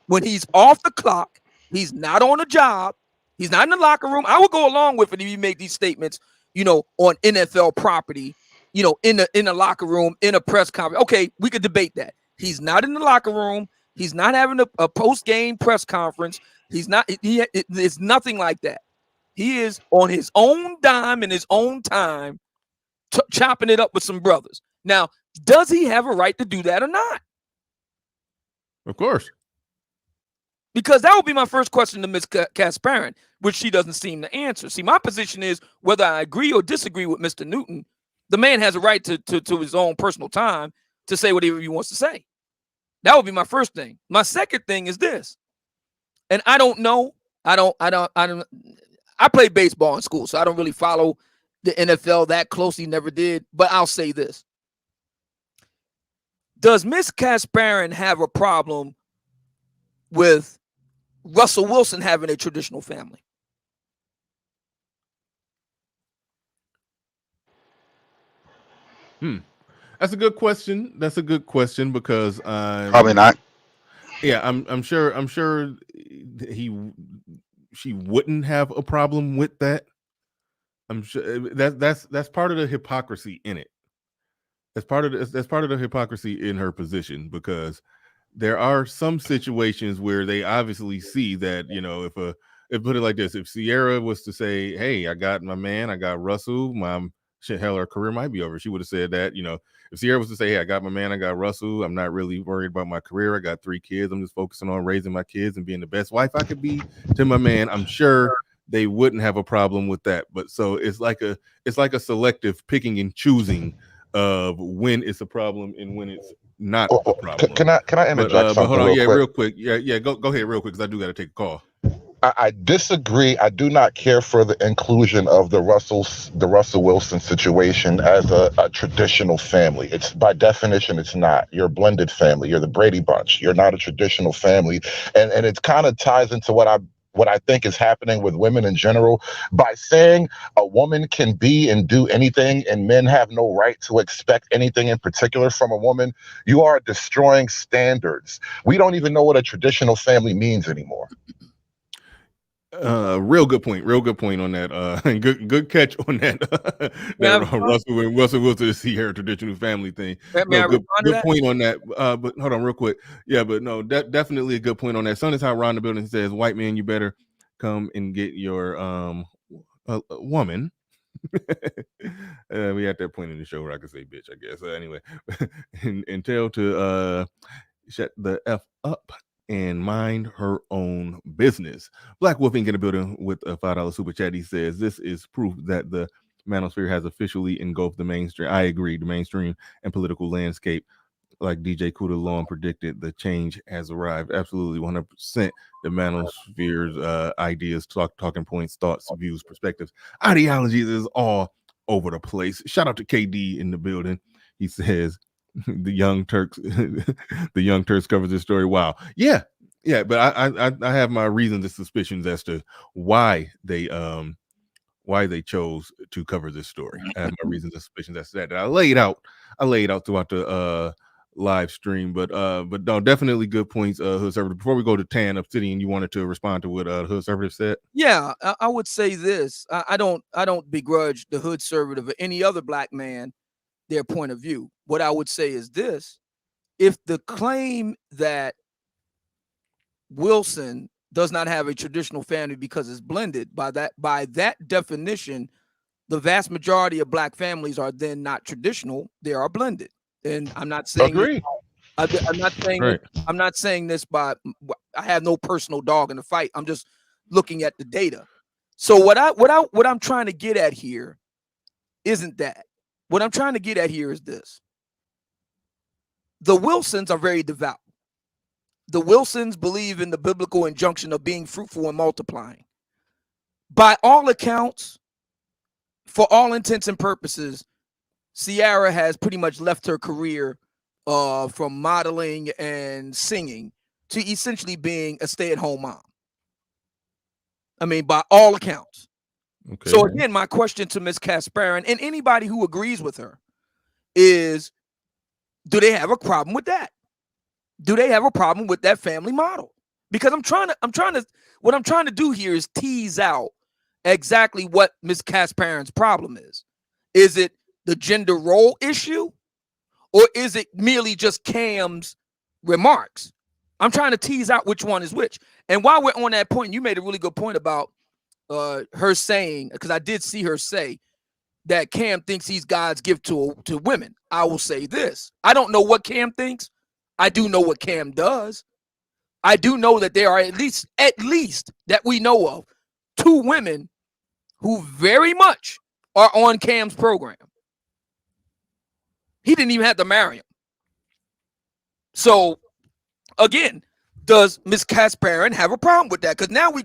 When he's off the clock, he's not on a job, he's not in the locker room. I would go along with it if you make these statements, on NFL property, in the locker room, in a press conference. Okay, we could debate that. He's not in the locker room. He's not having a post-game press conference. He's not. It's nothing like that. He is on his own dime in his own time, chopping it up with some brothers. Now, does he have a right to do that or not? Of course. Because that would be my first question to Ms. Kasparin, which she doesn't seem to answer. See, my position is whether I agree or disagree with Mr. Newton, the man has a right to his own personal time to say whatever he wants to say. That would be my first thing. My second thing is this, and I don't know. I played baseball in school, so I don't really follow the NFL that closely, never did. But I'll say this. Does Ms. Kasparin have a problem with Russell Wilson having a traditional family? That's a good question. Because probably not. Yeah, I'm sure she wouldn't have a problem with that. I'm sure that's part of the hypocrisy in it. That's part of the hypocrisy in her position, because there are some situations where they obviously see that, if put it like this, if Sierra was to say, "Hey, I got my man, I got Russell, her career might be over," she would have said that. If Sierra was to say, "Hey, I got my man, I got Russell, I'm not really worried about my career, I got 3 kids, I'm just focusing on raising my kids and being the best wife I could be to my man," I'm sure they wouldn't have a problem with that. But so it's like a selective picking and choosing of when it's a problem and when it's not a problem. Can I interject but something hold on, real yeah, quick? real quick, yeah, go ahead, real quick, because I do got to take a call. I disagree. I do not care for the inclusion of the Russell Wilson situation as a traditional family. It's by definition, it's not. You're a blended family. You're the Brady Bunch. You're not a traditional family, and it kind of ties into what I think is happening with women in general. By saying a woman can be and do anything and men have no right to expect anything in particular from a woman, you are destroying standards. We don't even know what a traditional family means anymore. Real good point on that. Good catch on that. Russell Wilson is here traditional family thing. No, good point on that. But hold on, real quick. Yeah, but no, definitely a good point on that. Son is how Ron the building says, "White man, you better come and get your woman." We at that point in the show where I can say bitch, I guess. Anyway, and tell to shut the F up and mind her own business. Black Wolf Inc. in the building with a $5 super chat. He says, this is proof that the manosphere has officially engulfed the mainstream. I agree, the mainstream and political landscape. Like DJ Kuda Long predicted, the change has arrived. Absolutely, 100%. The manosphere's ideas, talking points, thoughts, views, perspectives, ideologies is all over the place. Shout out to KD in the building. He says, the Young Turks covers this story. Wow. Yeah, but I have my reasons and suspicions as to why they chose to cover this story. I have my reasons and suspicions as to that. I laid out throughout the live stream, but no, definitely good points. Hood Conservative. Before we go to Tan Obsidian, you wanted to respond to what Hood Conservative said? Yeah, I would say this. I don't begrudge the Hood Conservative or any other black man their point of view. What I would say is this: if the claim that Wilson does not have a traditional family because it's blended, by that definition, the vast majority of black families are then not traditional; they are blended. And I'm not saying I'm not saying this by I have no personal dog in the fight. I'm just looking at the data. So what I'm trying to get at here isn't that. What I'm trying to get at here is this. The Wilsons are very devout. The Wilsons believe in the biblical injunction of being fruitful and multiplying. By all accounts, for all intents and purposes, Ciara has pretty much left her career from modeling and singing to essentially being a stay-at-home mom. I mean, by all accounts. Okay. So again, my question to Ms. Kasparin and anybody who agrees with her is, do they have a problem with that? Do they have a problem with that family model? Because what I'm trying to do here is tease out exactly what Ms. Kasparin's problem is. Is it the gender role issue, or is it merely just Cam's remarks? I'm trying to tease out which one is which. And while we're on that point, you made a really good point about her saying, because I did see her say that Cam thinks he's God's gift to women. I will say this: I don't know what Cam thinks. I do know what Cam does. I do know that there are at least that we know of 2 women who very much are on Cam's program. He didn't even have to marry him. So again, does Ms. Kasparin have a problem with that? Because now we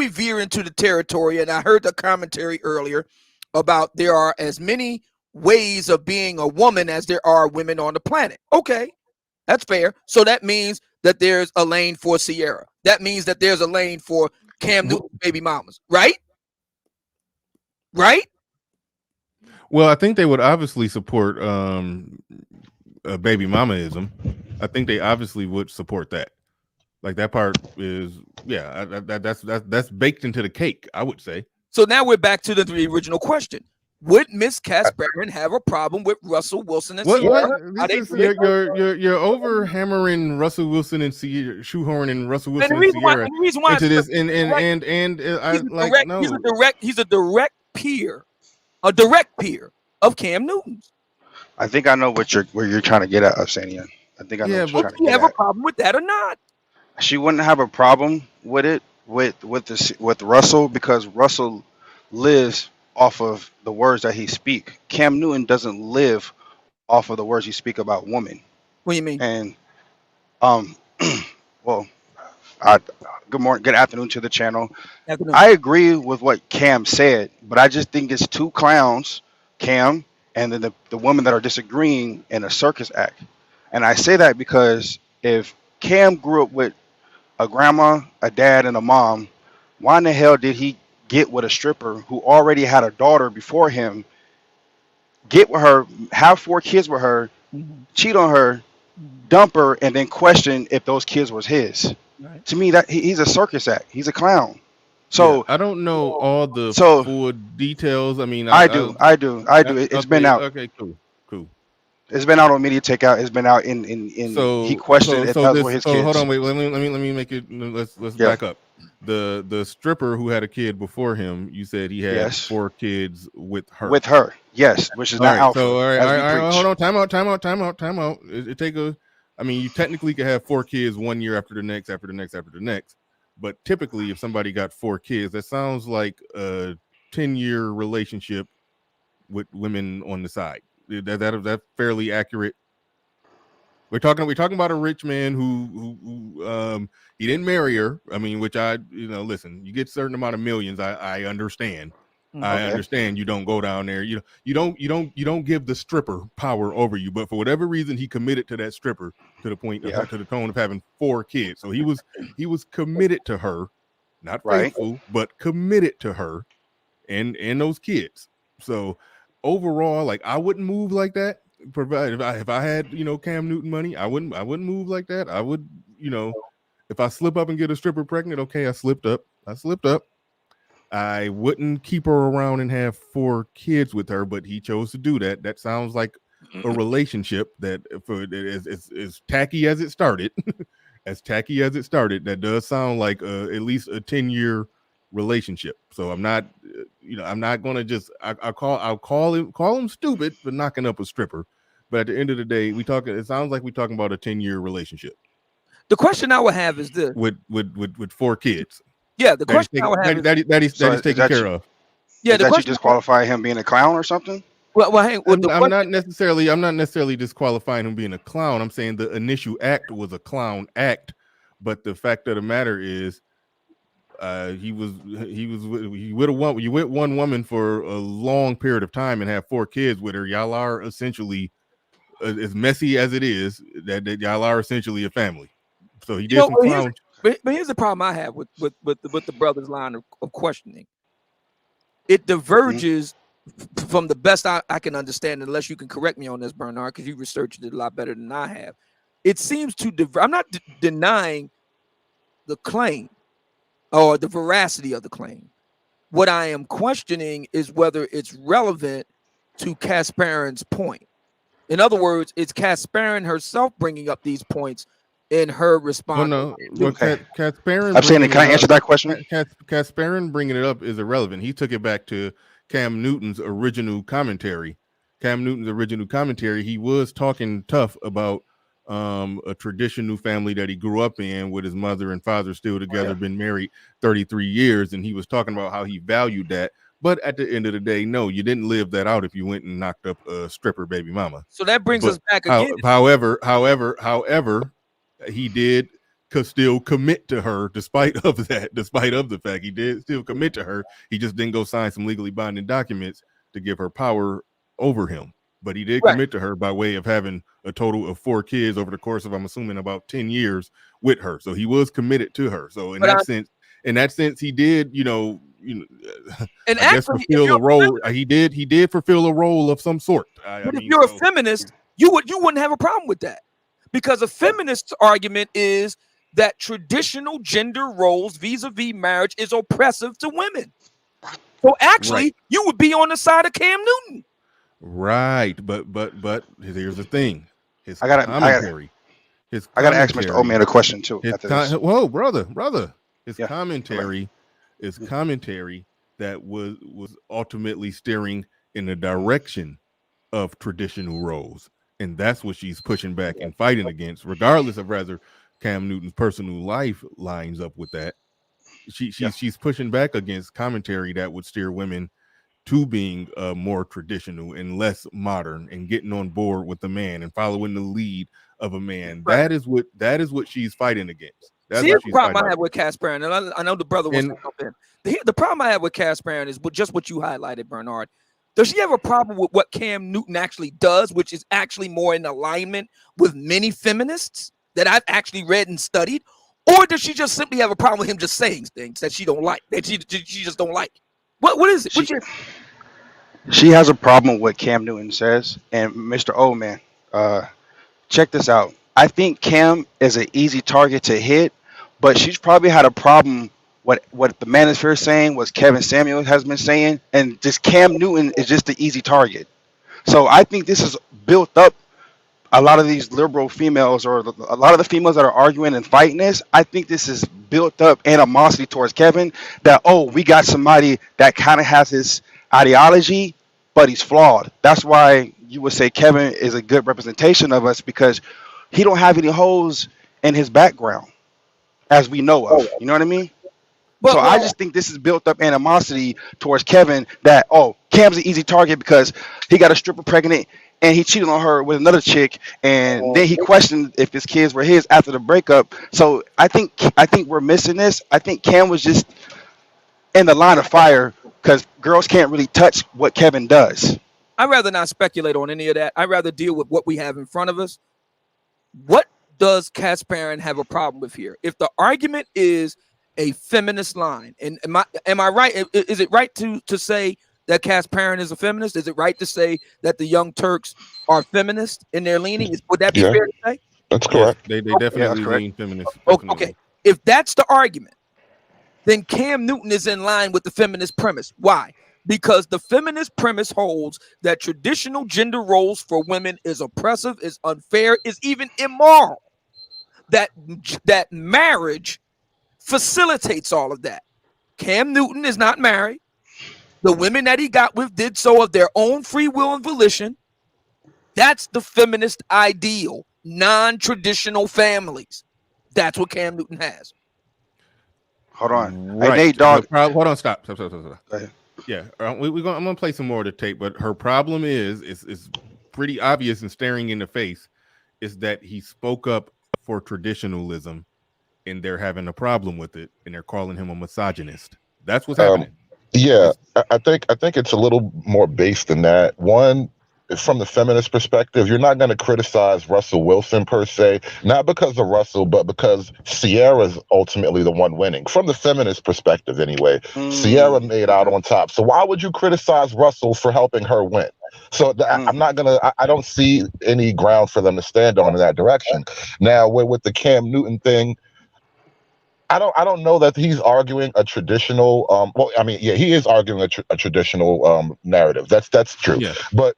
veer into the territory, and I heard the commentary earlier about there are as many ways of being a woman as there are women on the planet. Okay, that's fair. So that means that there's a lane for Ciara. That means that there's a lane for Cam Newton's baby mamas, right? Right? Well, I think they would obviously support baby mamaism. I think they obviously would support that. Like that part is, yeah, that's baked into the cake, I would say. So now we're back to the original question. Would Miss Kasparin have a problem with Russell Wilson and Ciara? You're over hammering Russell Wilson and Ciara, shoehorning Russell Wilson and Ciara into this, he's a direct peer of Cam Newton's. I think I know where you're trying to get at, Arsenio. I think I know what you're trying to get at. Do you have a problem with that or not? She wouldn't have a problem with it with Russell, because Russell lives off of the words that he speak. Cam Newton doesn't live off of the words he speak about women. What do you mean? And well, good morning, good afternoon to the channel. Afternoon. I agree with what Cam said, but I just think it's two clowns, Cam, and then the women that are disagreeing in a circus act. And I say that because if Cam grew up with a grandma, a dad, and a mom, why in the hell did he get with a stripper who already had a daughter before him, get with her, have 4 kids with her, cheat on her, dump her, and then question if those kids was his? Right. To me, that he's a circus act. He's a clown. So yeah, I don't know all the so full details. I mean, I do. It's been out. Okay, cool. It's been out on Media Takeout. It's been out in he questioned if that was his kids. Hold on, wait. Let me make it. Let's back up. The stripper who had a kid before him, you said he had 4 kids with her. With her, yes, which is not alpha. So all right, preach. hold on. Time out. It take a. I mean, you technically could have 4 kids 1 year after the next, but typically, if somebody got 4 kids, that sounds like a 10-year relationship with women on the side. That's fairly accurate. We're talking about a rich man who he didn't marry her. I mean, which listen, you get a certain amount of millions. I understand. Okay. I understand you don't go down there. You don't give the stripper power over you. But for whatever reason, he committed to that stripper to the point of, to the tone of having 4 kids. So he was committed to her, not faithful, but committed to her and those kids. So overall, like, I wouldn't move like that. Provided if I had Cam Newton money, I wouldn't move like that. I would, if I slip up and get a stripper pregnant, okay, I slipped up. I wouldn't keep her around and have 4 kids with her, but he chose to do that. That sounds like a relationship that, for as tacky as it started, that does sound like at least a 10-year relationship. So I'm not going to just I'll call him stupid for knocking up a stripper. But at the end of the day, it sounds like we're talking about a 10-year relationship. The question I would have is this: with 4 kids. Yeah, the question I would have that he's taken care of. Yeah, does that you disqualify him being a clown or something? Well, hang. I'm not necessarily disqualifying him being a clown. I'm saying the initial act was a clown act, but the fact of the matter is, you with one woman for a long period of time and have 4 kids with her. Y'all are essentially, as messy as it is, that y'all are essentially a family. So he did some clown. But here's the problem I have with the brother's line of questioning. It diverges from the best I can understand, unless you can correct me on this, Bernard, because you researched it a lot better than I have. It seems to I'm not denying the claim or the veracity of the claim. What I am questioning is whether it's relevant to Kasparin's point. In other words, it's Kasparin herself bringing up these points in her response. No. Kasparin. I'm saying, can I answer that question? Kasparin bringing it up is irrelevant. He took it back to Cam Newton's original commentary. He was talking tough about a traditional family that he grew up in with his mother and father still together, been married 33 years, and he was talking about how he valued that. But at the end of the day, no, you didn't live that out if you went and knocked up a stripper baby mama. So that brings us back again. However, he did still commit to her despite of the fact he did still commit to her. He just didn't go sign some legally binding documents to give her power over him. But he did commit to her by way of having a total of 4 kids over the course of, I'm assuming, about 10 years with her. So he was committed to her. So in that sense, he did, and I guess fulfill a role. He did fulfill a role of some sort. If you're a feminist, you wouldn't have a problem with that, because a feminist argument is that traditional gender roles vis-a-vis marriage is oppressive to women. So actually, you would be on the side of Cam Newton. Right, but here's the thing. I gotta ask Mr. Oman a question too. Whoa, brother. His commentary that was ultimately steering in the direction of traditional roles, and that's what she's pushing back and fighting against, regardless of whether Cam Newton's personal life lines up with that. She's pushing back against commentary that would steer women to being more traditional and less modern, and getting on board with the man and following the lead of a man. Right. That is what she's fighting against. That's See, what the she's problem fighting I have against. with Casper, and I know the brother wants to jump in. The problem I have with Casper is just what you highlighted, Bernard. Does she have a problem with what Cam Newton actually does, which is actually more in alignment with many feminists that I've actually read and studied? Or does she just simply have a problem with him just saying things that she don't like, that she just don't like? What is it? She has a problem with what Cam Newton says. And Mr. O, man, check this out. I think Cam is an easy target to hit, but she's probably had a problem what the manosphere is saying, what Kevin Samuels has been saying, and just Cam Newton is just the easy target. So I think this is built up. A lot of these liberal females, or a lot of the females that are arguing and fighting this, I think this is built up animosity towards Kevin. That, oh, we got somebody that kind of has his ideology, but he's flawed. That's why you would say Kevin is a good representation of us, because he don't have any holes in his background, as we know of. You know what I mean? So I just think this is built up animosity towards Kevin. That, oh, Cam's an easy target because he got a stripper pregnant and he cheated on her with another chick, and then he questioned if his kids were his after the breakup. So I think we're missing this. I think Cam was just in the line of fire because girls can't really touch what Kevin does. I'd rather not speculate on any of that. I'd rather deal with what we have in front of us. What does Casparin have a problem with here? If the argument is a feminist line, and am I right? Is it right to say that Casparin is a feminist? Is it right to say that the Young Turks are feminist in their leaning? Would that be fair to say? That's correct. Yes, they definitely lean feminist. Okay. If that's the argument, then Cam Newton is in line with the feminist premise. Why? Because the feminist premise holds that traditional gender roles for women is oppressive, is unfair, is even immoral. That marriage facilitates all of that. Cam Newton is not married. The women that he got with did so of their own free will and volition. That's the feminist ideal. Non-traditional families. That's what Cam Newton has. Hold on. Right. Hey, Nate, dog. Hold on. Stop. Go ahead. Yeah, I'm gonna play some more of the tape, but her problem is pretty obvious and staring in the face, is that he spoke up for traditionalism, and they're having a problem with it, and they're calling him a misogynist. That's what's happening. Yeah, I think it's a little more based than that. One, from the feminist perspective, you're not going to criticize Russell Wilson per se, not because of Russell, but because Sierra's ultimately the one winning. From the feminist perspective, anyway, Sierra made out on top. So why would you criticize Russell for helping her win? So I'm not gonna. I don't see any ground for them to stand on in that direction. Now, with the Cam Newton thing, I don't know that he's arguing a traditional. Well, I mean, yeah, he is arguing a traditional narrative. That's true. Yeah. But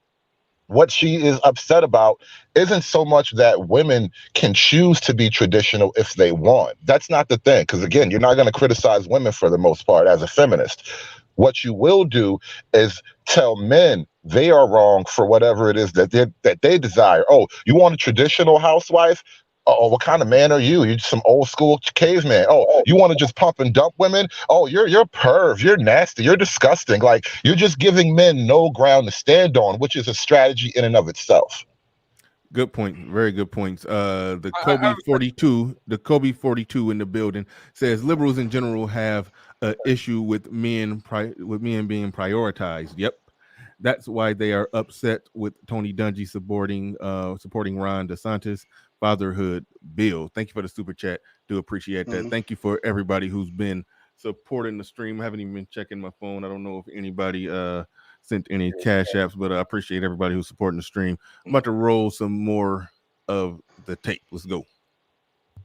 what she is upset about isn't so much that women can choose to be traditional if they want. That's not the thing. Because again, you're not going to criticize women for the most part as a feminist. What you will do is tell men they are wrong for whatever it is that they desire. Oh, you want a traditional housewife? Oh, what kind of man are you? You're some old school caveman. Oh, you want to just pump and dump women? Oh, you're perv. You're nasty. You're disgusting. Like, you're just giving men no ground to stand on, which is a strategy in and of itself. Good point. Very good points. The Kobe 42 in the building says liberals in general have an issue with men being prioritized. Yep. That's why they are upset with Tony Dungy supporting Ron DeSantis fatherhood bill. Thank you for the super chat. Do appreciate that. Thank you for everybody who's been supporting the stream. I haven't even been checking my phone. I don't know if anybody sent any cash apps, but I appreciate everybody who's supporting the stream. I'm about to roll some more of the tape. Let's go.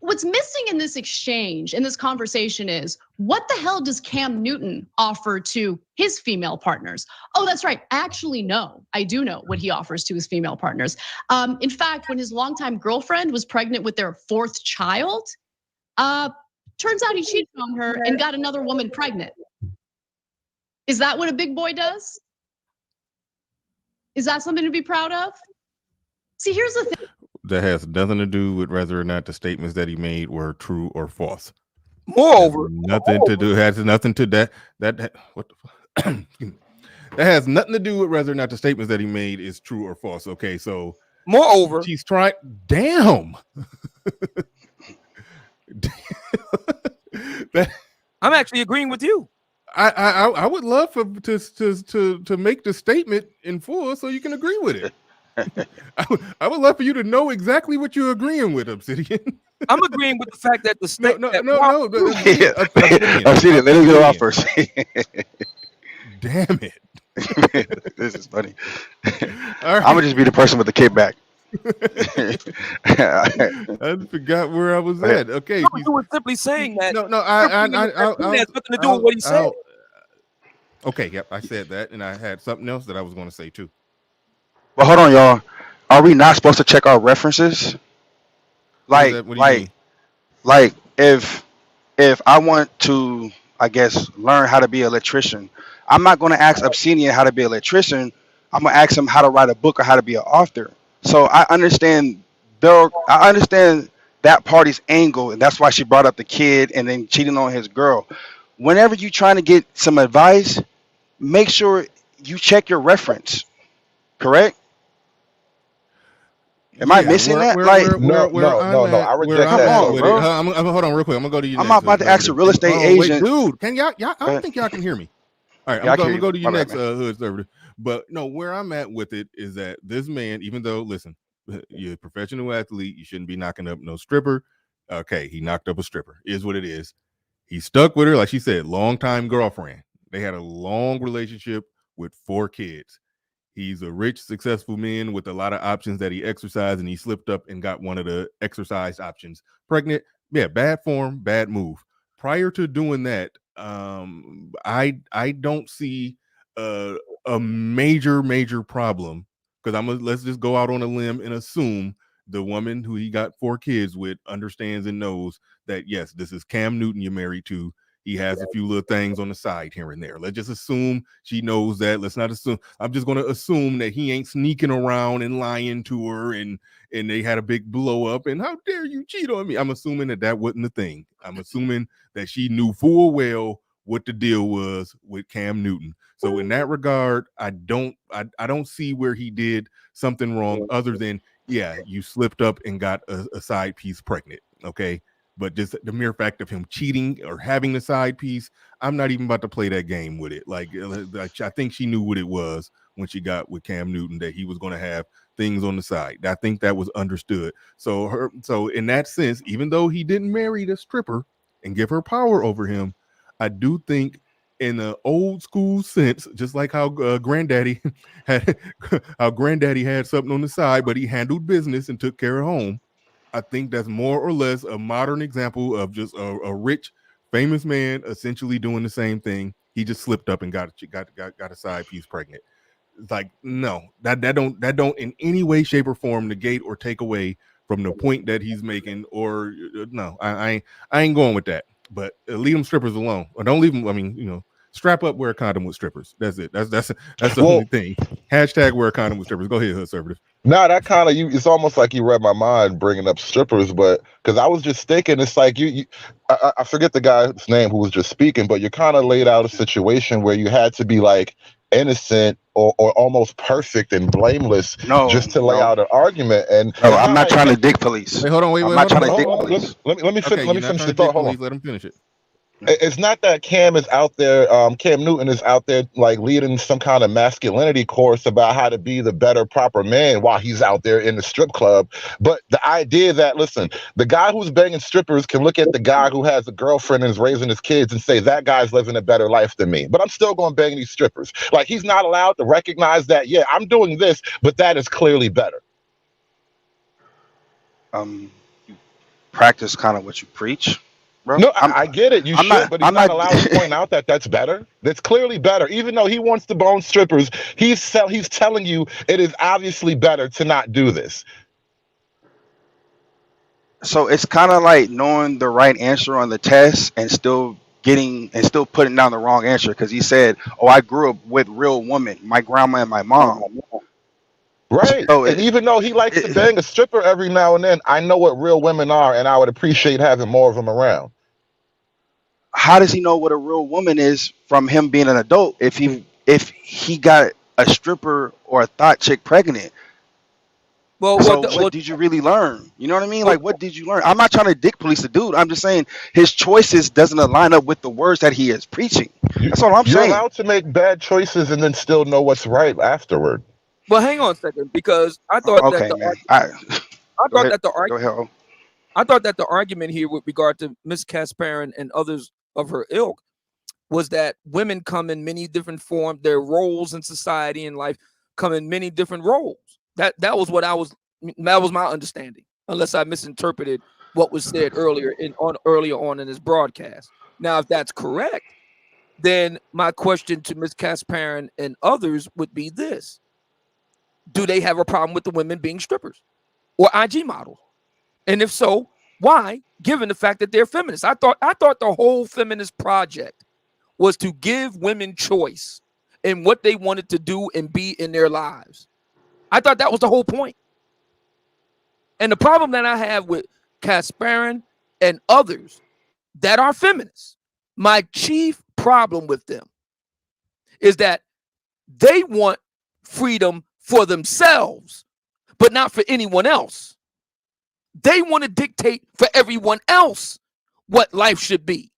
What's missing in this exchange, in this conversation, is what the hell does Cam Newton offer to his female partners? Oh, that's right. Actually, no, I do know what he offers to his female partners. In fact, when his longtime girlfriend was pregnant with their fourth child, turns out he cheated on her and got another woman pregnant. Is that what a big boy does? Is that something to be proud of? See, here's the thing. That has nothing to do with whether or not the statements that he made were true or false. Moreover, has nothing to that what the fuck? That has nothing to do with whether or not the statements that he made is true or false. Okay, so Moreover, she's trying. Damn. I'm actually agreeing with you. I would love to make the statement in full so you can agree with it. I would love for you to know exactly what you're agreeing with, Obsidian. I'm agreeing with the fact that the state. No. Obsidian, let him get it off first. Damn it. This is funny. Right. I'm gonna just be the person with the kickback. I forgot where I was at. Okay, you were simply saying that. No, has nothing to do with what he said. Okay, yep, I said that, and I had something else that I was going to say too. But hold on, y'all. Are we not supposed to check our references? Like if I want to, I guess, learn how to be an electrician, I'm not going to ask Obsidian how to be an electrician. I'm going to ask him how to write a book or how to be an author. So I understand that party's angle, and that's why she brought up the kid and then cheating on his girl. Whenever you're trying to get some advice, make sure you check your reference. Correct? Am I missing that? No. I reject that. Hold on real quick. I'm gonna go to you. I'm about to ask a real estate agent. Dude, can y'all? I don't think y'all can hear me. All right, I'm gonna go to you next, hood server. But no, where I'm at with it is that this man, even though, listen, you're a professional athlete, you shouldn't be knocking up no stripper. Okay, he knocked up a stripper. Is what it is. He stuck with her, like she said, longtime girlfriend. They had a long relationship with 4 kids. He's a rich, successful man with a lot of options that he exercised, and he slipped up and got one of the exercised options pregnant. Yeah, bad form, bad move. Prior to doing that, I don't see a major problem, because let's just go out on a limb and assume the woman who he got 4 kids with understands and knows that, yes, this is Cam Newton you're married to. He has a few little things on the side here and there. Let's just assume she knows that. Let's not assume. I'm just going to assume that he ain't sneaking around and lying to her, and they had a big blow up. And how dare you cheat on me? I'm assuming that wasn't the thing. I'm assuming that she knew full well what the deal was with Cam Newton. So in that regard, I don't see where he did something wrong, other than, yeah, you slipped up and got a side piece pregnant. Okay. But just the mere fact of him cheating or having the side piece, I'm not even about to play that game with it. Like I think she knew what it was when she got with Cam Newton, that he was going to have things on the side. I think that was understood. So in that sense, even though he didn't marry the stripper and give her power over him, I do think, in an old school sense, just like how granddaddy had something on the side, but he handled business and took care of home. I think that's more or less a modern example of just a rich, famous man essentially doing the same thing. He just slipped up and got a side piece pregnant. It's like, no, that don't in any way, shape, or form negate or take away from the point that he's making. Or no, I ain't going with that. But leave them strippers alone, or don't leave them. I mean, strap up, wear a condom with strippers. That's it. That's the only thing. Hashtag wear a condom with strippers. Go ahead, hood conservative. No, that kind of it's almost like you read my mind bringing up strippers, but because I was just thinking, it's like I forget the guy's name who was just speaking, but you kind of laid out a situation where you had to be like innocent or almost perfect and blameless just to lay out an argument. And I'm not trying to dick police. Wait, hold on, I'm not trying to dick police. Let me finish the thought. Hold on. Let him finish it. It's not that Cam is out there, Cam Newton is out there like leading some kind of masculinity course about how to be the better, proper man while he's out there in the strip club. But the idea that, listen, the guy who's banging strippers can look at the guy who has a girlfriend and is raising his kids and say, that guy's living a better life than me. But I'm still going to bang these strippers. Like, he's not allowed to recognize that, yeah, I'm doing this, but that is clearly better. You practice kind of what you preach. Bro. No, I get it. You should, but he's not allowed to point out that that's better. That's clearly better. Even though he wants to bone strippers, he's telling you it is obviously better to not do this. So it's kind of like knowing the right answer on the test and still putting down the wrong answer, because he said, "Oh, I grew up with real women, my grandma and my mom." Right. So and even though he likes to bang a stripper every now and then, I know what real women are, and I would appreciate having more of them around. How does he know what a real woman is from him being an adult if he got a stripper or a thought chick pregnant? So what did you really learn? You know what I mean? Like, what did you learn? I'm not trying to dick police the dude. I'm just saying his choices doesn't align up with the words that he is preaching. That's all I'm You're saying. allowed to make bad choices and then still know what's right afterward. Well, hang on a second, because I thought that Okay, the man. I Go thought ahead. that the Go ahead. I thought that the argument here with regard to Miss Kasparin and others of her ilk was that women come in many different forms. Their roles in society and life come in many different roles. That was my understanding, unless I misinterpreted what was said earlier on in this broadcast. Now, if that's correct, then my question to Ms. Kasparin and others would be this: do they have a problem with the women being strippers or IG models? And if so, why? Given the fact that they're feminists, I thought the whole feminist project was to give women choice in what they wanted to do and be in their lives. I thought that was the whole point. And the problem that I have with Kasparin and others that are feminists, my chief problem with them is that they want freedom for themselves, but not for anyone else. They want to dictate for everyone else what life should be.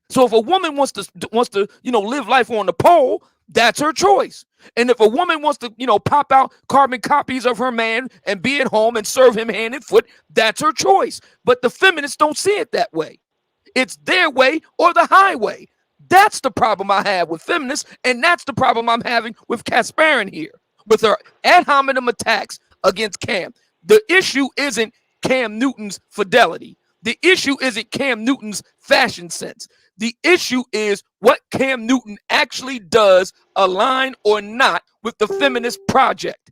So if a woman wants to live life on the pole, that's her choice. And if a woman wants to pop out carbon copies of her man and be at home and serve him hand and foot, that's her choice. But the feminists don't see it that way. It's their way or the highway. That's the problem I have with feminists, and that's the problem I'm having with Kasparin here, with her ad hominem attacks against Cam. The issue isn't Cam Newton's fidelity. The issue isn't Cam Newton's fashion sense. The issue is what Cam Newton actually does align or not with the feminist project.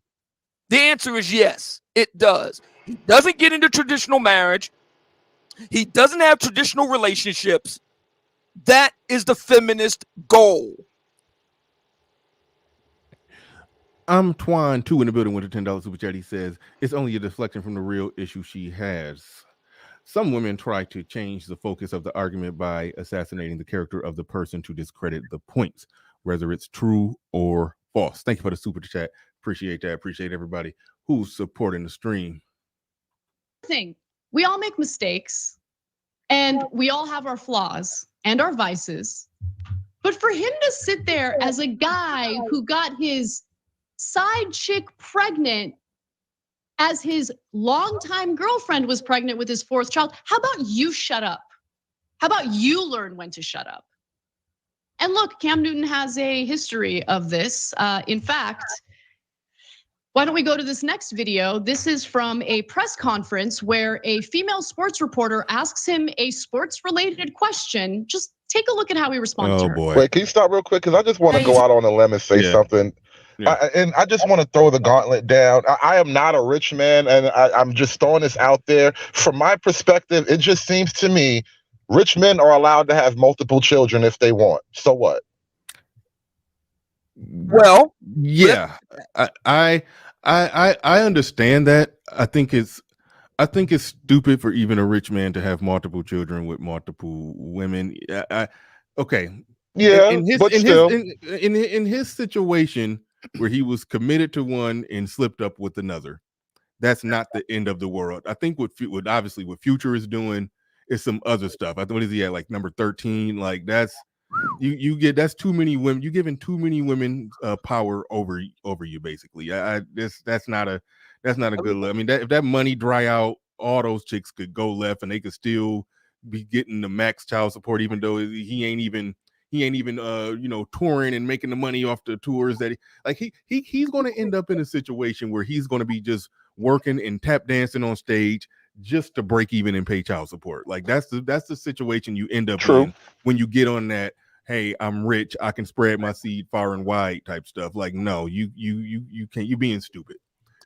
The answer is yes, it does. He doesn't get into traditional marriage. He doesn't have traditional relationships. That is the feminist goal. I'm Twine 2 in the building with a $10 super chat. He says it's only a deflection from the real issue she has. Some women try to change the focus of the argument by assassinating the character of the person to discredit the points, whether it's true or false. Thank you for the super chat. Appreciate that. Appreciate everybody who's supporting the stream. We all make mistakes and we all have our flaws and our vices. But for him to sit there as a guy who got his side chick pregnant as his longtime girlfriend was pregnant with his fourth child, how about you shut up? How about you learn when to shut up? And look, Cam Newton has a history of this. In fact, why don't we go to this next video? This is from a press conference where a female sports reporter asks him a sports-related question. Just take a look at how he responds to her. Boy. Wait, can you stop real quick? Because I just want to go out on a limb and say something. And I just want to throw the gauntlet down. I am not a rich man, and I'm just throwing this out there. From my perspective, it just seems to me rich men are allowed to have multiple children if they want. So what? Well, yeah, I understand that. I think it's stupid for even a rich man to have multiple children with multiple women. Okay. Yeah, in his situation where he was committed to one and slipped up with another, that's not the end of the world. I think what Future is doing is some other stuff. I think what is he at, like number 13? Like that's that's too many women. You're giving too many women power over you, basically. That's not a good look. I mean, if that money dry out, all those chicks could go left and they could still be getting the max child support, even though he ain't even touring and making the money off the tours that he's going to end up in a situation where he's going to be just working and tap dancing on stage just to break even and pay child support. Like that's the situation you end up in when you get on that, hey, I'm rich, I can spread my seed far and wide type stuff. Like, no, you can't, you're being stupid.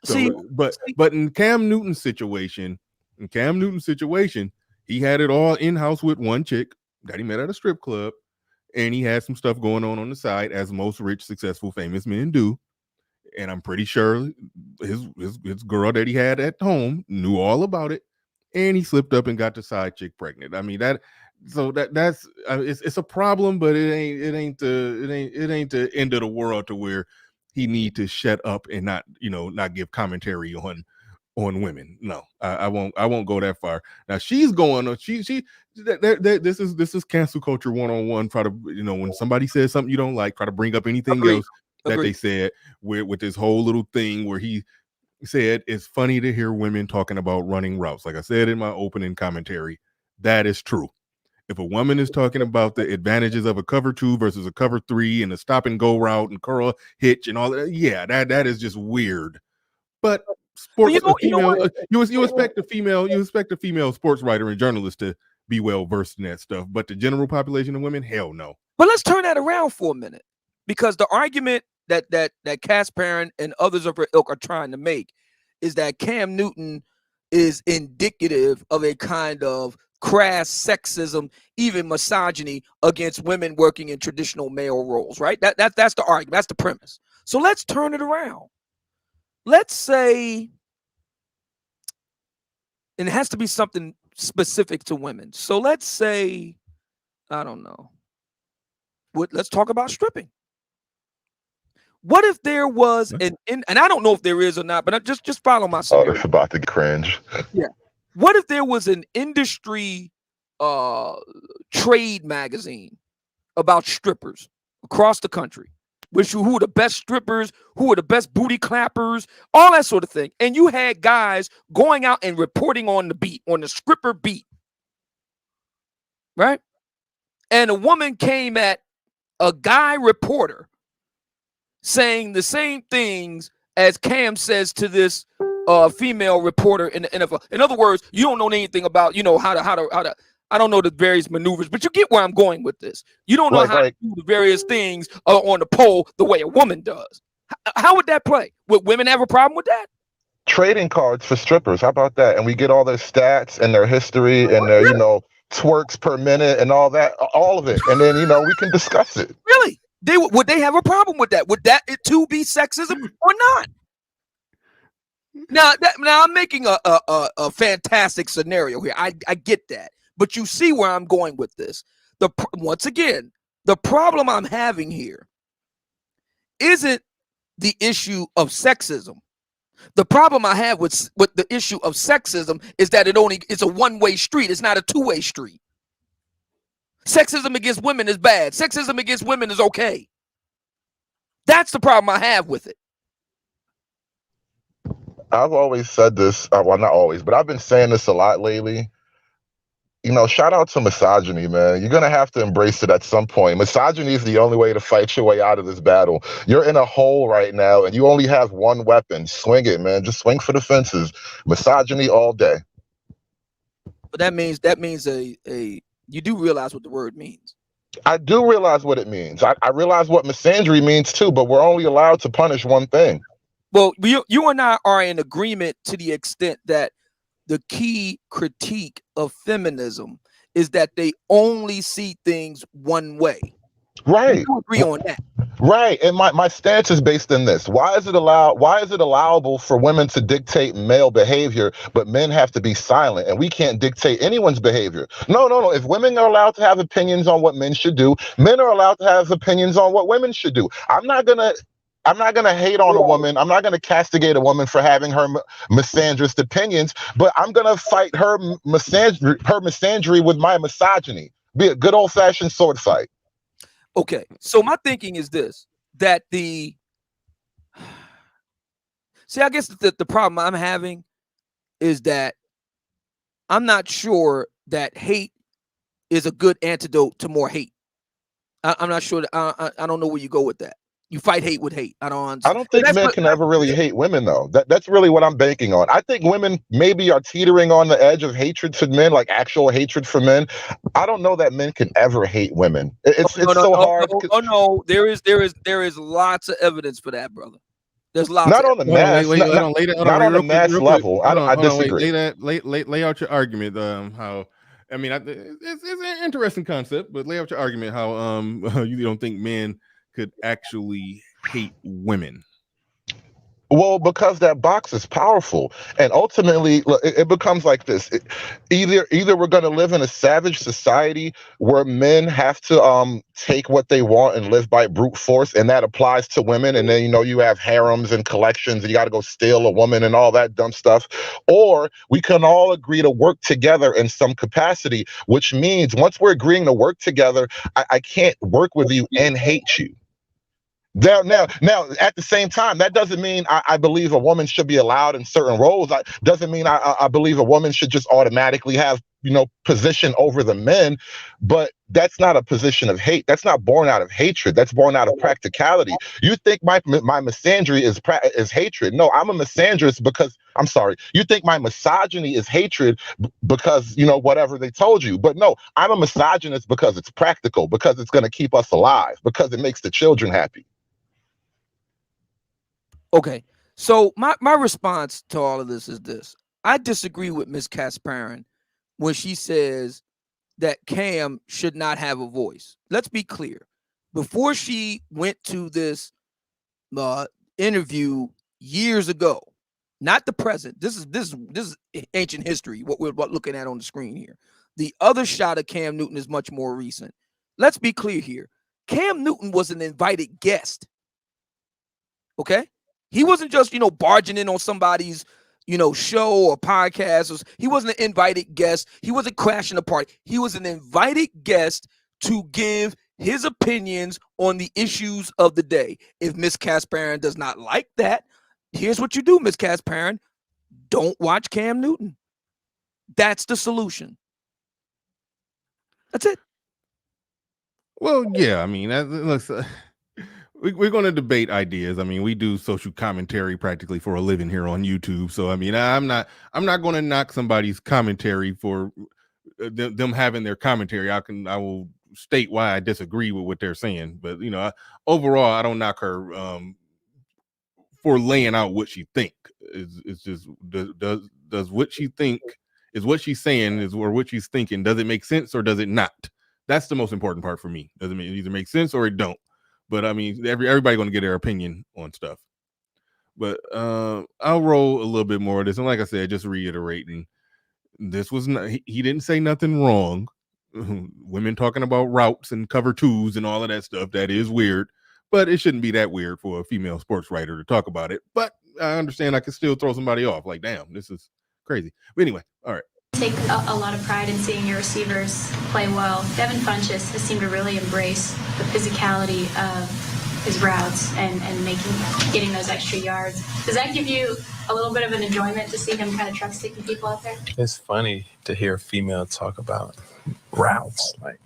So, but in Cam Newton's situation, he had it all in-house with one chick that he met at a strip club, and he had some stuff going on the side, as most rich, successful, famous men do. And I'm pretty sure his girl that he had at home knew all about it, and he slipped up and got the side chick pregnant. I mean that's it's a problem, but it ain't the end of the world to where he need to shut up and not, not give commentary on women. No, I won't go that far. Now she's going, this is cancel culture 101. Try to, when somebody says something you don't like, try to bring up anything else that they said with this whole little thing where he said it's funny to hear women talking about running routes. Like I said in my opening commentary, that is true. If a woman is talking about the advantages of a cover 2 versus a cover 3 and a stop and go route and curl hitch and all that, yeah, that is just weird. But sports, you expect a female sports writer and journalist to be well versed in that stuff, but the general population of women, hell no. But let's turn that around for a minute, because the argument that Cass Parent and others of her ilk are trying to make is that Cam Newton is indicative of a kind of crass sexism, even misogyny against women working in traditional male roles, right? That's the argument. That's the premise. So let's turn it around. Let's say, and it has to be something specific to women. So let's say, I don't know. Let's talk about stripping. What if there was and I don't know if there is or not, but just follow my scenario. Oh, that's about to cringe. Yeah. What if there was an industry trade magazine about strippers across the country? Who are the best strippers, who are the best booty clappers, all that sort of thing. And you had guys going out and reporting on the beat, on the stripper beat. Right? And a woman came at a guy reporter saying the same things as Cam says to this female reporter in the NFL. In other words, you don't know anything about, how to I don't know the various maneuvers, but you get where I'm going with this. You don't know how to do the various things on the pole the way a woman does. How would that play? Would women have a problem with that? Trading cards for strippers. How about that? And we get all their stats and their history and their, twerks per minute and all that, all of it. And then, we can discuss it. Really? Would they have a problem with that? Would that too be sexism or not? Now I'm making a fantastic scenario here. I get that. But you see where I'm going with this. Once again, the problem I'm having here isn't the issue of sexism. The problem I have with the issue of sexism is that it's a one-way street. It's not a two-way street. Sexism against women is bad. Sexism against women is okay. That's the problem I have with it. I've always said this. Well, not always, but I've been saying this a lot lately. Shout out to misogyny, man. You're going to have to embrace it at some point. Misogyny is the only way to fight your way out of this battle. You're in a hole right now, and you only have one weapon. Swing it, man. Just swing for the fences. Misogyny all day. But that means you do realize what the word means. I do realize what it means. I realize what misandry means, too, but we're only allowed to punish one thing. Well, you and I are in agreement to the extent that the key critique of feminism is that they only see things one way. Right. We agree on that. Right. And my stance is based in this. Why is it allowable for women to dictate male behavior, but men have to be silent and we can't dictate anyone's behavior? No. If women are allowed to have opinions on what men should do, men are allowed to have opinions on what women should do. I'm not gonna hate on a woman. I'm not gonna castigate a woman for having her misandrist opinions, but I'm gonna fight her misandry with my misogyny. Be a good old fashioned sword fight. Okay, so my thinking is this: that I guess the problem I'm having is that I'm not sure that hate is a good antidote to more hate. I'm not sure. I don't know where you go with that. You fight hate with hate. I don't think men can ever really hate women, though. That's really what I'm banking on. I think women maybe are teetering on the edge of hatred for men, like actual hatred for men. I don't know that men can ever hate women. It's so hard. Oh no, there is lots of evidence for that, brother. There's lots. Not on the mass. Not on the mass level. I disagree. Lay out your argument. It's an interesting concept, but lay out your argument. How you don't think men could actually hate women? Well, because that box is powerful, and ultimately, look, it becomes like this: either we're going to live in a savage society where men have to take what they want and live by brute force, and that applies to women. And then you have harems and collections, and you got to go steal a woman and all that dumb stuff. Or we can all agree to work together in some capacity, which means once we're agreeing to work together, I can't work with you and hate you. Now, at the same time, that doesn't mean I believe a woman should be allowed in certain roles. Doesn't mean I believe a woman should just automatically have, position over the men. But that's not a position of hate. That's not born out of hatred. That's born out of practicality. You think my misandry is hatred? No, I'm a misandrist because I'm sorry. You think my misogyny is hatred because whatever they told you? But no, I'm a misogynist because it's practical, because it's going to keep us alive, because it makes the children happy. Okay, so my response to all of this is this. I disagree with Ms. Kasparin when she says that Cam should not have a voice. Let's be clear. Before she went to this interview years ago, not the present. This is ancient history, what we're looking at on the screen here. The other shot of Cam Newton is much more recent. Let's be clear here. Cam Newton was an invited guest. Okay? He wasn't just, barging in on somebody's, show or podcast. He wasn't an invited guest. He wasn't crashing the party. He was an invited guest to give his opinions on the issues of the day. If Ms. Kasparin does not like that, here's what you do, Ms. Kasparin. Don't watch Cam Newton. That's the solution. That's it. Well, yeah, I mean, we're going to debate ideas. I mean, we do social commentary practically for a living here on YouTube. So, I mean, I'm not going to knock somebody's commentary for them having their commentary. I will state why I disagree with what they're saying. But, overall, I don't knock her for laying out what she think. It's just, does what she think is what she's saying or what she's thinking, does it make sense or does it not? That's the most important part for me. Does it either make sense or it don't? But I mean, everybody going to get their opinion on stuff. But I'll roll a little bit more of this. And like I said, just reiterating, this was not, he didn't say nothing wrong. Women talking about routes and cover twos and all of that stuff, that is weird. But it shouldn't be that weird for a female sports writer to talk about it. But I understand I can still throw somebody off. Like, damn, this is crazy. But anyway, all right. Take a lot of pride in seeing your receivers play well. Devin Funchess has seemed to really embrace the physicality of his routes and getting those extra yards. Does that give you a little bit of an enjoyment to see him kind of truck sticking people out there? It's funny to hear a female talk about routes. Like,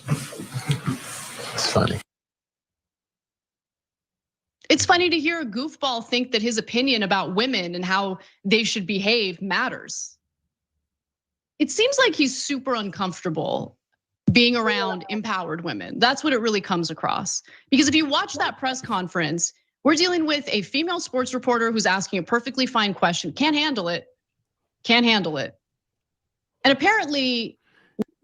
it's funny. It's funny to hear a goofball think that his opinion about women and how they should behave matters. It seems like he's super uncomfortable being around empowered women. That's what it really comes across. Because if you watch that press conference, we're dealing with a female sports reporter who's asking a perfectly fine question, can't handle it. And apparently,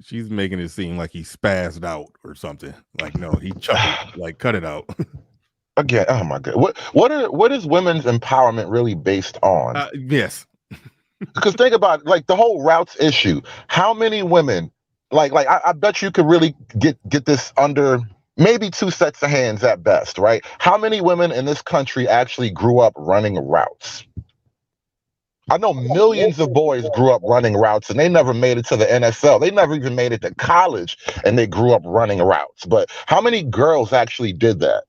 she's making it seem like he spazzed out or something. Like, no, he chuckled, like, cut it out. Again, oh my God. What is women's empowerment really based on? Yes. Because think about it, like the whole routes issue. How many women, like I bet you could really get this under maybe 2 sets of hands at best, right? How many women in this country actually grew up running routes? I know millions of boys grew up running routes and they never made it to the NFL. They never even made it to college and they grew up running routes. But how many girls actually did that?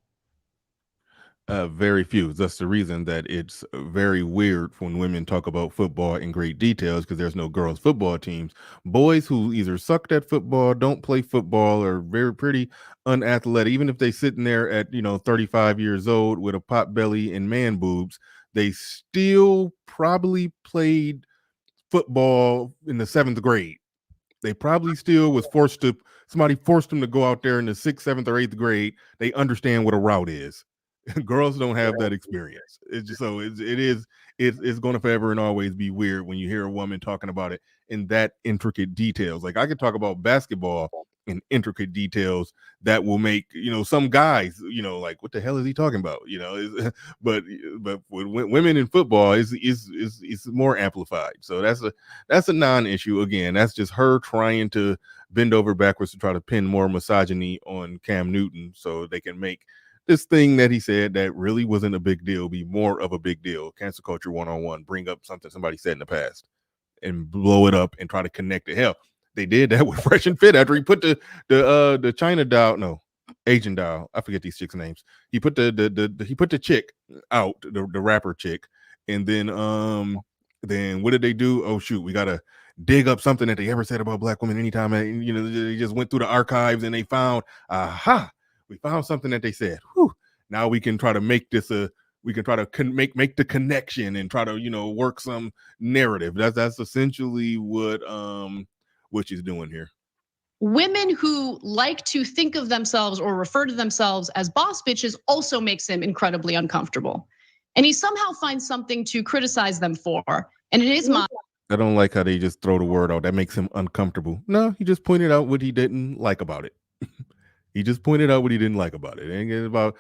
Very few. That's the reason that it's very weird when women talk about football in great details, because there's no girls football teams. Boys who either sucked at football, don't play football, or very pretty unathletic, even if they sitting there at 35 years old with a pot belly and man boobs, they still probably played football in the 7th grade. They probably still was somebody forced them to go out there in the 6th, 7th, or 8th grade. They understand what a route is. Girls don't have that experience. It's going to forever and always be weird when you hear a woman talking about it in that intricate details. Like, I could talk about basketball and intricate details that will make, some guys, like, what the hell is he talking about? But with women in football is more amplified. So that's a non-issue. Again, that's just her trying to bend over backwards to try to pin more misogyny on Cam Newton so they can make this thing that he said that really wasn't a big deal be more of a big deal. Cancel culture 101, bring up something somebody said in the past and blow it up and try to connect it. Hell, they did that with Fresh and Fit after he put the China doll, no, Asian doll. I forget these chicks' names. He put he put the chick out, the rapper chick, and then what did they do? Oh shoot, we gotta dig up something that they ever said about black women anytime. They just went through the archives and they found, we found something that they said. Whew. Now we can try to make this we can try to make the connection and try to work some narrative. That's essentially what she's doing here. Women who like to think of themselves or refer to themselves as boss bitches also makes him incredibly uncomfortable. And he somehow finds something to criticize them for. And it is my I don't like how they just throw the word out. That makes him uncomfortable. No, he just pointed out what he didn't like about it. He just pointed out what he didn't like about it. And it's about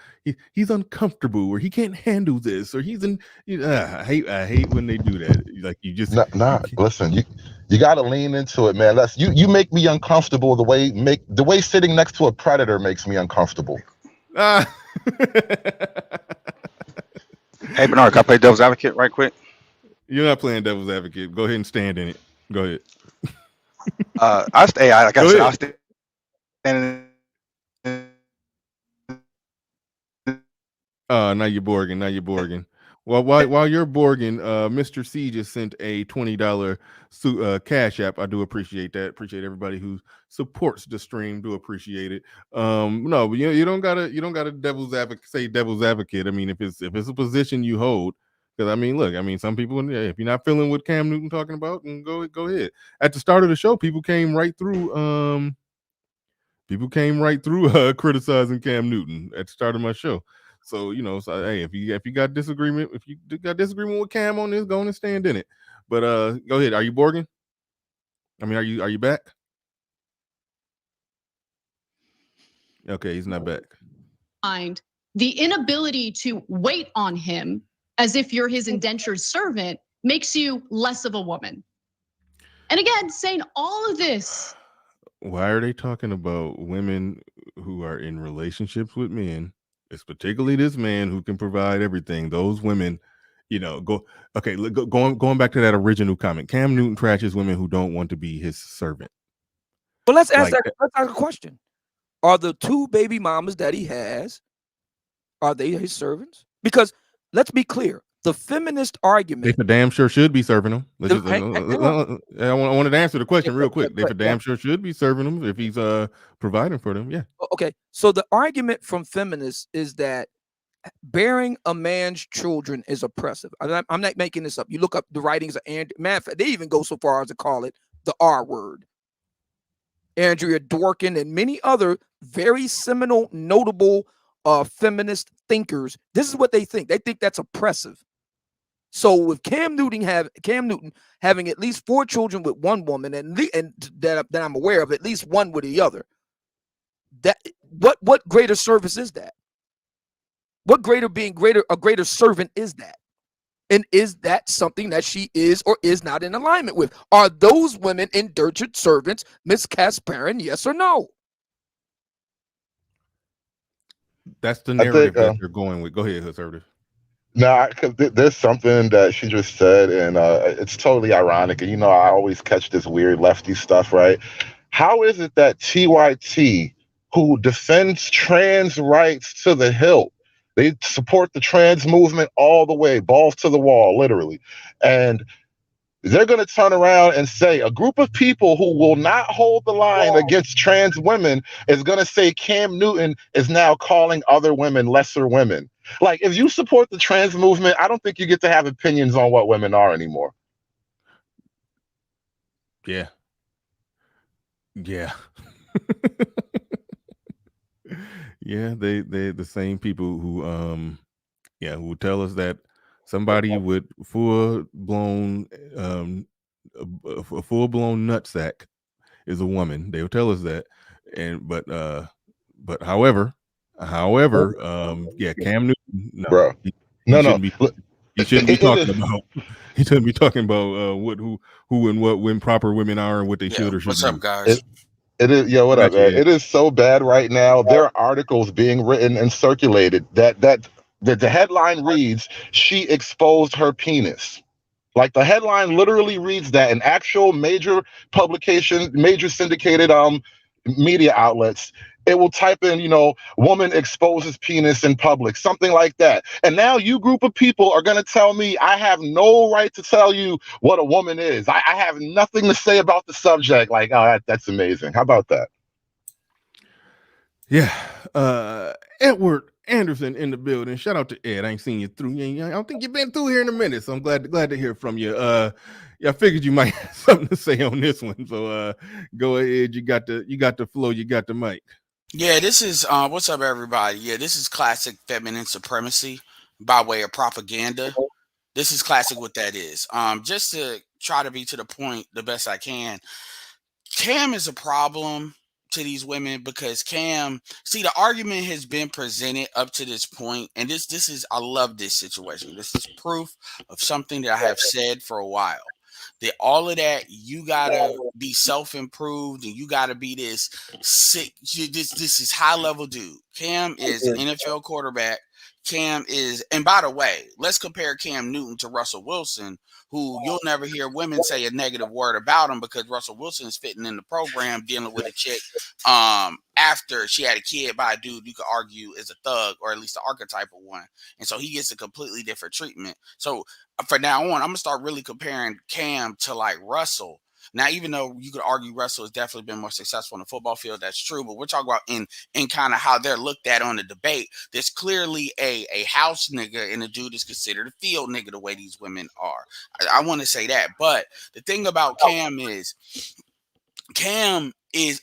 he's uncomfortable, or he can't handle this, or he's in. I hate when they do that. Like you just listen. You got to lean into it, man. You make me uncomfortable the way sitting next to a predator makes me uncomfortable. Hey Bernard, can I play devil's advocate right quick? You're not playing devil's advocate. Go ahead and stand in it. Go ahead. I stand in. Now you're Borging. Well, while you're Borging, Mr. C just sent a $20 Cash App. I do appreciate that. Appreciate everybody who supports the stream. Do appreciate it. No, but you don't gotta devil's advocate. I mean, if it's a position you hold, because some people, if you're not feeling what Cam Newton talking about, then go ahead. At the start of the show, people came right through criticizing Cam Newton at the start of my show. So hey, if you got disagreement, with Cam on this, go on and stand in it. But go ahead. Are you Borgin? I mean, are you back? Okay, he's not back. Mind the inability to wait on him as if you're his indentured servant makes you less of a woman. And again, saying all of this. Why are they talking about women who are in relationships with men? It's particularly this man who can provide everything. Those women, going back to that original comment. Cam Newton trashes women who don't want to be his servant. But let's ask a question. Are the two baby mamas that he has, are they his servants? Because let's be clear, the feminist argument. They for damn sure should be serving them. I wanted to answer the question real quick. They for damn sure should be serving them if he's providing for them. Yeah. Okay. So the argument from feminists is that bearing a man's children is oppressive. I'm not making this up. You look up the writings of Andrew. Matter of fact, they even go so far as to call it the R word. Andrea Dworkin and many other very seminal, notable feminist thinkers. This is what they think. They think that's oppressive. So with Cam Newton having at least 4 children with one woman, and that I'm aware of, at least one with the other, that what greater service is that? What a greater servant is that? And is that something that she is or is not in alignment with? Are those women indentured servants, Miss Kasparin? Yes or no? That's the narrative that you're going with. Go ahead, conservative. No, because there's something that she just said, and it's totally ironic. And I always catch this weird lefty stuff, right? How is it that TYT, who defends trans rights to the hilt, they support the trans movement all the way, balls to the wall, literally, and they're going to turn around and say a group of people who will not hold the line against trans women is going to say Cam Newton is now calling other women lesser women. Like, if you support the trans movement, I don't think you get to have opinions on what women are anymore. Yeah. Yeah, they the same people who who tell us that somebody with full blown nutsack is a woman. They'll tell us that, And but however, yeah, Cam Newton, no, bro. he No, shouldn't be. He shouldn't be it talking is. about. He shouldn't be talking about who and what when proper women are and what they should or shouldn't What's up, do. guys? It is, yo, what up, Gotcha, man? Ed. It is so bad right now. There are articles being written and circulated that the headline reads, "She exposed her penis." Like the headline literally reads that in actual major publication, major syndicated media outlets. It will type in, woman exposes penis in public, something like that. And now you group of people are going to tell me I have no right to tell you what a woman is. I have nothing to say about the subject. Like, oh, that's amazing. How about that? Yeah. Edward Anderson in the building. Shout out to Ed. I ain't seen you through. I don't think you've been through here in a minute, so I'm glad to hear from you. Yeah, I figured you might have something to say on this one. So go ahead. You got the flow, you got the mic. Yeah, this is what's up, everybody. Yeah, this is classic feminine supremacy by way of propaganda. This is classic what that is. Just to try to be to the point the best I can. Cam is a problem to these women because Cam, see, the argument has been presented up to this point, and this is, I love this situation. This is proof of something that I have said for a while. That all of that, you gotta be self-improved and you gotta be this sick, this is high level dude. Cam is an NFL quarterback. Cam is, and by the way, let's compare Cam Newton to Russell Wilson, who you'll never hear women say a negative word about him because Russell Wilson is fitting in the program dealing with a chick after she had a kid by a dude you could argue is a thug or at least the archetype of one. And so he gets a completely different treatment. So for now on, I'm gonna start really comparing Cam to like Russell. Now, even though you could argue Russell has definitely been more successful in the football field, that's true. But we're talking about in kind of how they're looked at on the debate. There's clearly a house nigga and a dude is considered a field nigga the way these women are. I want to say that. But the thing about Cam is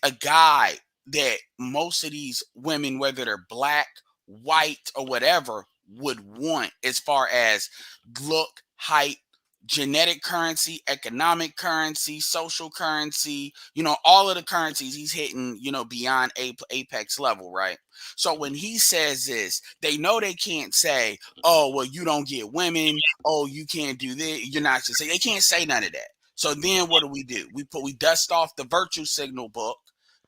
a guy that most of these women, whether they're black, white, or whatever, would want as far as look, height, genetic currency, economic currency, social currency, all of the currencies he's hitting, beyond apex level, right? So when he says this, they know they can't say, oh, well, you don't get women. Oh, you can't do this. You're not to say, they can't say none of that. So then what do? We dust off the virtue signal book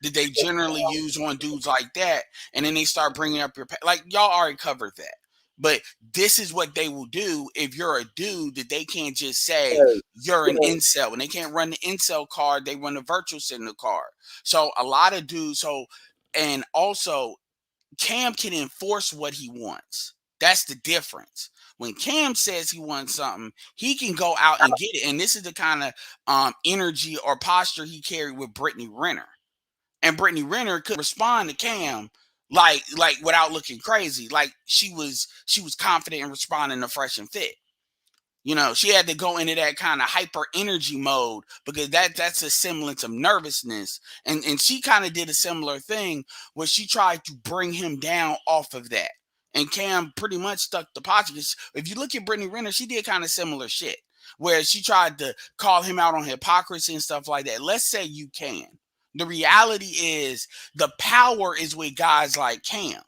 that they generally use on dudes like that. And then they start bringing up like y'all already covered that. But this is what they will do if you're a dude that they can't just say you're an incel. When they can't run the incel card, they run the virtual signal card. So a lot of dudes, and also Cam can enforce what he wants. That's the difference. When Cam says he wants something, he can go out and get it. And this is the kind of energy or posture he carried with Brittany Renner. And Brittany Renner could respond to Cam like without looking crazy. Like she was confident in responding to Fresh and Fit. She had to go into that kind of hyper energy mode because that's a semblance of nervousness. And she kind of did a similar thing where she tried to bring him down off of that. And Cam pretty much stuck the posture. If you look at Brittany Renner, she did kind of similar shit where she tried to call him out on hypocrisy and stuff like that. Let's say you can. The reality is the power is with guys like Cam.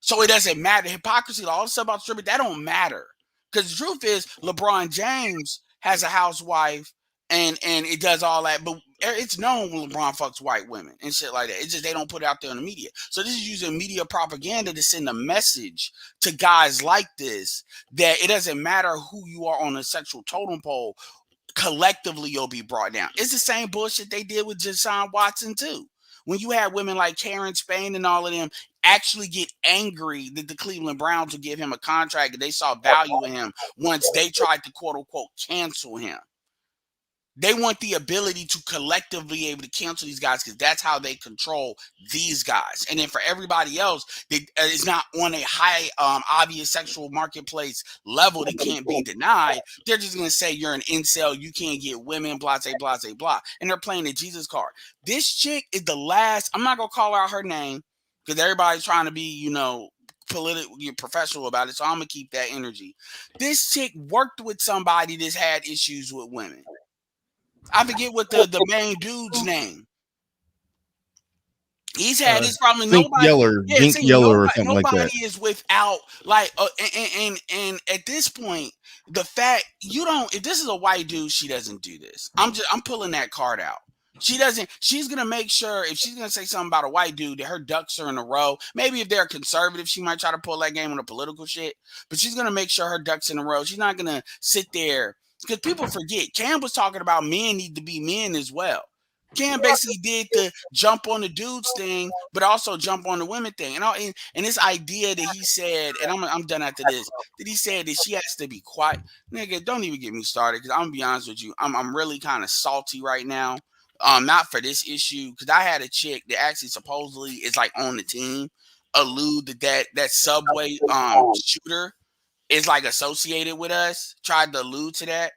So it doesn't matter. Hypocrisy, all the stuff about stripping, that don't matter. Because the truth is, LeBron James has a housewife and it does all that. But it's known when LeBron fucks white women and shit like that. It's just they don't put it out there in the media. So this is using media propaganda to send a message to guys like this that it doesn't matter who you are on a sexual totem pole. Collectively, you'll be brought down. It's the same bullshit they did with Deshaun Watson, too. When you have women like Karen Spain and all of them actually get angry that the Cleveland Browns would give him a contract and they saw value in him once they tried to quote unquote cancel him. They want the ability to collectively be able to cancel these guys because that's how they control these guys. And then for everybody else that is not on a high, obvious sexual marketplace level that can't be denied, they're just going to say you're an incel, you can't get women, blah, blah, blah, blah. And they're playing the Jesus card. This chick is the last, I'm not going to call out her name because everybody's trying to be, politically professional about it. So I'm going to keep that energy. This chick worked with somebody that's had issues with women. I forget what the main dude's name. He's had his problem. Zink Nobody, Yeller, yeah, Zink see, Yeller or something like that. nobody is without like, and at this point, the fact you don't. If this is a white dude, she doesn't do this. I'm pulling that card out. She doesn't. She's gonna make sure if she's gonna say something about a white dude that her ducks are in a row. Maybe if they're conservative, she might try to pull that game on the political shit. But she's gonna make sure her ducks in a row. She's not gonna sit there because people forget. Cam was talking about men need to be men as well. Cam basically did the jump on the dudes thing, but also jump on the women thing. And this idea that he said, and I'm done after this, that he said that she has to be quiet. Nigga, don't even get me started because I'm gonna be honest with you. I'm really kind of salty right now. Not for this issue, because I had a chick that actually supposedly is like on the team allude that Subway shooter is like associated with us, tried to allude to that,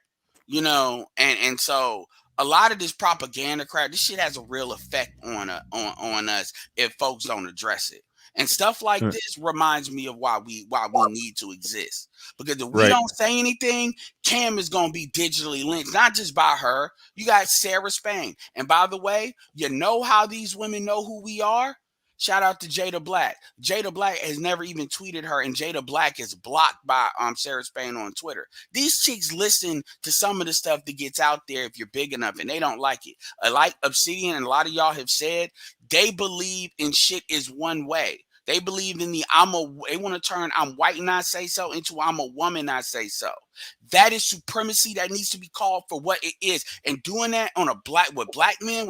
you know, and so a lot of this propaganda crap, this shit has a real effect on us if folks don't address it. And stuff like this reminds me of why we need to exist. Because if we don't say anything, Cam is gonna be digitally lynched, not just by her. You got Sarah Spain. And by the way, you know how these women know who we are? Shout out to Jada Black. Jada Black has never even tweeted her, and Jada Black is blocked by Sarah Spain on Twitter. These chicks listen to some of the stuff that gets out there if you're big enough, and they don't like it. Like Obsidian and a lot of y'all have said, they believe in shit is one way. They believe in they want to turn I'm white and I say so into I'm a woman I say so. That is supremacy that needs to be called for what it is. And doing that on with black men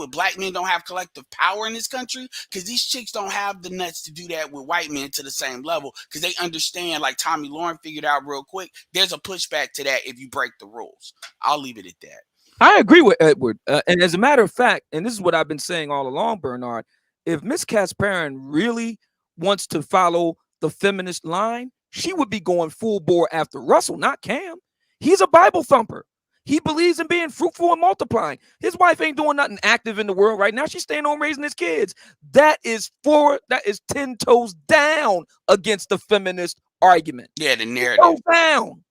don't have collective power in this country, because these chicks don't have the nuts to do that with white men to the same level, because they understand, like Tommy Lauren figured out real quick, there's a pushback to that if you break the rules. I'll leave it at that. I agree with Edward. And as a matter of fact, and this is what I've been saying all along, Bernard, if Miss Kasparin really wants to follow the feminist line, she would be going full bore after Russell, not Cam. He's a Bible thumper. He believes in being fruitful and multiplying. His wife ain't doing nothing active in the world right now. She's staying home raising his kids. That is 10 toes down against the feminist argument. Yeah, the narrative. Down.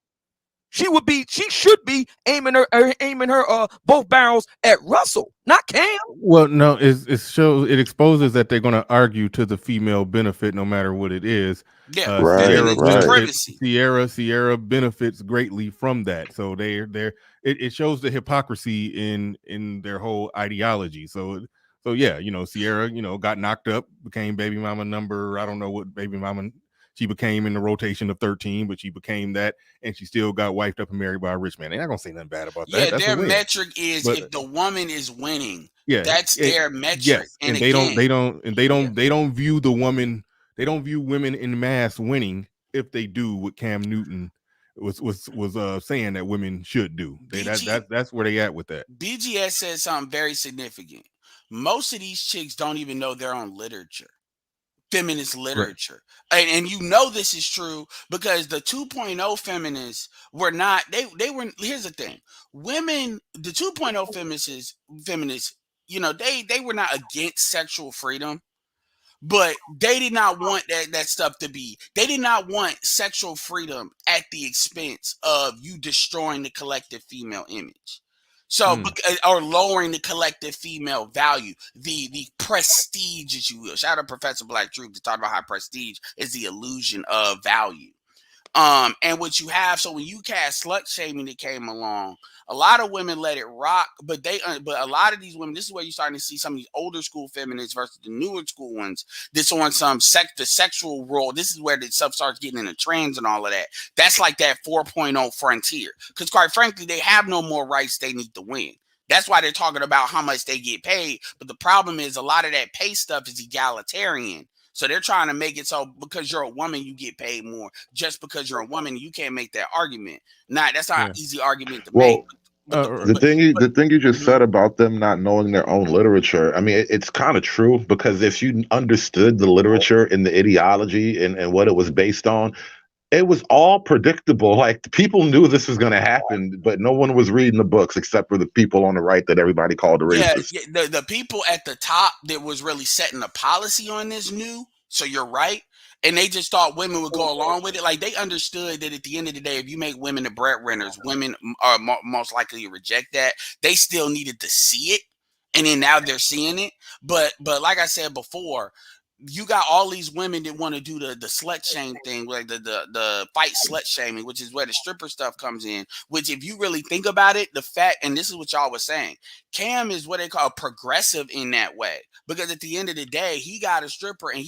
She should be aiming her both barrels at Russell, not Cam. Well, no, it exposes that they're going to argue to the female benefit no matter what it is. Yeah, Sierra benefits greatly from that. So it shows the hypocrisy in their whole ideology. So yeah, you know, Sierra, you know, got knocked up, became baby mama number, I don't know what baby mama she became in the rotation of 13, but she became that, and she still got wifed up and married by a rich man. They're not gonna say nothing bad about that. Yeah, that's their metric is if the woman is winning. Yeah, that's their metric. Yes, and they don't view the woman. They don't view women in mass winning if they do what Cam Newton was saying that women should do. That's where they at with that. BGS says something very significant. Most of these chicks don't even know their own literature. Feminist literature. Right. And you know this is true because the 2.0 feminists were not, they were, here's the thing. Women, the 2.0 feminists, you know, they were not against sexual freedom, but they did not want that stuff to be, they did not want sexual freedom at the expense of you destroying the collective female image. So, or lowering the collective female value, the prestige, as you will. Shout out to Professor Black Truth to talk about how prestige is the illusion of value. And what you have, so when you cast slut shaming that came along, a lot of women let it rock, but a lot of these women, this is where you're starting to see some of these older school feminists versus the newer school ones. This on some the sexual role. This is where the stuff starts getting into trends and all of that. That's like that 4.0 frontier. Because quite frankly, they have no more rights they need to win. That's why they're talking about how much they get paid. But the problem is a lot of that pay stuff is egalitarian. So they're trying to make it so because you're a woman, you get paid more. Just because you're a woman, you can't make that argument. That's not an easy argument to make. The thing you just said about them not knowing their own literature, I mean, it's kind of true, because if you understood the literature and the ideology and what it was based on, it was all predictable. Like, people knew this was going to happen, but no one was reading the books except for the people on the right that everybody called the racist. Yeah, the people at the top that was really setting the policy on this knew. So you're right. And they just thought women would go along with it. Like, they understood that at the end of the day, if you make women the breadwinners, women are most likely to reject that. They still needed to see it. and then now they're seeing it. But like I said before, you got all these women that want to do the slut shame thing, like the fight slut shaming, which is where the stripper stuff comes in. Which, if you really think about it, the fact, and this is what y'all was saying, Cam is what they call progressive in that way, because at the end of the day, he got a stripper, and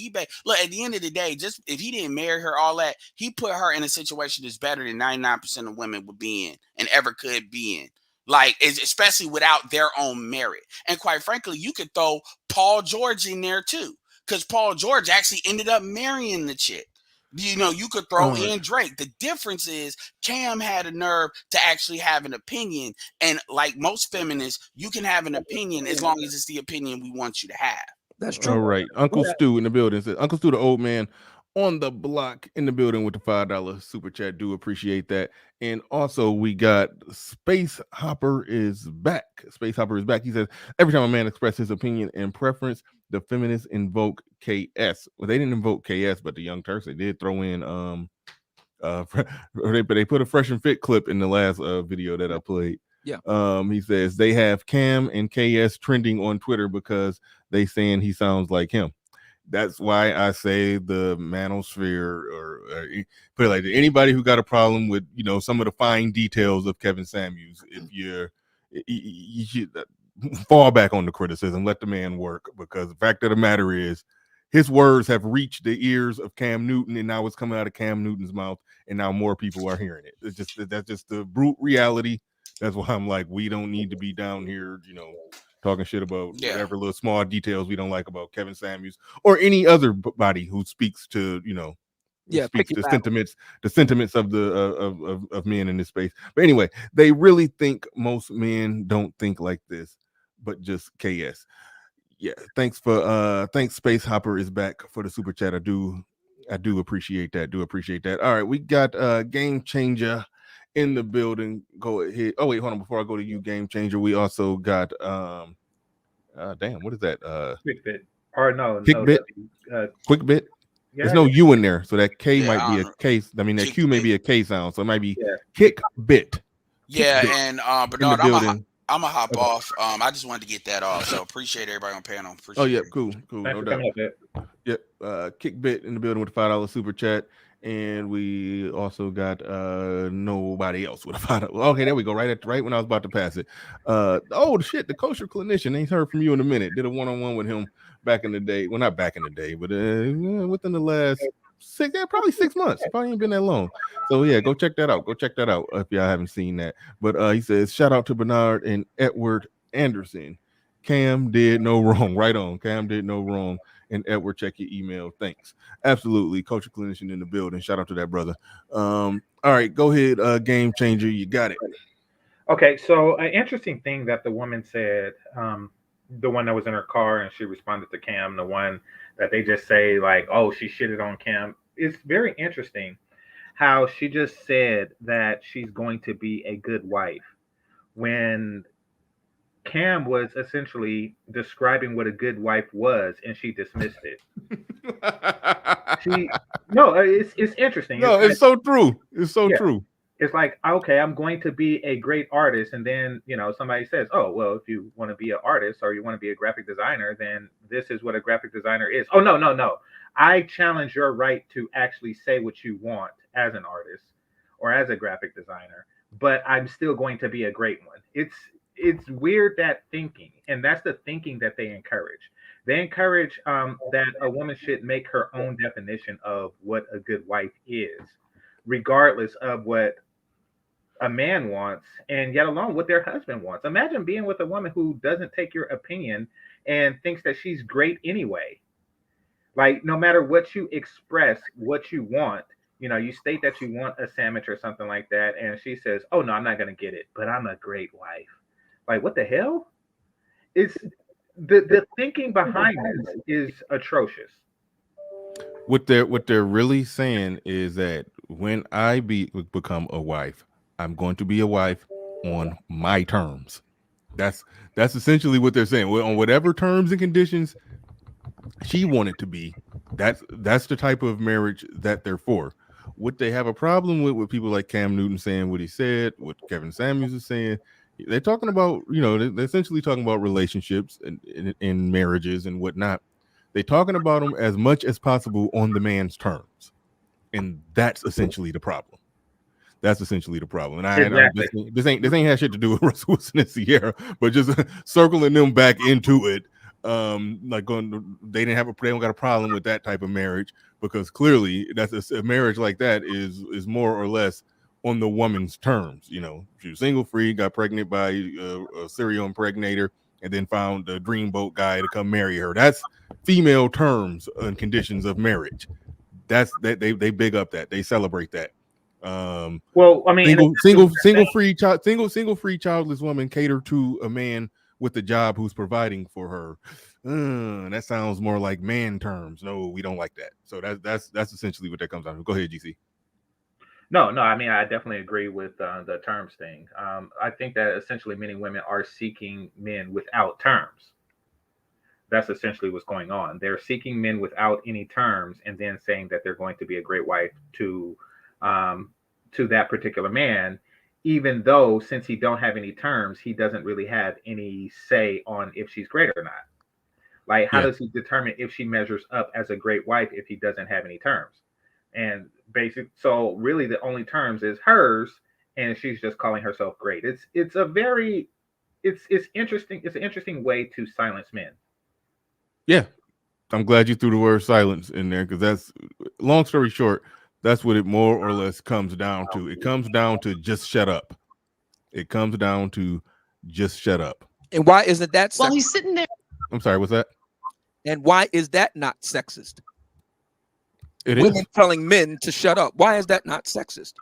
look, at the end of the day, just if he didn't marry her, all that, he put her in a situation that's better than 99% of women would be in and ever could be in. Like, especially without their own merit. And quite frankly, you could throw Paul George in there too, because Paul George actually ended up marrying the chick. You know, you could throw in Drake. The difference is Cam had a nerve to actually have an opinion. And like most feminists, you can have an opinion as long as it's the opinion we want you to have. That's true. All right. Uncle Stu in the building says, Uncle Stu, the old man on the block in the building with the $5 super chat. Do appreciate that. And also we got Space Hopper is back. Space Hopper is back. He says, every time a man expresses his opinion and preference, the feminists invoke KS. Well, they didn't invoke KS, but the Young Turks, they did throw in but they put a Fresh and Fit clip in the last video that I played. Yeah. He says they have Cam and KS trending on Twitter because they saying he sounds like him. That's why I say the manosphere, or put it like that, anybody who got a problem with, you know, some of the fine details of Kevin Samuels, if you should fall back on the criticism, let the man work, because the fact of the matter is his words have reached the ears of Cam Newton, and now it's coming out of Cam Newton's mouth, and now more people are hearing it. That's just the brute reality. That's why I'm like, we don't need to be down here, you know, talking shit about whatever little small details we don't like about Kevin Samuels or any other body who speaks to, you know, speaks to the sentiments of the of men in this space. But anyway, they really think most men don't think like this, but just KS. Yeah, thanks Space Hopper is back for the super chat. I do appreciate that. All right, we got Game Changer in the building. Go ahead. Oh wait, hold on, before I go to you, Game Changer, we also got damn, what is that? Quick Bit. Or no, Quick Bit. Quick Bit. Yeah, There's no U in there, so that K might be a case. I mean, that Q may be a K sound, so it might be Kick Bit. And Bernard, I'm gonna hop off. I just wanted to get that off. So appreciate everybody on panel. Cool. No doubt. Yep. Kick Bit in the building with a $5 super chat. And we also got nobody else with a $5. Okay, there we go. Right when I was about to pass it. Oh shit, the kosher clinician. Ain't heard from you in a minute. Did a one-on-one with him back in the day. Well, not back in the day, but within the last probably 6 months. Probably ain't been that long. So yeah, go check that out. If y'all haven't seen that. But he says, shout out to Bernard and Edward Anderson. Cam did no wrong. Right on. Cam did no wrong. And Edward, check your email. Thanks. Absolutely. Culture clinician in the building. Shout out to that brother. All right, go ahead, Game Changer. You got it. Okay, so an interesting thing that the woman said, the one that was in her car and she responded to Cam, the one that they just say like, oh, she shitted on Cam. It's very interesting how she just said that she's going to be a good wife when Cam was essentially describing what a good wife was, and she dismissed it. It's interesting. No, it's so true. It's so true. It's like, okay, I'm going to be a great artist, and then somebody says, oh, well, if you want to be an artist or you want to be a graphic designer, then this is what a graphic designer is. Oh, no. I challenge your right to actually say what you want as an artist or as a graphic designer, but I'm still going to be a great one. It's weird, that thinking, and that's the thinking that they encourage. They encourage that a woman should make her own definition of what a good wife is, regardless of what a man wants, and yet alone what their husband wants. Imagine being with a woman who doesn't take your opinion and thinks that she's great anyway. Like, no matter what you express, what you want, you state that you want a sandwich or something like that, and she says, oh, no, I'm not going to get it, but I'm a great wife. Like, what the hell? It's the thinking behind this is atrocious. What they're really saying is that when I become a wife, I'm going to be a wife on my terms. That's essentially what they're saying. On whatever terms and conditions she wanted to be, that's the type of marriage that they're for. What they have a problem with people like Cam Newton saying what he said, what Kevin Samuels is saying, They're talking about, they're essentially talking about relationships and marriages and whatnot. They're talking about them as much as possible on the man's terms, and that's essentially the problem. That's essentially the problem. And this ain't had shit to do with Russell Wilson and Sierra, but just circling them back into it. They don't got a problem with that type of marriage, because clearly that's a marriage like that is more or less on the woman's terms. She was single, free, got pregnant by a serial impregnator, and then found a dreamboat guy to come marry her. That's female terms and conditions of marriage. That's that they big up that, they celebrate that. Well, I mean, single free childless woman cater to a man with a job who's providing for her. That sounds more like man terms. No, we don't like that. So that's essentially what that comes down to. Go ahead, GC. No, I mean, I definitely agree with the terms thing. I think that essentially many women are seeking men without terms. That's essentially what's going on. They're seeking men without any terms, and then saying that they're going to be a great wife to that particular man, even though, since he don't have any terms, he doesn't really have any say on if she's great or not. Like, how does he determine if she measures up as a great wife if he doesn't have any terms? And so really the only terms is hers, and she's just calling herself great. It's interesting. It's an interesting way to silence men. Yeah, I'm glad you threw the word silence in there, because that's, long story short, that's what it more or less comes down to. It comes down to just shut up. It comes down to just shut up. And why isn't that sexist? While he's sitting there. I'm sorry, what's that? And why is that not sexist? Women telling men to shut up. Why is that not sexist?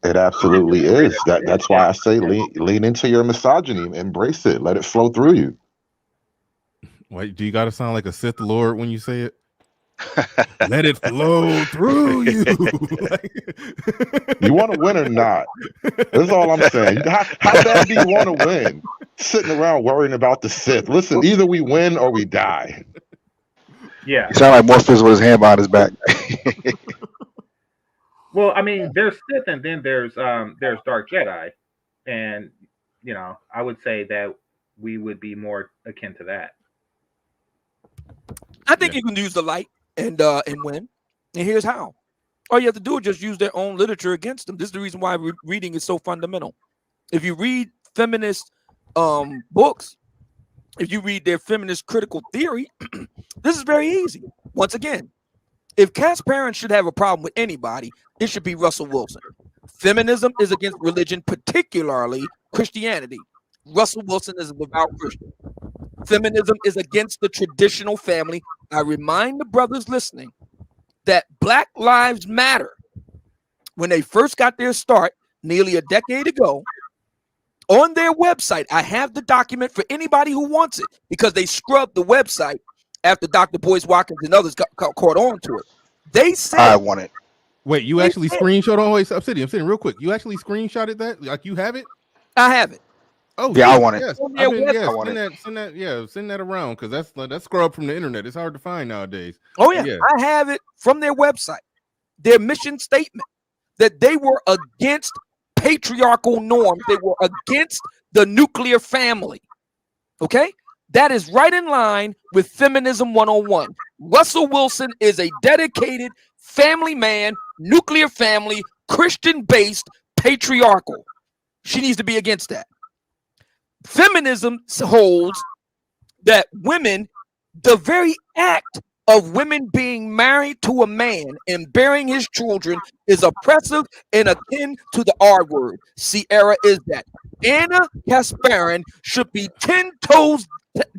It absolutely is. That's why I say lean into your misogyny, embrace it, let it flow through you. Why do you got to sound like a Sith Lord when you say it? Let it flow through you. You want to win or not? That's all I'm saying. How bad do you want to win? Sitting around worrying about the Sith. Listen, either we win or we die. Yeah. You sound like Morpheus with his hand behind his back. Well, I mean, there's Sith, and then there's Dark Jedi, and I would say that we would be more akin to that. I think you can use the light and win. And here's how. All you have to do is just use their own literature against them. This is the reason why reading is so fundamental. If you read feminist books, if you read their feminist critical theory, this is very easy. Once again, if Cass Parent should have a problem with anybody, it should be Russell Wilson. Feminism is against religion, particularly Christianity. Russell Wilson is a devout Christian. Feminism is against the traditional family. I remind the brothers listening that Black Lives Matter, when they first got their start nearly a decade ago, on their website, I have the document for anybody who wants it, because they scrubbed the website after Dr. Boyce Watkins and others got caught on to it. They said, I want it. Wait, you actually screenshot? Oh, wait, I'm sitting real quick. You actually screenshotted that? Like, you have it? I have it. Oh yeah, I want it. Yes. Send that around, because that's scrubbed from the internet. It's hard to find nowadays. Oh yeah, I have it from their website. Their mission statement that they were against patriarchal norms. They were against the nuclear family. Okay, that is right in line with Feminism 101. Russell Wilson is a dedicated family man, nuclear family, Christian-based, patriarchal. She needs to be against that. Feminism holds that women, the very act of women being married to a man and bearing his children, is oppressive and akin to the R word. Sierra is that. Anna Kasparin should be 10 toes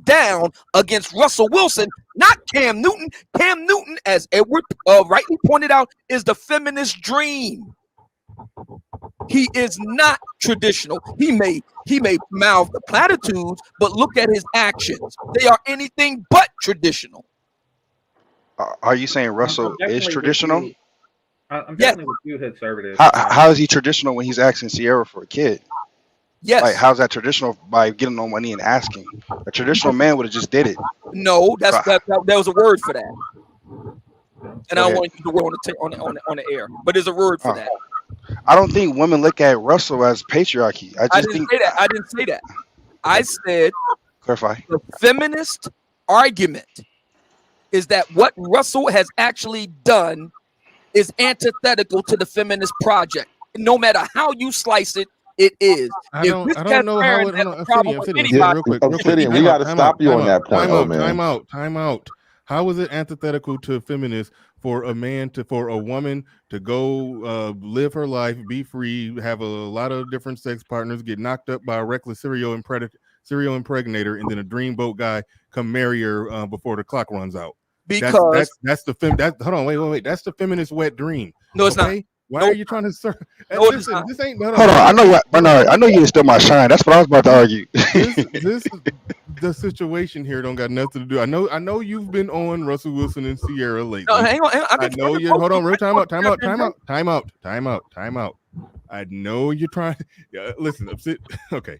down against Russell Wilson, not Cam Newton. Cam Newton, as Edward rightly pointed out, is the feminist dream. He is not traditional. He may mouth the platitudes, but look at his actions. They are anything but traditional. Are you saying Russell is traditional? I'm definitely with you, conservative. How is he traditional when he's asking Sierra for a kid? Yes. Like, how's that traditional by getting on one knee and asking? A traditional man would have just did it. No, there was a word for that. And I don't want to use the word on the air, but there's a word for that. I don't think women look at Russell as patriarchy. I I just didn't think say that. I didn't say that. I said clarify. the feminist argument is that what Russell has actually done is antithetical to the feminist project. No matter how you slice it, it is. I If this don't know how Casparian it. has Hold on, a problem Obsidian, with Obsidian, Yeah, Obsidian, anybody, real quick, real quick. Obsidian, we got to stop you on that point, though, man. Time out. How is it antithetical to feminists for a woman to go live her life, be free, have a lot of different sex partners, get knocked up by a reckless serial impregnator, and then a dreamboat guy come marry her before the clock runs out? Because That's the hold on, wait. That's the feminist wet dream. no, it's okay? not. Why No, are you trying to serve? no, it's Listen, not. this ain't. Hold on, I know what Bernard. I know you stole my shine. That's what I was about to argue. This the situation here don't got nothing to do. I know you've been on Russell Wilson and Sierra lately. No, hang on. I know you. Hold on, real time out. I know you're trying. Yeah, listen, okay.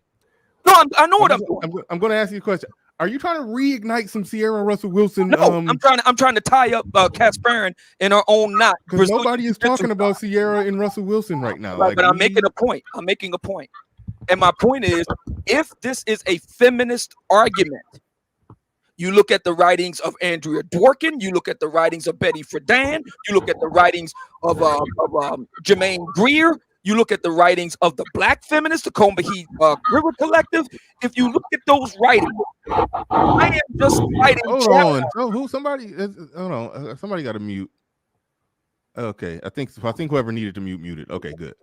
No, I know what I'm doing. I'm going to ask you a question. Are you trying to reignite some Sierra Russell Wilson? No, I'm trying to tie up Casparian in her own knot. Because nobody is talking about Sierra and Russell Wilson right now. Right, but I'm making a point. And my point is, if this is a feminist argument, you look at the writings of Andrea Dworkin, you look at the writings of Betty Friedan, you look at the writings of Jermaine Greer, you look at the writings of the Black feminists, the Combahee River Collective. If you look at those writings, I am just writing. Hold on. Oh, somebody got to mute. Okay, I think whoever needed to mute muted. Okay, good.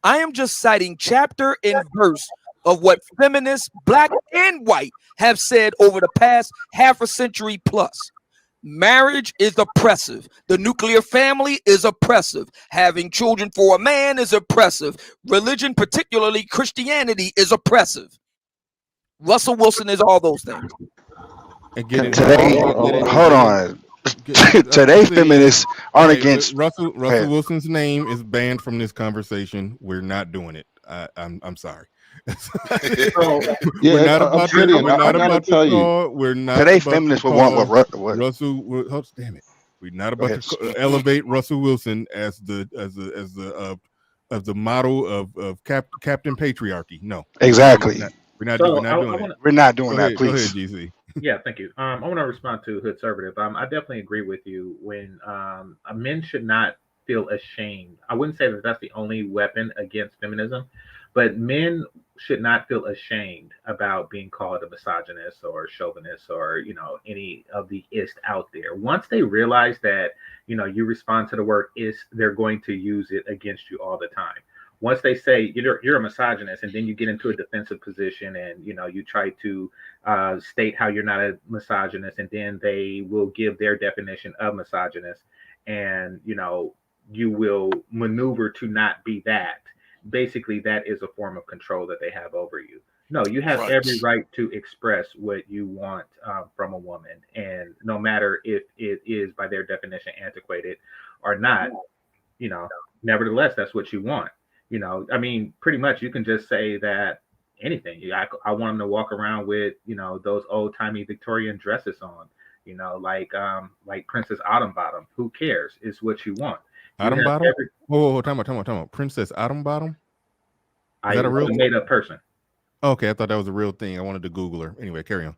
I am just citing chapter and verse of what feminists, black and white, have said over the past half a century plus. Marriage is oppressive. The nuclear family is oppressive. Having children for a man is oppressive. Religion, particularly Christianity, is oppressive. Russell Wilson is all those things. Hold on. Today, feminists aren't against Russell Wilson's name is banned from this conversation. We're not doing it. I'm sorry. We're not about today feminists will want what Russell. Damn it, we're not about to elevate Russell Wilson as the model of Captain Patriarchy. No, exactly. We're not doing it. We're not doing that. Go Please. ahead, GC. Yeah, thank you. I want to respond to Hoodservative. I definitely agree with you when men should not feel ashamed. I wouldn't say that that's the only weapon against feminism, but men should not feel ashamed about being called a misogynist or chauvinist or any of the ist out there. Once they realize that you respond to the word ist, they're going to use it against you all the time. Once they say you're a misogynist, and then you get into a defensive position, and you try to state how you're not a misogynist, and then they will give their definition of misogynist, and you will maneuver to not be that. Basically, that is a form of control that they have over you. No, you have every right to express what you want from a woman, and no matter if it is by their definition antiquated or not, nevertheless, that's what you want. I mean, pretty much you can just say that anything. I want them to walk around with, those old timey Victorian dresses on, like Princess Autumn Bottom. Who cares? It's what you want. Autumn Bottom? Time out. Princess Autumn Bottom? Is that a real made up person? Okay, I thought that was a real thing. I wanted to Google her. Anyway, carry on.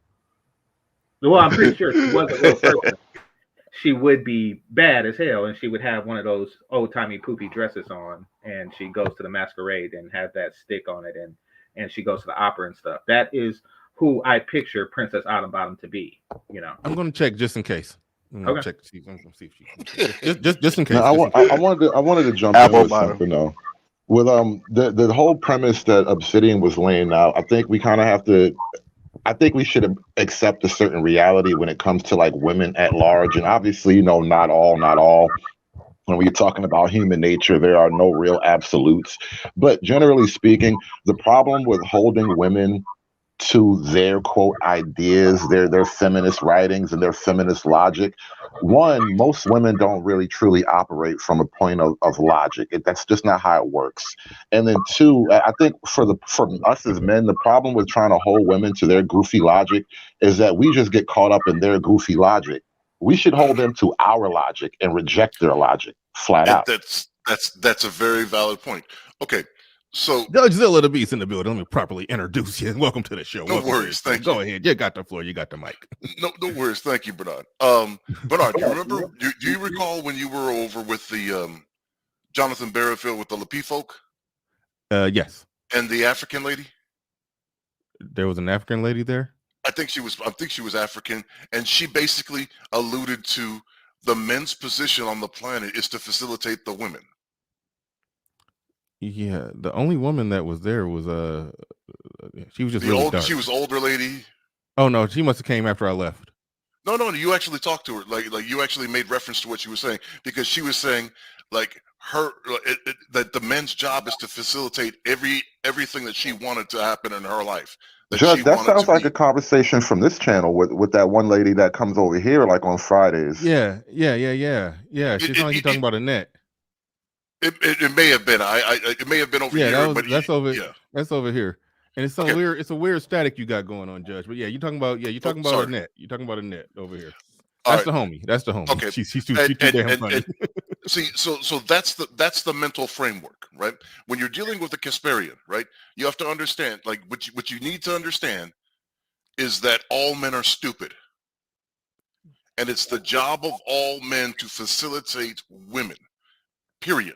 Well, I'm pretty sure she was a real person. She would be bad as hell, and she would have one of those old-timey poopy dresses on, and she goes to the masquerade and have that stick on it, and she goes to the opera and stuff. That is who I picture Princess Autumn Bottom to be. I'm going to check just in case. Okay. Check. I'm going to see if she just in case. No, I wanted to jump in with something though. With the whole premise that Obsidian was laying out, I think we kind of have to. I think we should accept a certain reality when it comes to like women at large, and obviously, not all. When we're talking about human nature, there are no real absolutes. But generally speaking, the problem with holding women to their quote ideas, their feminist writings and their feminist logic. One, most women don't really truly operate from a point of logic. That's just not how it works. And then two, I think for us as men, the problem with trying to hold women to their goofy logic is that we just get caught up in their goofy logic. We should hold them to our logic and reject their logic flat out. That's a very valid point. Okay, so Judge Zilla the Beast in the building. Let me properly introduce you. Welcome to the show. no Welcome to the worries. show. Thank Go you. ahead. You got the floor. You got the mic. No worries. Thank you, Bernard. Bernard, do you remember? Do you recall when you were over with the Jonathan Barrettfield with the Lapi folk Yes. and the African lady? There was an African lady there. I think she was African, and she basically alluded to the men's position on the planet is to facilitate the women. Yeah, the only woman that was there was she was just really dark. She was older lady. Oh no, she must have came after I left. No, you actually talked to her. Like you actually made reference to what she was saying, because she was saying like that the men's job is to facilitate everything that she wanted to happen in her life. Judge, that sounds like a conversation from this channel with that one lady that comes over here like on Fridays. Yeah. She's only talking about Annette. It may have been. It may have been over here. That's over here. And it's some weird. It's a weird static you got going on, Judge. But yeah, you're talking about Annette. You're talking about Annette over here. That's the homie. That's the homie. Okay, she's too damn funny. See, so that's the mental framework, right? When you're dealing with a Casparian, right, you have to understand, like what you need to understand is that all men are stupid, and it's the job of all men to facilitate women. Period.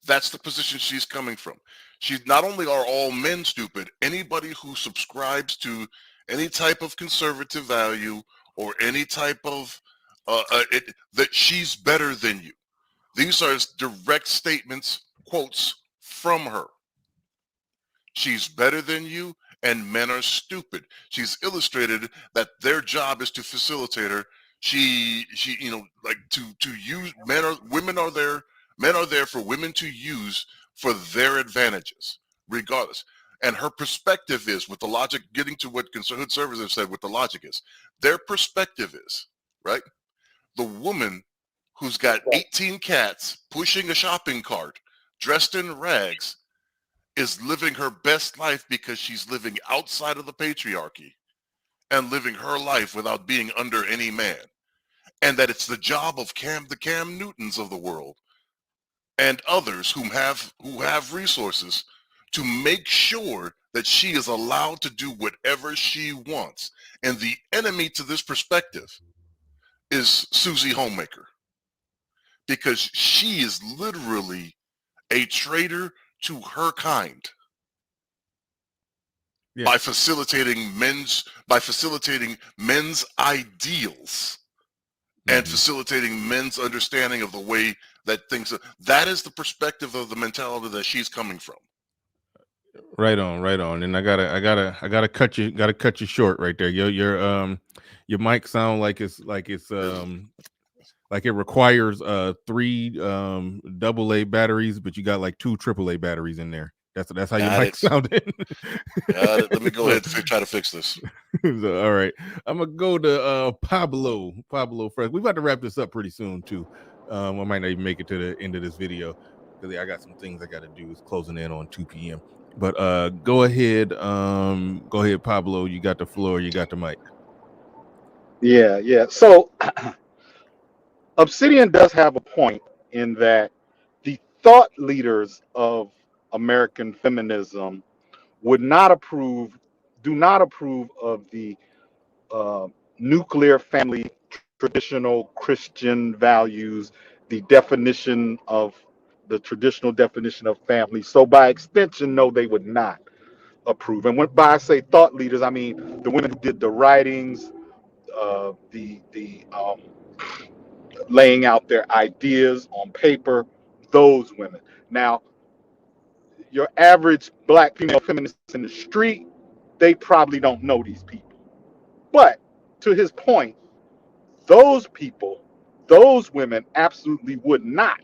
That's the position she's coming from. She's not only are all men stupid, anybody who subscribes to any type of conservative value or any type of that she's better than you. These are direct statements, quotes from her. She's better than you, and men are stupid. She's illustrated that their job is to facilitate her. She like to use women are there for women to use for their advantages, regardless. And her perspective is, with the logic, getting to what conservatives have said, what the logic is, their perspective is, right? The woman who's got 18 cats pushing a shopping cart, dressed in rags, is living her best life because she's living outside of the patriarchy and living her life without being under any man. And that it's the job of the Cam Newtons of the world and others who have resources to make sure that she is allowed to do whatever she wants. And the enemy to this perspective is Susie Homemaker, because she is literally a traitor to her kind by facilitating men's ideals and facilitating men's understanding of the way that things are. That is the perspective of the mentality that she's coming from. Right on. And I gotta cut you short right there. Your mic sound like it requires 3 AA batteries, but you got like 2 AAA batteries in there. That's how your mic sounded. Got it. Let me go ahead and try to fix this. So, all right, I'm gonna go to Pablo first. We're about to wrap this up pretty soon too. I might not even make it to the end of this video because I got some things I got to do. It's closing in on 2 p.m. But go ahead, Pablo. You got the floor. You got the mic. Yeah. So Obsidian does have a point in that the thought leaders of American feminism do not approve of the nuclear family, traditional Christian values, the traditional definition of family. So by extension, no, they would not approve. And by I say thought leaders, I mean the women who did the writings, the laying out their ideas on paper, those women. Now, your average black female feminist in the street, they probably don't know these people. But to his point, those people, those women absolutely would not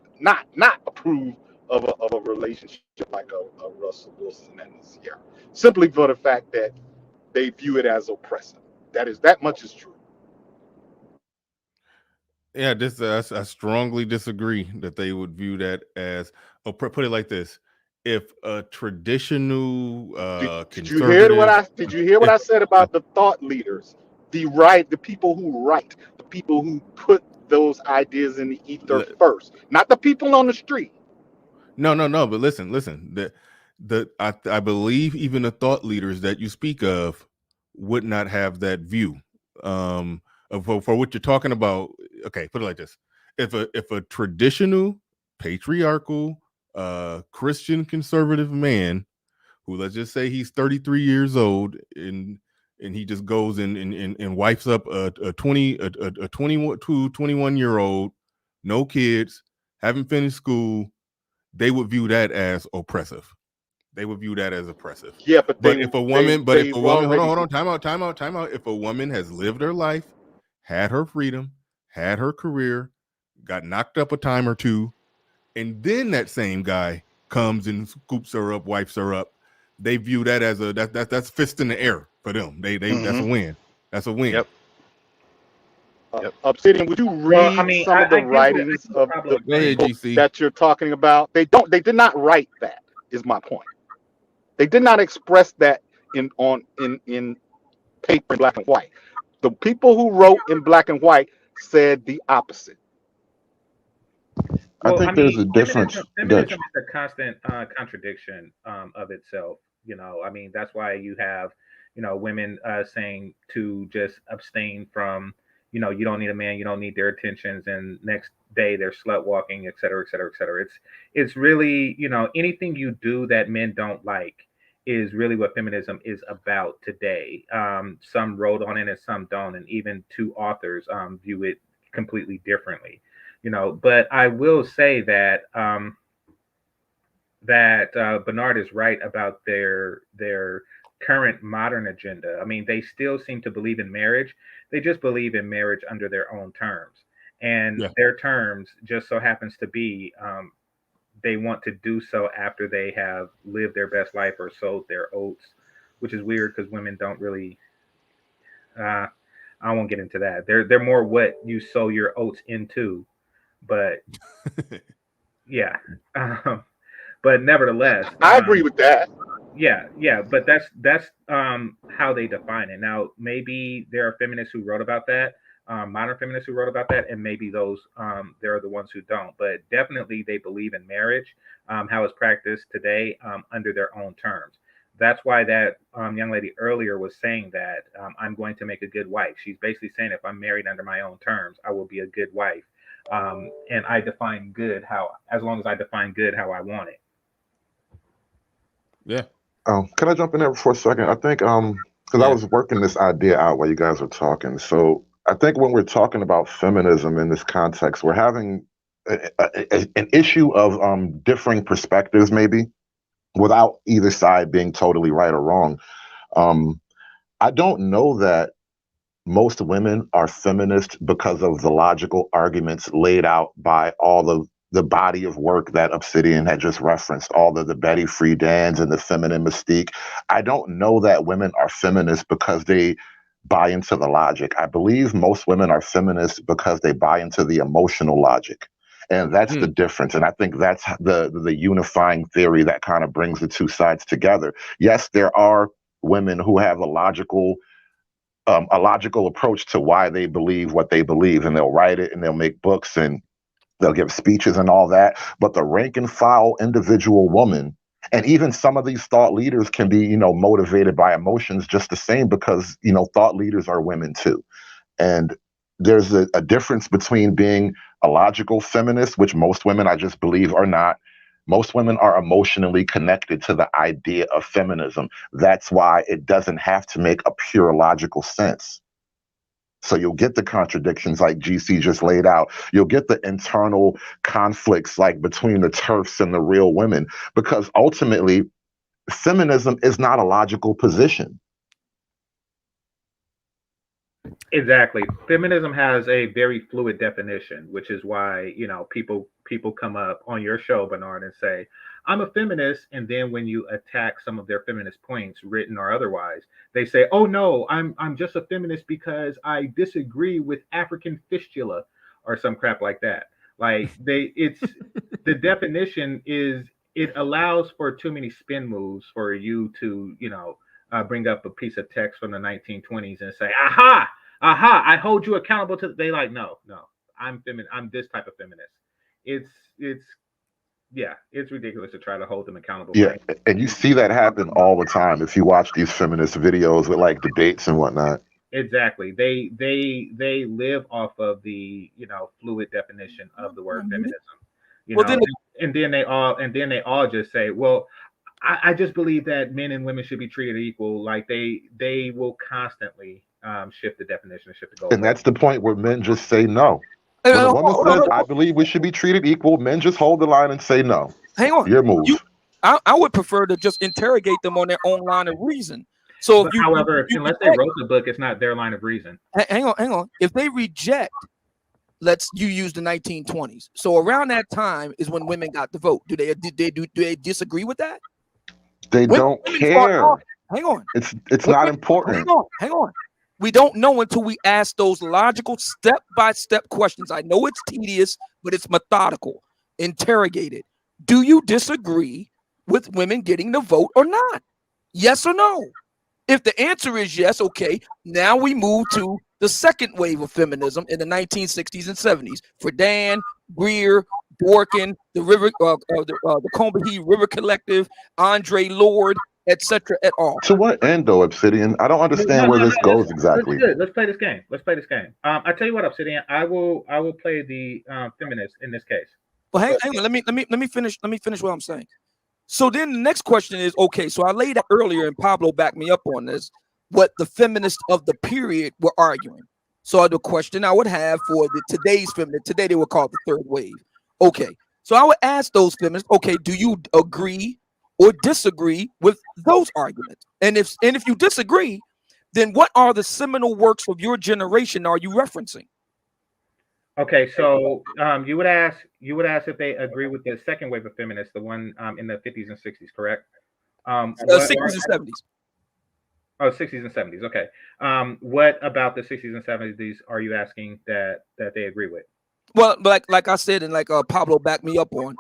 approve of a relationship like a Russell Wilson and Sierra, simply for the fact that they view it as oppressive. That much is true. Yeah, I strongly disagree that they would view that as. Put it like this: if a traditional did you hear what I said about the thought leaders, the people who write, the people who put those ideas in the ether first, not the people on the street. No. But listen. I believe even the thought leaders that you speak of would not have that view. For what you're talking about. Okay, put it like this: if a traditional patriarchal Christian conservative man, who, let's just say he's 33 years old, and he just goes and wipes up a 21-year-old, no kids, haven't finished school, they would view that as oppressive. They would view that as oppressive. Yeah, but if a woman, hold on, time out. If a woman has lived her life, had her freedom, had her career, got knocked up a time or two, and then that same guy comes and scoops her up, wipes her up, they view that as that's fist in the air for them. They that's a win. That's a win. Yep. Obsidian, would you read some of the writings of the people that you're talking about? They did not write that, is my point. They did not express that in paper in black and white. The people who wrote in black and white said the opposite. I think there's a difference. Feminism is a constant contradiction of itself. That's why you have, women saying to just abstain from, you don't need a man, you don't need their attentions, and next day they're slut walking, et cetera, et cetera, et cetera. It's really, anything you do that men don't like is really what feminism is about today. Some wrote on it and some don't, and even two authors view it completely differently. But I will say that Bernard is right about their current modern agenda. I mean, they still seem to believe in marriage. They just believe in marriage under their own terms, and their terms just so happens to be they want to do so after they have lived their best life or sowed their oats, which is weird because women don't really. I won't get into that. They're more what you sow your oats into. But yeah, but nevertheless, I agree with that. Yeah, but that's how they define it. Now, maybe there are feminists who wrote about that, modern feminists who wrote about that, and maybe those there are the ones who don't. But definitely, they believe in marriage, how it's practiced today, under their own terms. That's why that young lady earlier was saying that I'm going to make a good wife. She's basically saying if I'm married under my own terms, I will be a good wife. And I define good as long as I define good how I want it. Yeah. Can I jump in there for a second? I think because I was working this idea out while you guys were talking. So I think when we're talking about feminism in this context, we're having an issue of differing perspectives, maybe, without either side being totally right or wrong. I don't know that most women are feminist because of the logical arguments laid out by all of the body of work that Obsidian had just referenced, all the Betty Friedan's and the feminine mystique. I don't know that women are feminists because they buy into the logic. I believe most women are feminists because they buy into the emotional logic. And that's the difference. And I think that's the unifying theory that kind of brings the two sides together. Yes, there are women who have a logical approach to why they believe what they believe, and they'll write it and they'll make books and they'll give speeches and all that. But the rank and file individual woman, and even some of these thought leaders can be, motivated by emotions just the same because, thought leaders are women too. And there's a difference between being a logical feminist, which most women, I just believe, are not. Most women are emotionally connected to the idea of feminism. That's why it doesn't have to make a pure logical sense. So you'll get the contradictions like GC just laid out. You'll get the internal conflicts like between the TERFs and the real women, because ultimately feminism is not a logical position. Exactly. Feminism has a very fluid definition, which is why, people come up on your show, Bernard, and say, I'm a feminist. And then when you attack some of their feminist points, written or otherwise, they say, oh no, I'm just a feminist because I disagree with African fistula or some crap like that. Like the definition is it allows for too many spin moves for you to, bring up a piece of text from the 1920s and say, aha, I hold you accountable to. They like, no, I'm this type of feminist. It's yeah, it's ridiculous to try to hold them accountable. Yeah, and you see that happen all the time if you watch these feminist videos with like debates and whatnot. Exactly. They live off of the fluid definition of the word feminism. Well, then and then they all just say, well, I just believe that men and women should be treated equal. Like they will constantly shift the definition, shift the goal. And that's the point where men just say no. When a woman says, I believe we should be treated equal, men just hold the line and say no. Hang on. Your move. I would prefer to just interrogate them on their own line of reason. So, however, unless they wrote the book, it's not their line of reason. Hang on. If they reject, you use the 1920s. So around that time is when women got the vote. Do they disagree with that? They don't care. Hang on. It's not important. Hang on. We don't know until we ask those logical step-by-step questions. I know it's tedious, but it's methodical. Interrogate it. Do you disagree with women getting the vote or not? Yes or no? If the answer is yes, okay, now we move to the second wave of feminism in the 1960s and 70s. Friedan, Greer, Dworkin, the Combahee River Collective, Andre Lord, etc. et al. To what end, though, Obsidian? I don't understand where this goes exactly. Let's play this game. I tell you what, Obsidian, I will play the feminist in this case. Well, hang on. Let me finish what I'm saying. So then the next question is, okay, so I laid out earlier, and Pablo backed me up on this, what the feminists of the period were arguing. So the question I would have for today's feminists, today they would call it the third wave. Okay, so I would ask those feminists, okay, do you agree or disagree with those arguments? And if you disagree, then what are the seminal works of your generation are you referencing? Okay, so you would ask if they agree with the second wave of feminists, the one in the 50s and 60s, correct? 60s and 70s. Oh, 60s and 70s. Okay. What about the 60s and 70s are you asking that they agree with? Well, like I said, and like Pablo backed me up on,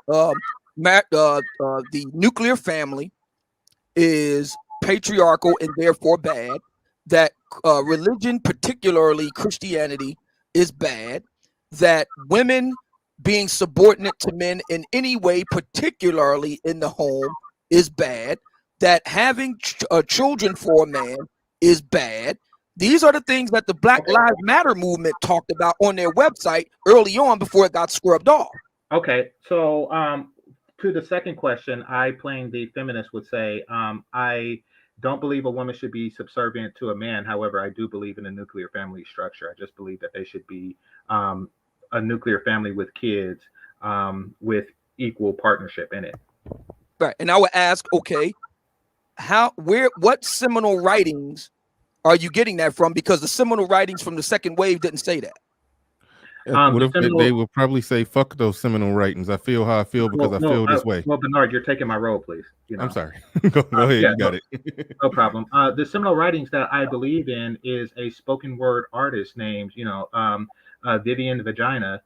the nuclear family is patriarchal and therefore bad. That religion, particularly Christianity, is bad. That women being subordinate to men in any way, particularly in the home, is bad. That having children for a man is bad. These are the things that the Black Lives Matter movement talked about on their website early on before it got scrubbed off. Okay, so to the second question, I, playing the feminist, would say I don't believe a woman should be subservient to a man. However, I do believe in a nuclear family structure. I just believe that they should be a nuclear family with kids with equal partnership in it. Right, and I would ask, okay, what seminal writings are you getting that from? Because the seminal writings from the second wave didn't say that. What if they will probably say, fuck those seminal writings. I feel how I feel because I feel this way. Well, Bernard, you're taking my role, please. I'm sorry. go ahead. Yeah, you got it. No problem. The seminal writings that I believe in is a spoken word artist named, Vivian Vagina.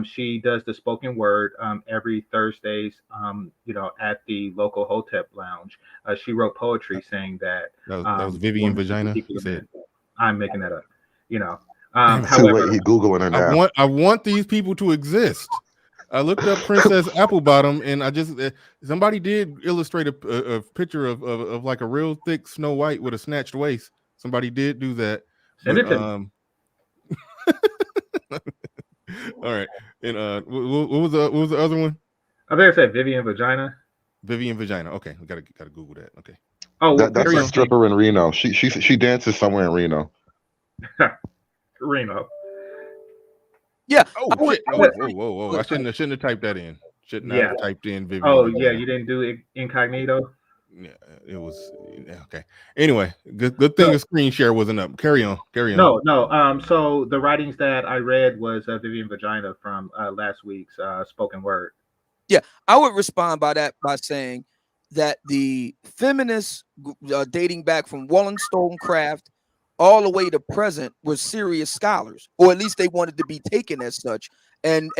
She does the spoken word every Thursdays, at the local Hotep Lounge. She wrote poetry saying that. That was Vivian Vagina. You said. I'm making that up. However, he Googling her now. I want these people to exist. I looked up Princess Applebottom, and I just somebody did illustrate a picture of like a real thick Snow White with a snatched waist. Somebody did do that. Send it to me. All right, and what was the other one? I think I said Vivian Vagina. Vivian Vagina. Okay, we gotta Google that. Okay. Oh, that's a stripper in Reno. She dances somewhere in Reno. Reno. Yeah. Oh shit! Whoa! I shouldn't have typed that in. Shouldn't have typed in Vivian. Oh yeah, you didn't do it incognito. Yeah, it was okay. Anyway, good thing the screen share wasn't up. Carry on. No. So the writings that I read was Vivian Vagina from last week's spoken word. Yeah, I would respond by saying that the feminists dating back from Wollstonecraft all the way to present were serious scholars, or at least they wanted to be taken as such, and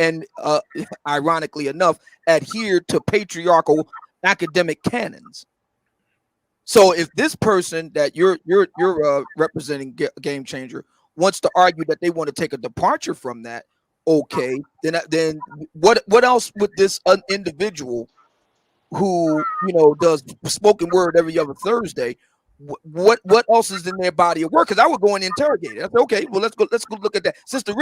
ironically enough, adhered to patriarchal academic canons. So if this person that you're representing, Game Changer, wants to argue that they want to take a departure from that, okay, then what else would this individual who does spoken word every other Thursday, what else is in their body of work? Because I would go and interrogate it. I said, okay, well let's go look at that. Since the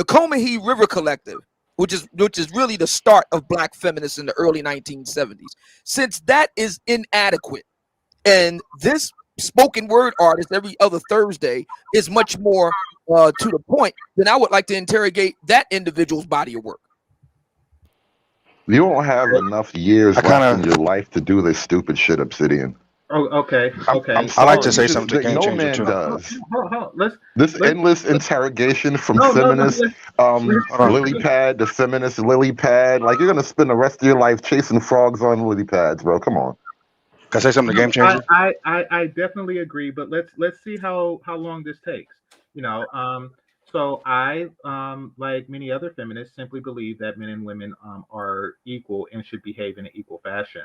Comanche River Collective, which is really the start of Black feminists in the early 1970s, since that is inadequate, and this spoken word artist every other Thursday is much more to the point, then I would like to interrogate that individual's body of work. You won't have enough years left in your life to do this stupid shit, Obsidian. Oh, okay. I'm I like to sorry. say something to Game No Changer man too. does. Let's Endless interrogation from no, feminist Hold on. lily pad to feminist lily pad. Like, you're gonna spend the rest of your life chasing frogs on lily pads, bro. Come on. Can I say something to Game Changer? I definitely agree, but let's see how long this takes. So I, like many other feminists, simply believe that men and women are equal and should behave in an equal fashion.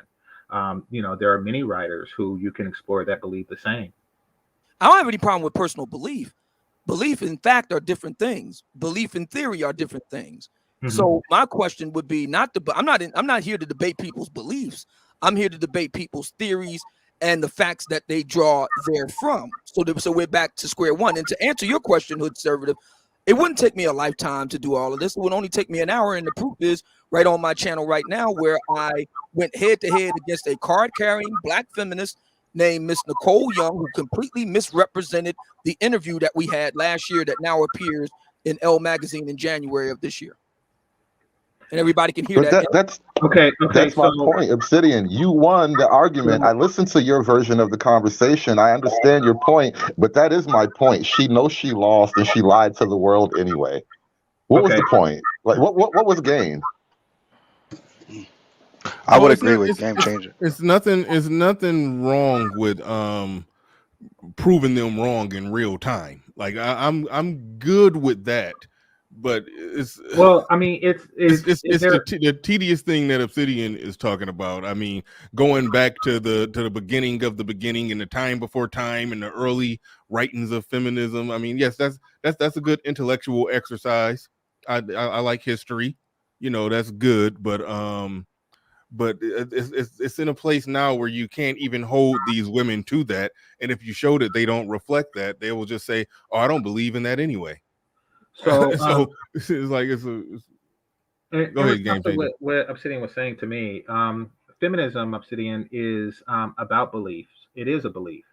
There are many writers who you can explore that believe the same. I don't have any problem with personal belief. Belief in fact are different things. Belief in theory are different things. Mhm. So my question would be I'm not here to debate people's beliefs. I'm here to debate people's theories and the facts that they draw therefrom. So we're back to square one. And to answer your question, Hood Conservative, it wouldn't take me a lifetime to do all of this. It would only take me an hour, and the proof is right on my channel right now, where I went head to head against a card-carrying Black feminist named Miss Nicole Young, who completely misrepresented the interview that we had last year that now appears in Elle magazine in January of this year. And everybody can hear But that. that's okay. That's my point, Obsidian. You won the argument. I listened to your version of the conversation. I understand your point, but that is my point. She knows she lost, and she lied to the world anyway. What was the point? Like, what was gained? I would it's agree not- with it's- Game it's- Changer. It's nothing wrong with proving them wrong in real time. Like, I'm good with that, but it's Well, I mean, it's the tedious thing that Obsidian is talking about. I mean, going back to the beginning of the beginning and the time before time and the early writings of feminism. I mean, yes, that's a good intellectual exercise. I like history, that's good, but it's in a place now where you can't even hold these women to that, and if you show that they don't reflect that, they will just say, "Oh, I don't believe in that anyway." So, it's like in go ahead, response Game to Changer. what Obsidian was saying to me, feminism, Obsidian, is about beliefs. It is a belief.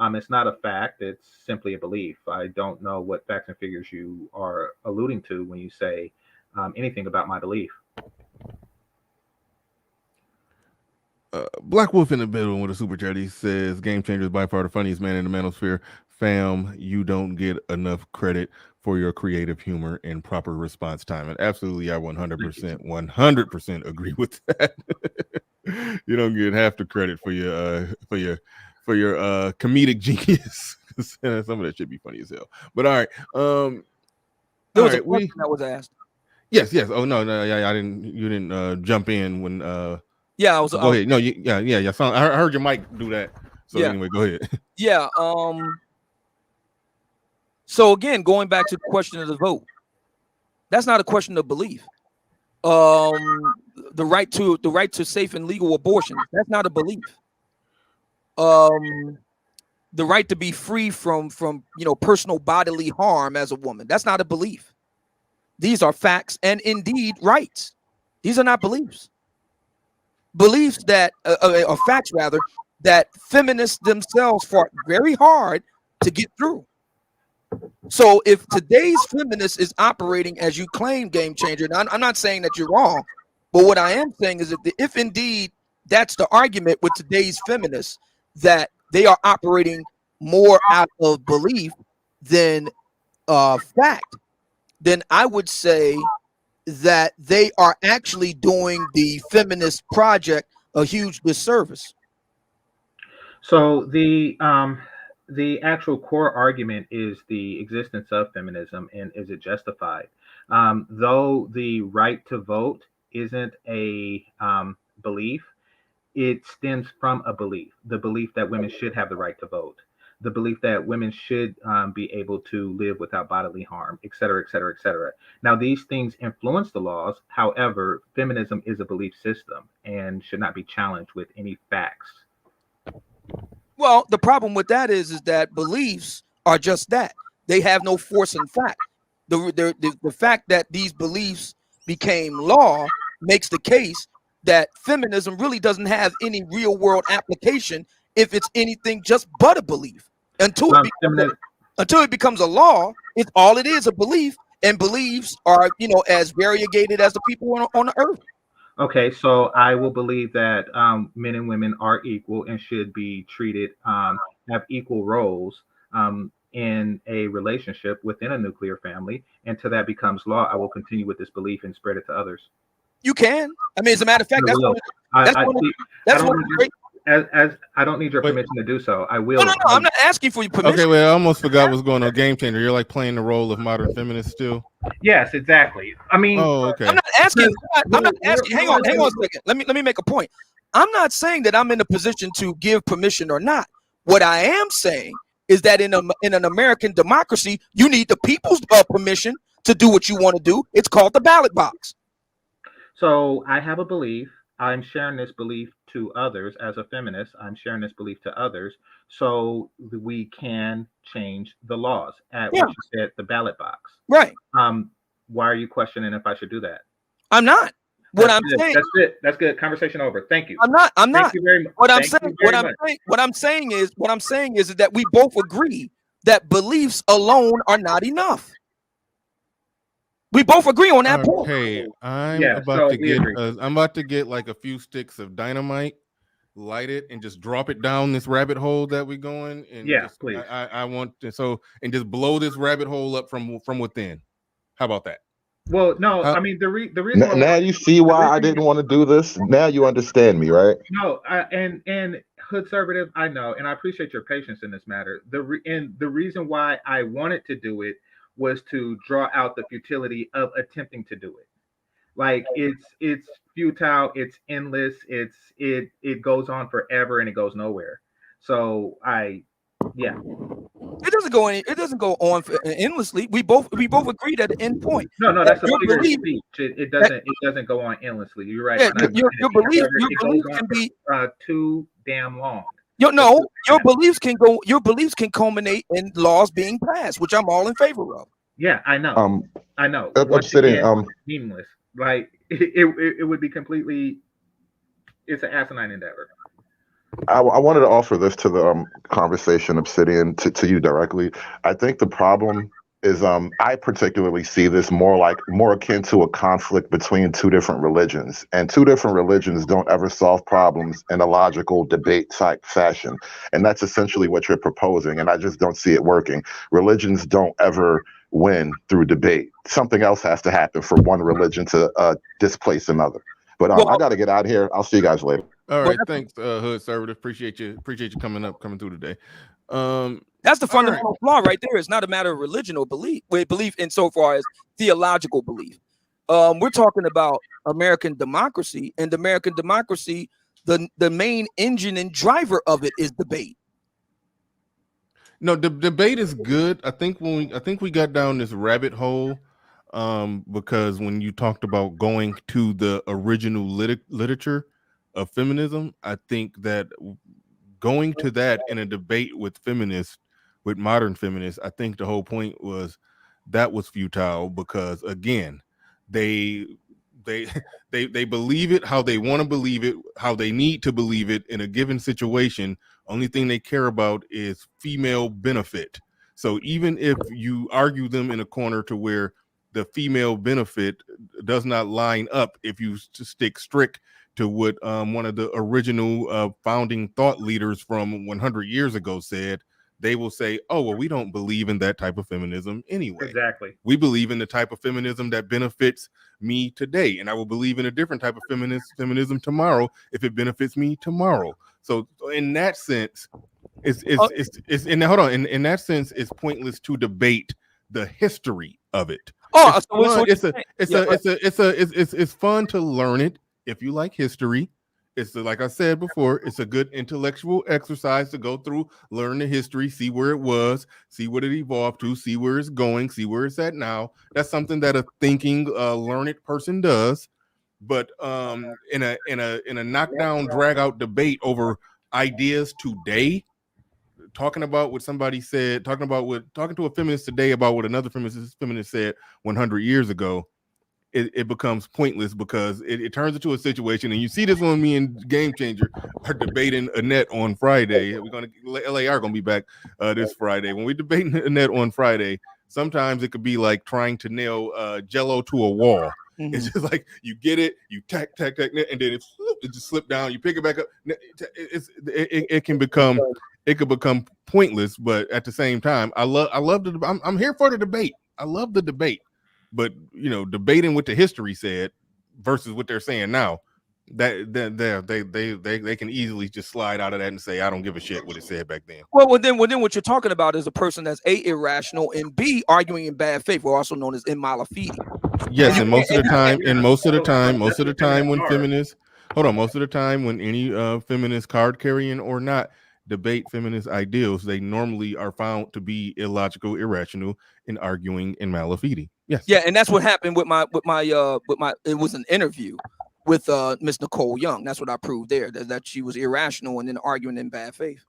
It's not a fact. It's simply a belief. I don't know what facts and figures you are alluding to when you say anything about my belief. Black Wolf in the building with a super chat. He says, "Game Changer is by far the funniest man in the manosphere. Fam, you don't get enough credit for your creative humor and proper response time." And absolutely, I 100% agree with that. You don't get half the credit for your comedic genius. Some of that should be funny as hell. But all right, There was a question that was asked. Yes. Oh no, yeah, you didn't jump in when Yeah, I was. Go ahead. No, yeah. I heard your mic do that. So Yeah. anyway, go ahead. Yeah. So again, going back to the question of the vote, that's not a question of belief. The right to safe and legal abortion, that's not a belief. The right to be free from personal bodily harm as a woman, that's not a belief. These are facts and indeed rights. These are not beliefs. Beliefs that or facts rather that feminists themselves fought very hard to get through. So if today's feminist is operating as you claim, Game Changer, and I'm not saying that you're wrong, but what I am saying is that if indeed that's the argument with today's feminists, that they are operating more out of belief than fact, then I would say that they are actually doing the feminist project a huge disservice. So the actual core argument is the existence of feminism and is it justified? Though the right to vote isn't a belief, it stems from a belief, the belief that women should have the right to vote. the belief that women should be able to live without bodily harm, et cetera, et cetera, et cetera. Now, these things influence the laws. However, feminism is a belief system and should not be challenged with any facts. Well, the problem with that is that beliefs are just that. They have no force in fact. The fact that these beliefs became law makes the case that feminism really doesn't have any real world application if it's anything just but a belief. Until it becomes a law, it's all it is, a belief, and beliefs are, as variegated as the people on the earth. Okay, so I will believe that men and women are equal and should be treated, have equal roles in a relationship within a nuclear family. And till that becomes law, I will continue with this belief and spread it to others. You can. I mean, as a matter of fact, I don't need your permission to do so. I will. No, I'm not asking for your permission. Okay, well, I almost forgot what's going on. Game changer. You're like playing the role of modern feminists still. Yes, exactly. I mean, okay. I'm not asking. Hang on a second. Let me make a point. I'm not saying that I'm in a position to give permission or not. What I am saying is that in an American democracy, you need the people's permission to do what you want to do. It's called the ballot box. So I have a belief. I'm sharing this belief to others as a feminist. I'm sharing this belief to others so we can change the laws at what you said, the ballot box. Right. Why are you questioning if I should do that? I'm not. What I'm saying. That's it. That's good. Conversation over. Thank you. I'm not. Thank you very much. What I'm saying is that we both agree that beliefs alone are not enough. We both agree on that point. Okay, I'm about to get like a few sticks of dynamite, light it, and just drop it down this rabbit hole that we're going. And please. I want to and just blow this rabbit hole up from within. How about that? Well, no, I mean the reason. Now you see why I didn't want to do this. Now you understand me, right? No, and hood conservative, I know, and I appreciate your patience in this matter. The reason why I wanted to do it was to draw out the futility of attempting to do it. Like it's futile, it's endless, it goes on forever and it goes nowhere. So it doesn't go on endlessly. We both agreed at the end point. No, that's a figure of speech. It doesn't go on endlessly. You're right. Yeah, your belief can be too damn long. Your beliefs can culminate in laws being passed, which I'm all in favor of. Yeah, I know. I know. Meaningless. Like it would be completely. It's an asinine endeavor. I wanted to offer this to the conversation, Obsidian, to you directly. I think the problem is I particularly see this more akin to a conflict between two different religions, and two different religions don't ever solve problems in a logical debate type fashion, and that's essentially what you're proposing, and I just don't see it working. Religions don't ever win through debate. Something else has to happen for one religion to displace another. But I got to get out of here. I'll see you guys later. All right, thanks, Hood Conservative. Appreciate you coming through today. That's the fundamental flaw right there. It's not a matter of religion or belief. Belief insofar as theological belief. We're talking about American democracy, and the American democracy, the main engine and driver of it is debate. No, the debate is good. I think we got down this rabbit hole because when you talked about going to the original literature of feminism, I think that going to that in a debate with modern feminists, I think the whole point was that was futile because again, they believe it how they want to believe it, how they need to believe it in a given situation. Only thing they care about is female benefit. So even if you argue them in a corner to where the female benefit does not line up, if you stick strict to what one of the original founding thought leaders from 100 years ago said, they will say, oh, well, we don't believe in that type of feminism anyway. Exactly. We believe in the type of feminism that benefits me today. And I will believe in a different type of feminism tomorrow if it benefits me tomorrow. So in that sense, in that sense, it's pointless to debate the history of it. It's fun to learn it if you like history. It's like I said before, it's a good intellectual exercise to go through, learn the history, see where it was, see what it evolved to, see where it's going, see where it's at now. That's something that a thinking, learned person does. But in a knockdown, drag out debate over ideas today, talking about what somebody said, talking to a feminist today about what another feminist said 100 years ago, it becomes pointless because it turns into a situation. And you see this when me and Game Changer are debating Annette on Friday. LAR gonna be back this Friday. When we debating Annette on Friday, sometimes it could be like trying to nail Jello to a wall. It's just like you get it, you tack, and then it just slip down. You pick it back up. It can become pointless. But at the same time, I'm here for the debate. I love the debate. But debating what the history said versus what they're saying now, they can easily just slide out of that and say, I don't give a shit what it said back then. Well, then what you're talking about is a person that's A, irrational, and B, arguing in bad faith. We're also known as in malafide. Yes, and most of the time when feminists, most of the time when any feminist, card carrying or not, debate feminist ideals, they normally are found to be illogical, irrational, and arguing in malafide. Yes. Yeah, and that's what happened with my it was an interview with Miss Nicole Young. That's what I proved there, that she was irrational and then arguing in bad faith.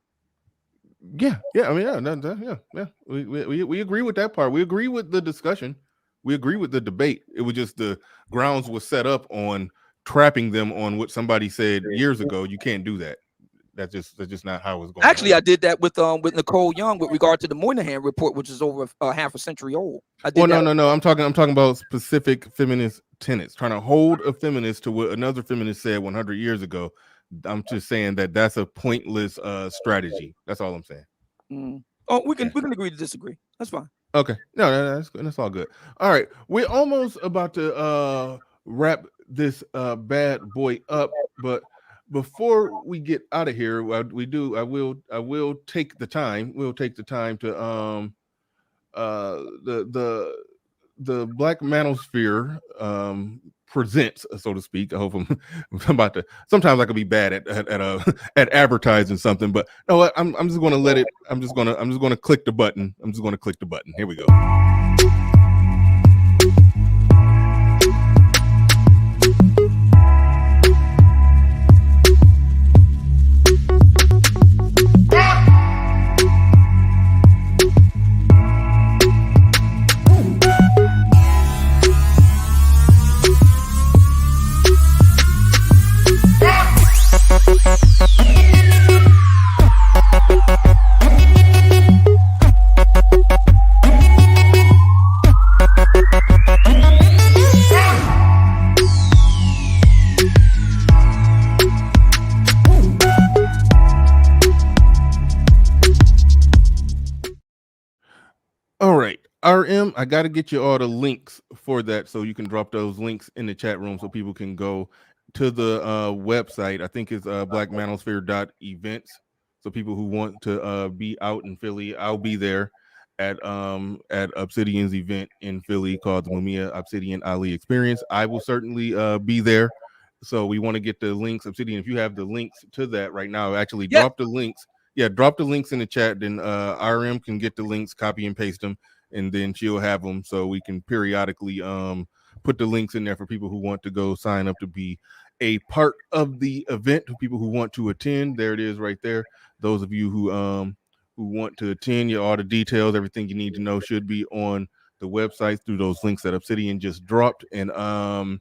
Yeah. I mean, yeah. We agree with that part. We agree with the discussion. We agree with the debate. It was just the grounds was set up on trapping them on what somebody said years ago. You can't do that. That's just not how it's going. Actually, I did that with Nicole Young with regard to the Moynihan report, which is over half a century old. No. I'm talking about specific feminist tenets, trying to hold a feminist to what another feminist said 100 years ago. I'm just saying that's a pointless strategy. That's all I'm saying. Oh, we can agree to disagree. That's fine. Okay. No, that's all good. All right, we're almost about to wrap this bad boy up, but before we get out of here, I will take the time. We'll take the time to the Black Manosphere presents, so to speak. I hope I'm about to. Sometimes I could be bad at advertising something, but no, I'm just going to let it. I'm just going to click the button. Here we go. All right, RM, I got to get you all the links for that so you can drop those links in the chat room so people can go to the website. I think it's blackmanosphere.events. So people who want to be out in Philly, I'll be there at Obsidian's event in Philly called the Mumia Obsidian Ali Experience. I will certainly be there. So we want to get the links. Obsidian, if you have the links to that right now, actually drop the links. Yeah, drop the links in the chat. Then RM can get the links, copy and paste them, and then she'll have them so we can periodically put the links in there for people who want to go sign up to be a part of the event. People who want to attend, there it is right there. Those of you who want to attend, all the details, everything you need to know should be on the website through those links that Obsidian just dropped. And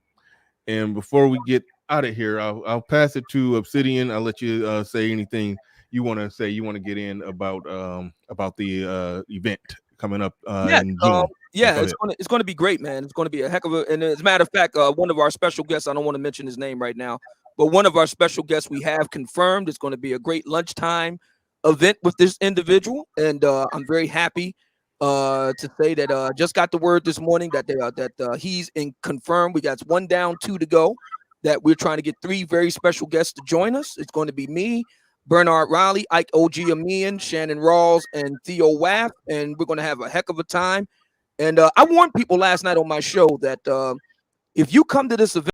before we get out of here, I'll pass it to Obsidian. I'll let you say anything you want to say. You want to get in about the event coming up in June. It's going to be great, man. It's going to be a heck of a. And as a matter of fact, one of our special guests, I don't want to mention his name right now, but one of our special guests we have confirmed it's going to be a great lunchtime event with this individual, and I'm very happy to say that just got the word this morning that he's in confirmed. We got 1 down, 2 to go. That we're trying to get 3 very special guests to join us. It's going to be me, Bernard Riley, Ike OG Amian, Shannon Rawls, and Theo Waff, and we're going to have a heck of a time. And I warned people last night on my show that if you come to this event,